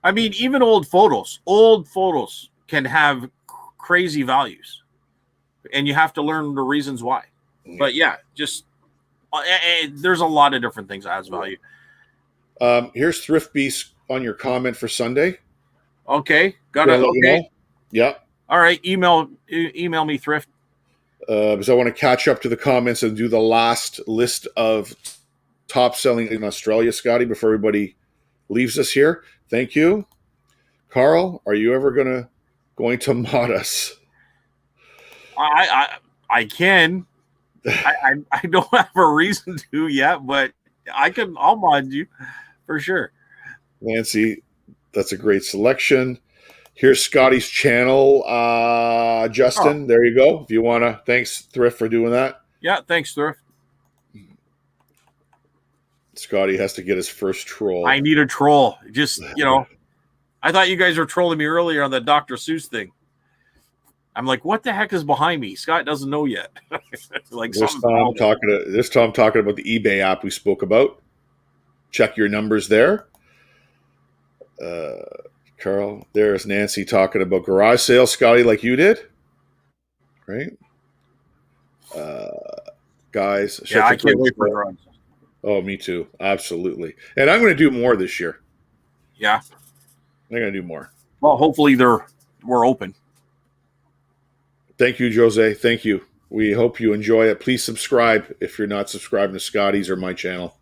I mean, even old photos can have crazy values, and you have to learn the reasons why. But there's a lot of different things that has value. Here's Thrift Beast on your comment for Sunday. Okay, got it. Okay, yeah. All right, email me, Thrift. Because I want to catch up to the comments and do the last list of top selling in Australia, Scotty, before everybody leaves us here. Thank you. Carl, are you ever going to mod us? I can. I don't have a reason to yet, but I'll mod you for sure. Nancy, that's a great selection. Here's Scotty's channel, Justin. There you go. If you want to, thanks, Thrift, for doing that. Yeah, thanks, Thrift. Scotty has to get his first troll. I need a troll. Just, I thought you guys were trolling me earlier on the Dr. Seuss thing. I'm like, what the heck is behind me? Scott doesn't know yet. Like There's Tom talking about the eBay app we spoke about. Check your numbers there. Carl, there's Nancy talking about garage sales, Scotty, like you did. Right? Guys. I can't wait for garage. Oh, me too. Absolutely. And I'm going to do more this year. Yeah. I'm going to do more. Well, hopefully we're open. Thank you, Jose. Thank you. We hope you enjoy it. Please subscribe if you're not subscribing to Scotty's or my channel.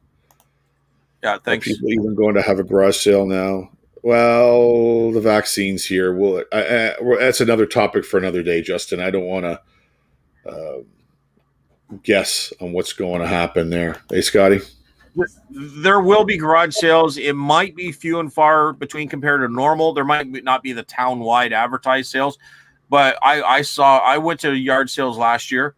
Yeah, thanks. Are people even going to have a garage sale now? Well, the vaccine's here. That's another topic for another day, Justin. I don't want to guess on what's going to happen there. Hey, Scotty? There will be garage sales. It might be few and far between compared to normal. There might not be the town-wide advertised sales. But I went to yard sales last year.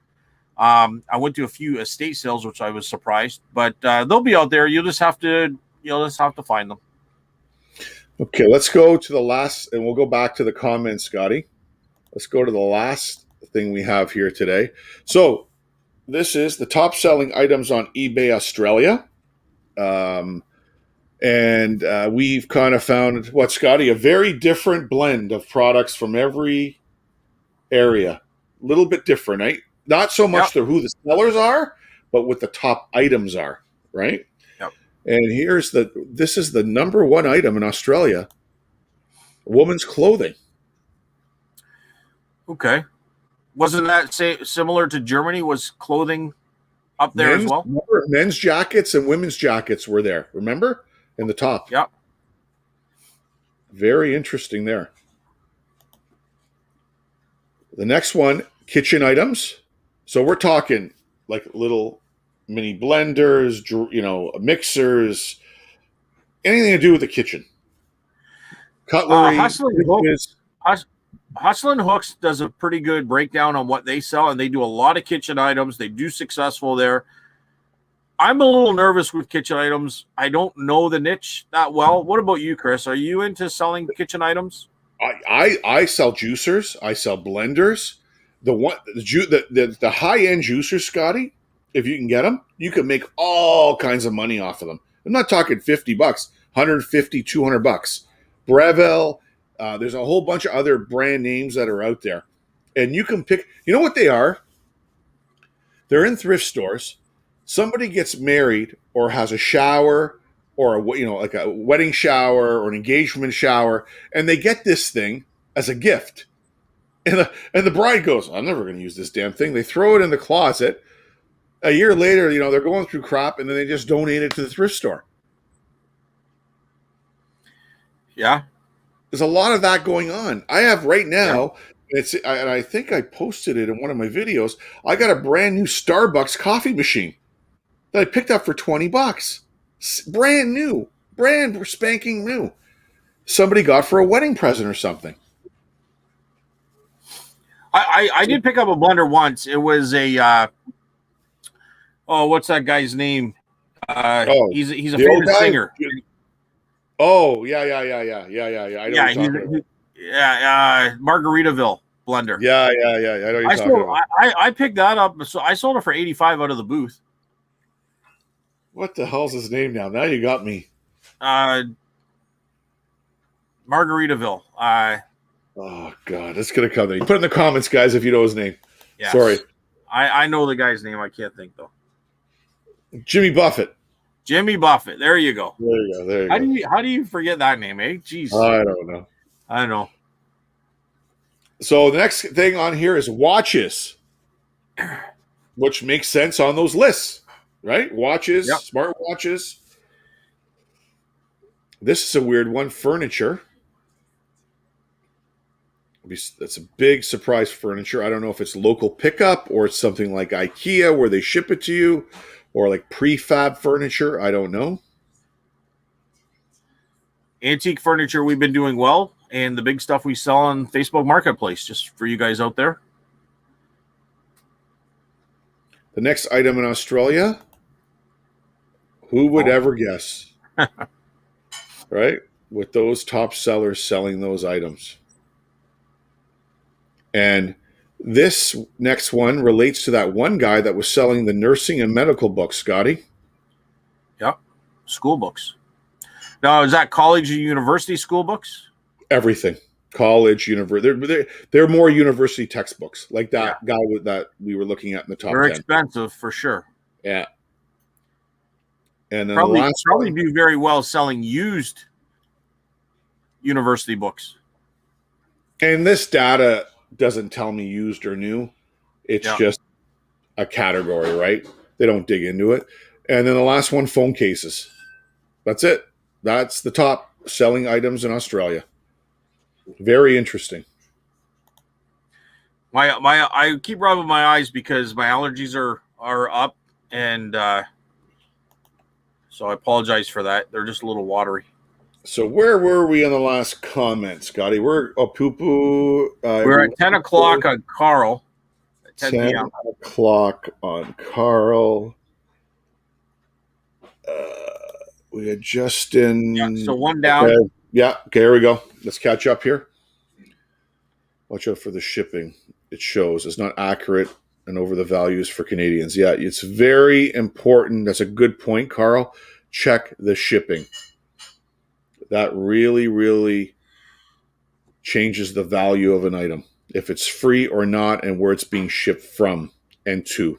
I went to a few estate sales, which I was surprised, but they'll be out there. You'll just have to find them. Okay, let's go to the last, and we'll go back to the comments, Scotty. Let's go to the last thing we have here today. So this is the top selling items on eBay Australia. And we've kind of found, what, Scotty, a very different blend of products from every area. A little bit different, right? Not so much Yep. who the sellers are, but what the top items are, right? Yep. And this is the number one item in Australia, women's clothing. Okay. Wasn't that similar to Germany? Was clothing up there as well? Men's jackets and women's jackets were there, remember? In the top. Yep. Very interesting there. The next one, kitchen items. So we're talking like little mini blenders, mixers, anything to do with the kitchen. Cutlery. Hustle and Hooks does a pretty good breakdown on what they sell, and they do a lot of kitchen items. They do successful there. I'm a little nervous with kitchen items. I don't know the niche that well. What about you, Chris? Are you into selling kitchen items? I sell juicers. I sell blenders. The high end juicers, Scotty, if you can get them, you can make all kinds of money off of them. I'm not talking $50, 150, $200. Breville. There's a whole bunch of other brand names that are out there, and you can pick. You know what they are? They're in thrift stores. Somebody gets married or has a shower or like a wedding shower or an engagement shower, and they get this thing as a gift. And the bride goes, I'm never going to use this damn thing. They throw it in the closet. A year later, they're going through crap, and then they just donate it to the thrift store. Yeah. There's a lot of that going on. I have right now, and I think I posted it in one of my videos, I got a brand new Starbucks coffee machine that I picked up for $20. Brand new. Brand spanking new. Somebody got for a wedding present or something. I did pick up a blender once. It was a what's that guy's name? He's a famous singer. Oh, yeah. I know Margaritaville blender. Yeah. I know you're talking about. I picked that up. So I sold it for $85 out of the booth. What the hell's his name now? Now you got me. Margaritaville. Oh God, it's gonna come. Put in the comments, guys, if you know his name. Yes. Sorry. I know the guy's name. I can't think though. Jimmy Buffett. Jimmy Buffett. There you go. There you go. How do you forget that name, eh? Jeez. I don't know. I know. So the next thing on here is watches, which makes sense on those lists, right? Watches, Smart watches. This is a weird one. Furniture. That's a big surprise furniture. I don't know if it's local pickup or it's something like IKEA where they ship it to you, or like prefab furniture. I don't know. Antique furniture, we've been doing well, and the big stuff we sell on Facebook Marketplace, just for you guys out there. The next item in Australia, who would ever guess? Right? With those top sellers selling those items. And this next one relates to that one guy that was selling the nursing and medical books, Scotty. Yep. School books. Now, is that college or university school books? Everything. College, university. They're more university textbooks, like that guy that we were looking at in the top 10. They're expensive for sure. Yeah. And then probably do very well selling used university books. And this data doesn't tell me used or new. It's just a category, right? They don't dig into it. And then the last one, phone cases. That's it. That's the top selling items in Australia. Very interesting. I keep rubbing my eyes because my allergies are up, and so I apologize for that. They're just a little watery. So where were we in the last comment, Scotty? We're we're at 10 o'clock on Carl. 10 10 p.m. o'clock on Carl. We had Justin. So one down. Okay. Yeah. Okay, here we go. Let's catch up here. Watch out for the shipping. It shows it's not accurate and over the values for Canadians. Yeah, it's very important. That's a good point, Carl. Check the shipping. That really, really changes the value of an item. If it's free or not and where it's being shipped from and to.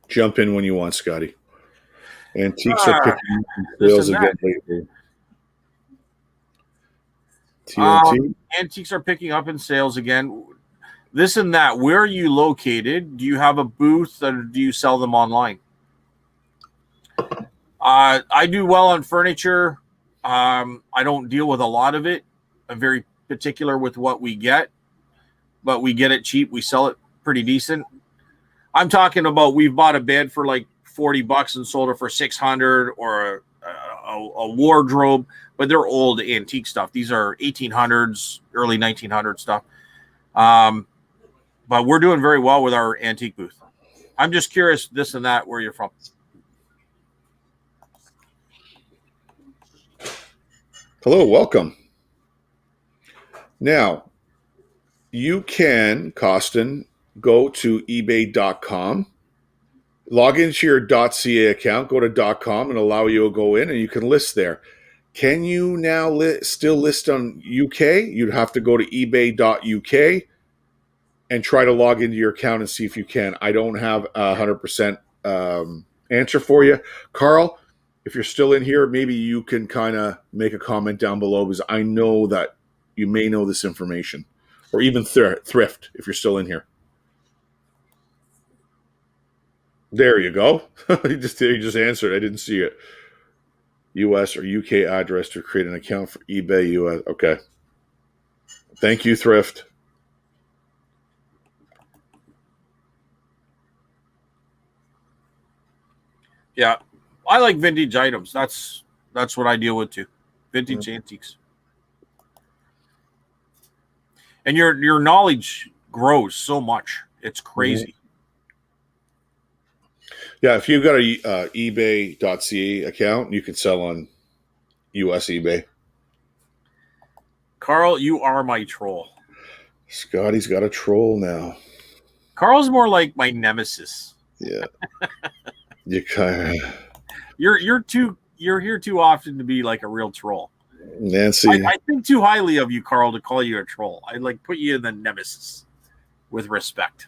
Jump in when you want, Scotty. Antiques are picking up in sales again lately. TNT? Antiques are picking up in sales again. This and that. Where are you located? Do you have a booth or do you sell them online? I do well on furniture. I don't deal with a lot of it. I'm very particular with what we get, but we get it cheap. We sell it pretty decent. I'm talking about we've bought a bed for like $40 and sold it for $600, or a wardrobe, but they're old antique stuff. These are 1800s, early 1900s stuff. But we're doing very well with our antique booth. I'm just curious, this and that, where you're from. Hello, welcome. Now, you can, Costin, go to ebay.com, log into your .ca account, go to .com and allow you to go in and you can list there. Can you now still list on UK? You'd have to go to ebay.uk and try to log into your account and see if you can. I don't have a 100% answer for you. Carl, if you're still in here, maybe you can kind of make a comment down below, because I know that you may know this information. Or even Thrift, if you're still in here. There you go. You just answered. I didn't see it. US or UK address to create an account for eBay US. Okay. Thank you, Thrift. Yeah, I like vintage items. That's what I deal with too. Vintage antiques. And your knowledge grows so much. It's crazy. Yeah, if you've got a ebay.ca account, you can sell on US eBay. Carl, you are my troll. Scotty's got a troll now. Carl's more like my nemesis. Yeah. You kind of. You're here too often to be like a real troll. Nancy. I think too highly of you, Carl, to call you a troll. I like put you in the nemesis with respect.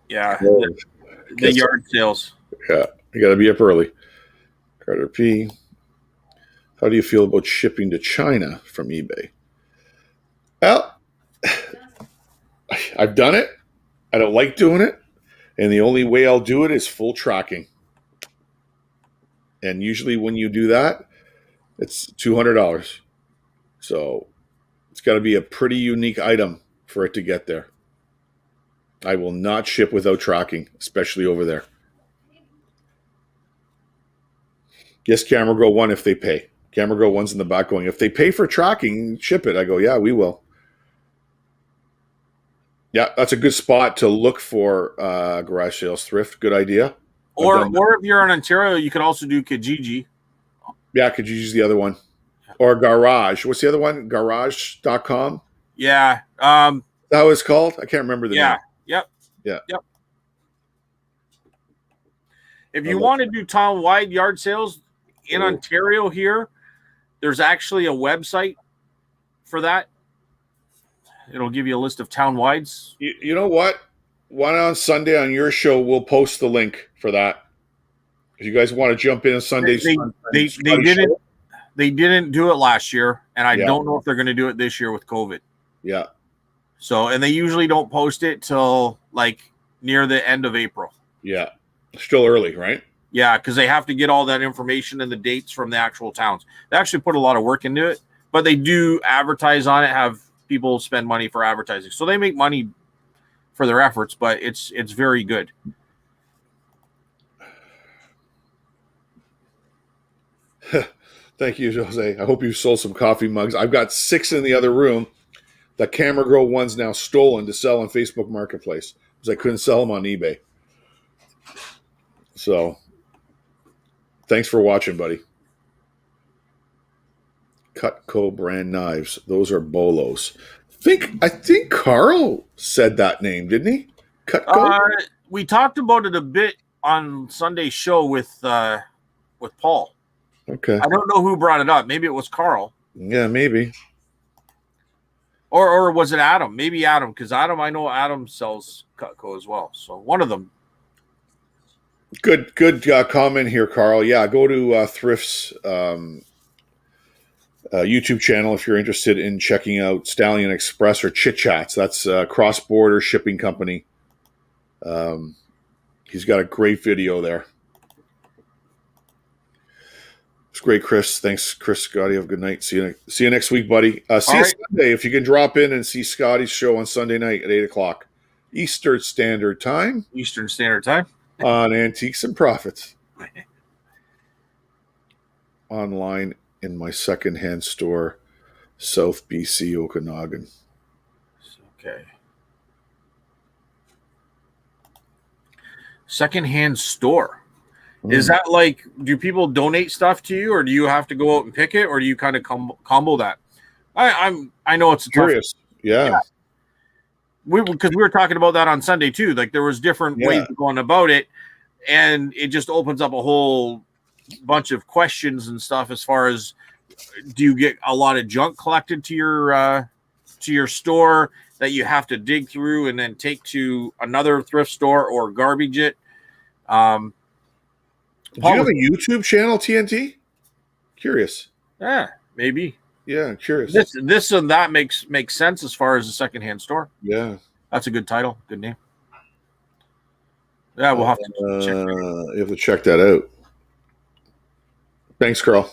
Yeah. The yard sales. Yeah. You got to be up early. Carter P. How do you feel about shipping to China from eBay? Well, I've done it. I don't like doing it. And the only way I'll do it is full tracking. And usually when you do that, it's $200. So it's got to be a pretty unique item for it to get there. I will not ship without tracking, especially over there. Yes, Camera Girl 1 if they pay. Camera Girl 1's in the back going, if they pay for tracking, ship it. I go, yeah, we will. Yeah, that's a good spot to look for garage sales thrift. Good idea. Or if you're in Ontario, you can also do Kijiji. Yeah, Kijiji's the other one. Or Garage. What's the other one? Garage.com? Yeah. Is that what it's called? I can't remember the name. Yep. Yeah. Yep. If you want to do town-wide yard sales in Ontario here, there's actually a website for that. It'll give you a list of town-wides. You know what? Why not on Sunday on your show, we'll post the link for that. If you guys want to jump in on Sundays. They didn't do it last year, and I don't know if they're going to do it this year with COVID. Yeah. So, and they usually don't post it till like near the end of April. Yeah. Still early, right? Yeah, because they have to get all that information and the dates from the actual towns. They actually put a lot of work into it, but they do advertise on it, have people spend money for advertising. So they make money for their efforts, but it's very good. Thank you, Jose. I hope you sold some coffee mugs. I've got 6 in the other room. The Camera Girl one's now stolen to sell on Facebook Marketplace because I couldn't sell them on eBay. So, thanks for watching, buddy. Cutco brand knives. Those are Bolos. I think Carl said that name, didn't he? Cutco. We talked about it a bit on Sunday's show with Paul. Okay. I don't know who brought it up. Maybe it was Carl. Yeah, maybe. Or was it Adam? Maybe Adam, because I know Adam sells Cutco as well. So one of them. Good comment here, Carl. Yeah, go to Thrift's YouTube channel if you're interested in checking out Stallion Express or Chit Chats. That's a cross-border shipping company. He's got a great video there. It's great, Chris. Thanks, Chris. Scotty, have a good night. See you next week, buddy. See you Sunday if you can drop in and see Scotty's show on Sunday night at 8:00 Eastern Standard Time. Eastern Standard Time on Antiques and Profits. Online in my secondhand store, South BC, Okanagan. Okay. Secondhand store. Is that like, do people donate stuff to you, or do you have to go out and pick it, or do you kind of combo that? I know it's curious. Yeah. Because we were talking about that on Sunday too. Like there was different ways of going about it, and it just opens up a whole bunch of questions and stuff as far as, do you get a lot of junk collected to your store that you have to dig through and then take to another thrift store or garbage it? Do you have a YouTube channel, TNT? Curious. Yeah, maybe. Yeah, I'm curious. This and that makes sense as far as a secondhand store. Yeah. That's a good title. Good name. Yeah, we'll have to check that. You have to check that out. Thanks, Carl.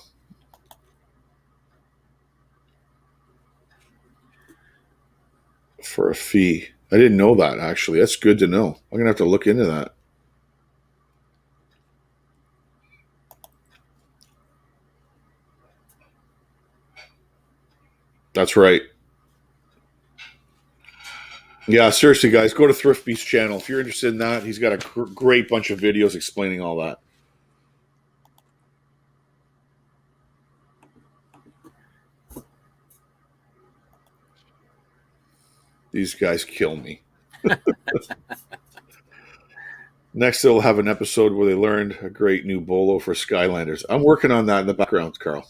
For a fee. I didn't know that, actually. That's good to know. I'm going to have to look into that. That's right. Yeah, seriously, guys, go to Thrift Beast channel. If you're interested in that, he's got a great bunch of videos explaining all that. These guys kill me. Next, they'll have an episode where they learned a great new bolo for Skylanders. I'm working on that in the background, Carl.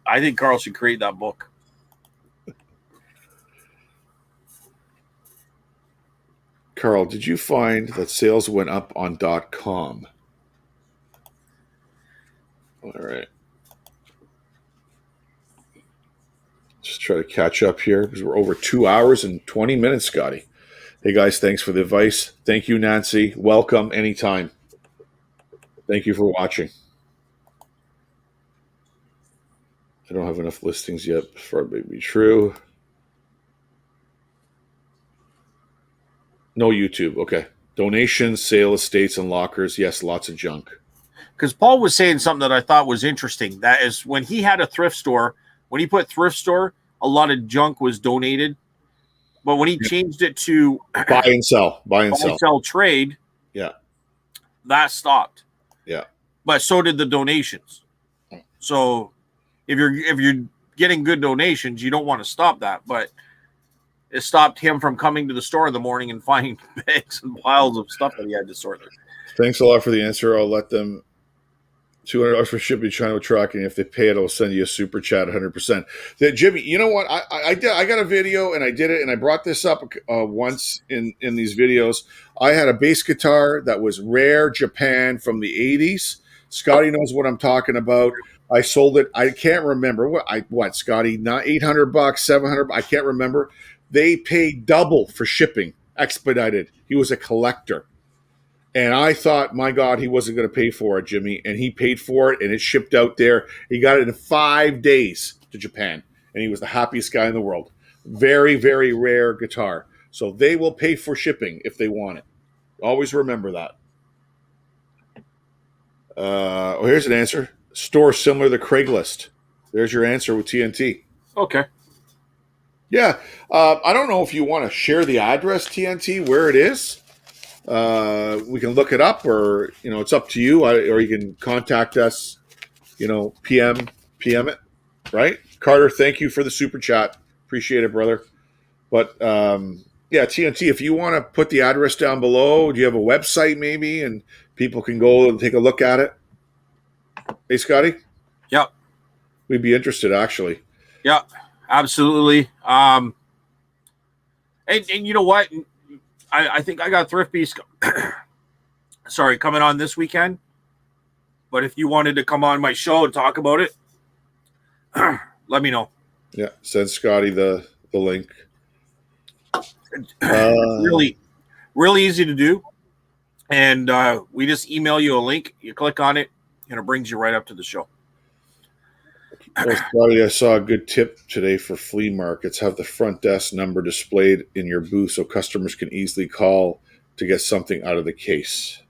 I think Carl should create that book. Carl, did you find that sales went up on .com? All right. Just try to catch up here because we're over 2 hours and 20 minutes, Scotty. Hey, guys, thanks for the advice. Thank you, Nancy. Welcome anytime. Thank you for watching. I don't have enough listings yet for it to be true. No YouTube. Okay. Donations, sale, estates, and lockers. Yes, lots of junk. Because Paul was saying something that I thought was interesting. That is, when he had a thrift store, when he put thrift store, a lot of junk was donated. But when he changed it to buy and sell trade, yeah, that stopped. Yeah. But so did the donations. So if you're getting good donations, you don't want to stop that. But it stopped him from coming to the store in the morning and finding bags and piles of stuff that he had to sort through. Thanks a lot for the answer. I'll let them $200 for shipping China truck, and if they pay it, I'll send you a super chat 100%. Jimmy, you know what? I got a video, and I did it, and I brought this up once in these videos. I had a bass guitar that was rare Japan from the 80s. Scotty knows what I'm talking about. I sold it. I can't remember what Scotty, not $800, $700. I can't remember. They paid double for shipping, expedited. He was a collector. And I thought, my God, he wasn't going to pay for it, Jimmy. And he paid for it, and it shipped out there. He got it in 5 days to Japan. And he was the happiest guy in the world. Very, very rare guitar. So they will pay for shipping if they want it. Always remember that. Here's an answer. store similar to Craigslist. There's your answer with TNT. Okay. Yeah. I don't know if you want to share the address, TNT, where it is. We can look it up, or it's up to you. Or you can contact us. PM it, right? Carter, thank you for the super chat. Appreciate it, brother. But yeah, TNT, if you want to put the address down below, do you have a website maybe, and people can go and take a look at it? Hey, Scotty? Yep. We'd be interested, actually. Yeah, absolutely. And you know what? I think I got Thrift Beast coming on this weekend. But if you wanted to come on my show and talk about it, let me know. Yeah, send Scotty the link. Really easy to do. And we just email you a link. You click on it, and it brings you right up to the show. Well, Scotty, I saw a good tip today for flea markets. Have the front desk number displayed in your booth so customers can easily call to get something out of the case.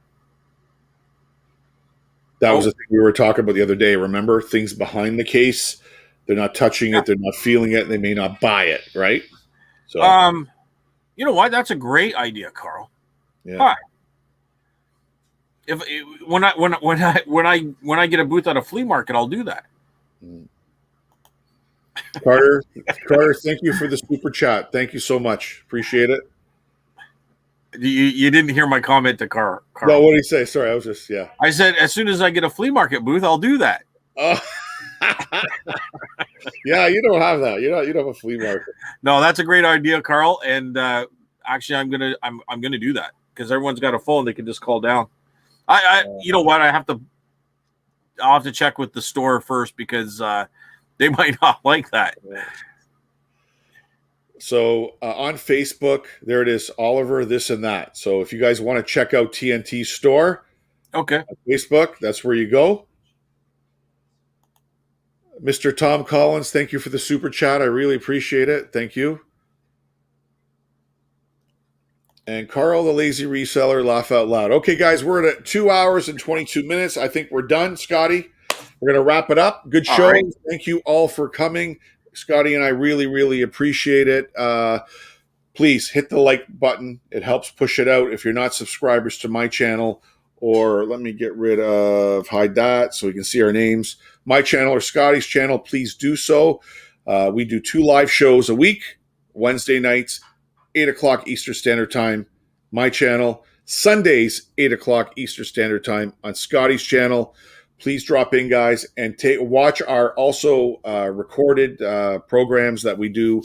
That was the thing we were talking about the other day. Remember, things behind the case, they're not touching it, they're not feeling it, and they may not buy it, right? So, you know what? That's a great idea, Carl. Yeah. Hi. When I get a booth at a flea market, I'll do that. Carter, thank you for the super chat. Thank you so much. Appreciate it. You didn't hear my comment to Carl. No, what did he say? Sorry, I was just, yeah. I said, as soon as I get a flea market booth, I'll do that. Oh. Yeah, you don't have that. You don't have a flea market. No, that's a great idea, Carl. And actually, I'm gonna do that because everyone's got a phone; they can just call down. You know what? I'll have to check with the store first because they might not like that. So on Facebook, there it is, Oliver, this and that. So if you guys want to check out TNT store, okay, on Facebook, that's where you go. Mr. Tom Collins, thank you for the super chat. I really appreciate it. Thank you. And Carl, the lazy reseller, laugh out loud. Okay, guys, we're at 2 hours and 22 minutes. I think we're done. Scotty, we're going to wrap it up. Good show. Right. Thank you all for coming. Scotty and I really, really appreciate it. Please hit the like button. It helps push it out. If you're not subscribers to my channel, or let me hide that so we can see our names. My channel or Scotty's channel, please do so. We do 2 live shows a week, Wednesday nights, 8 o'clock Eastern Standard Time, my channel. Sundays, 8 o'clock Eastern Standard Time on Scotty's channel. Please drop in, guys, and watch our also recorded programs that we do,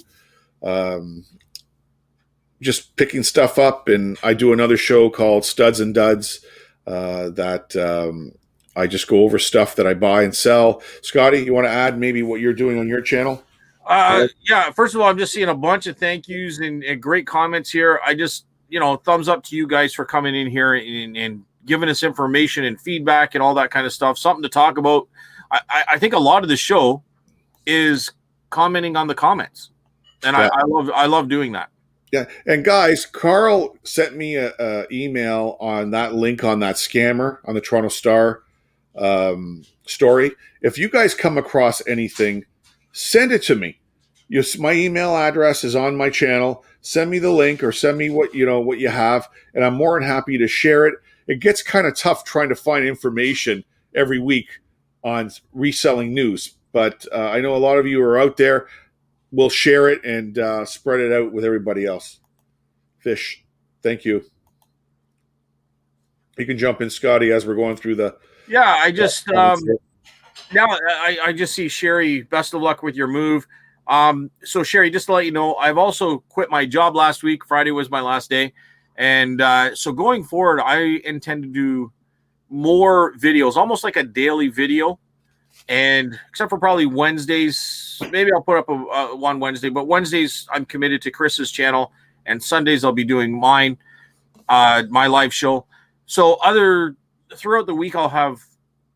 just picking stuff up. And I do another show called Studs and Duds that I just go over stuff that I buy and sell. Scotty, you want to add maybe what you're doing on your channel? Yeah, first of all, I'm just seeing a bunch of thank yous and great comments here. I just, thumbs up to you guys for coming in here and giving us information and feedback and all that kind of stuff. Something to talk about. I think a lot of the show is commenting on the comments, and yeah. I love doing that. Yeah, and guys, Carl sent me a email on that link on that scammer on the Toronto Star story. If you guys come across anything, send it to me. My email address is on my channel. Send me the link or send me what you have, and I'm more than happy to share it. It gets kind of tough trying to find information every week on reselling news, but I know a lot of you are out there. We'll share it and spread it out with everybody else. Fish, thank you. You can jump in, Scotty, as we're going through the. Yeah, I just now I just see Sherry. Best of luck with your move. So Sherry, just to let you know, I've also quit my job last week. Friday was my last day, and so going forward, I intend to do more videos, almost like a daily video. And except for probably Wednesdays, maybe I'll put up one Wednesday, but Wednesdays I'm committed to Chris's channel, and Sundays I'll be doing mine, my live show. So throughout the week, I'll have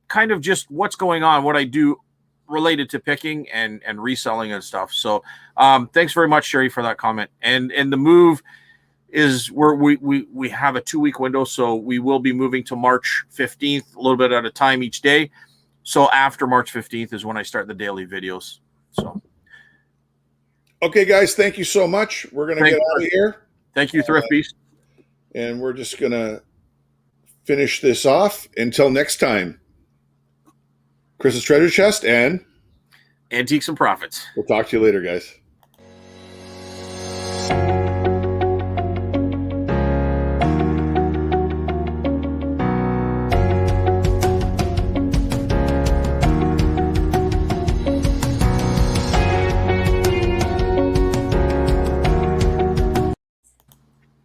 kind of just what's going on, what I do related to picking and reselling and stuff. So thanks very much, Sherry, for that comment. And the move is we have a 2-week window, so we will be moving to March 15th, a little bit at a time each day. So after March 15th is when I start the daily videos. So. Okay, guys, thank you so much. We're going to get out of here. Thank you, Thrift Beast. And we're just going to finish this off. Until next time, Chris's Treasure Chest and Antiques and Profits. We'll talk to you later, guys.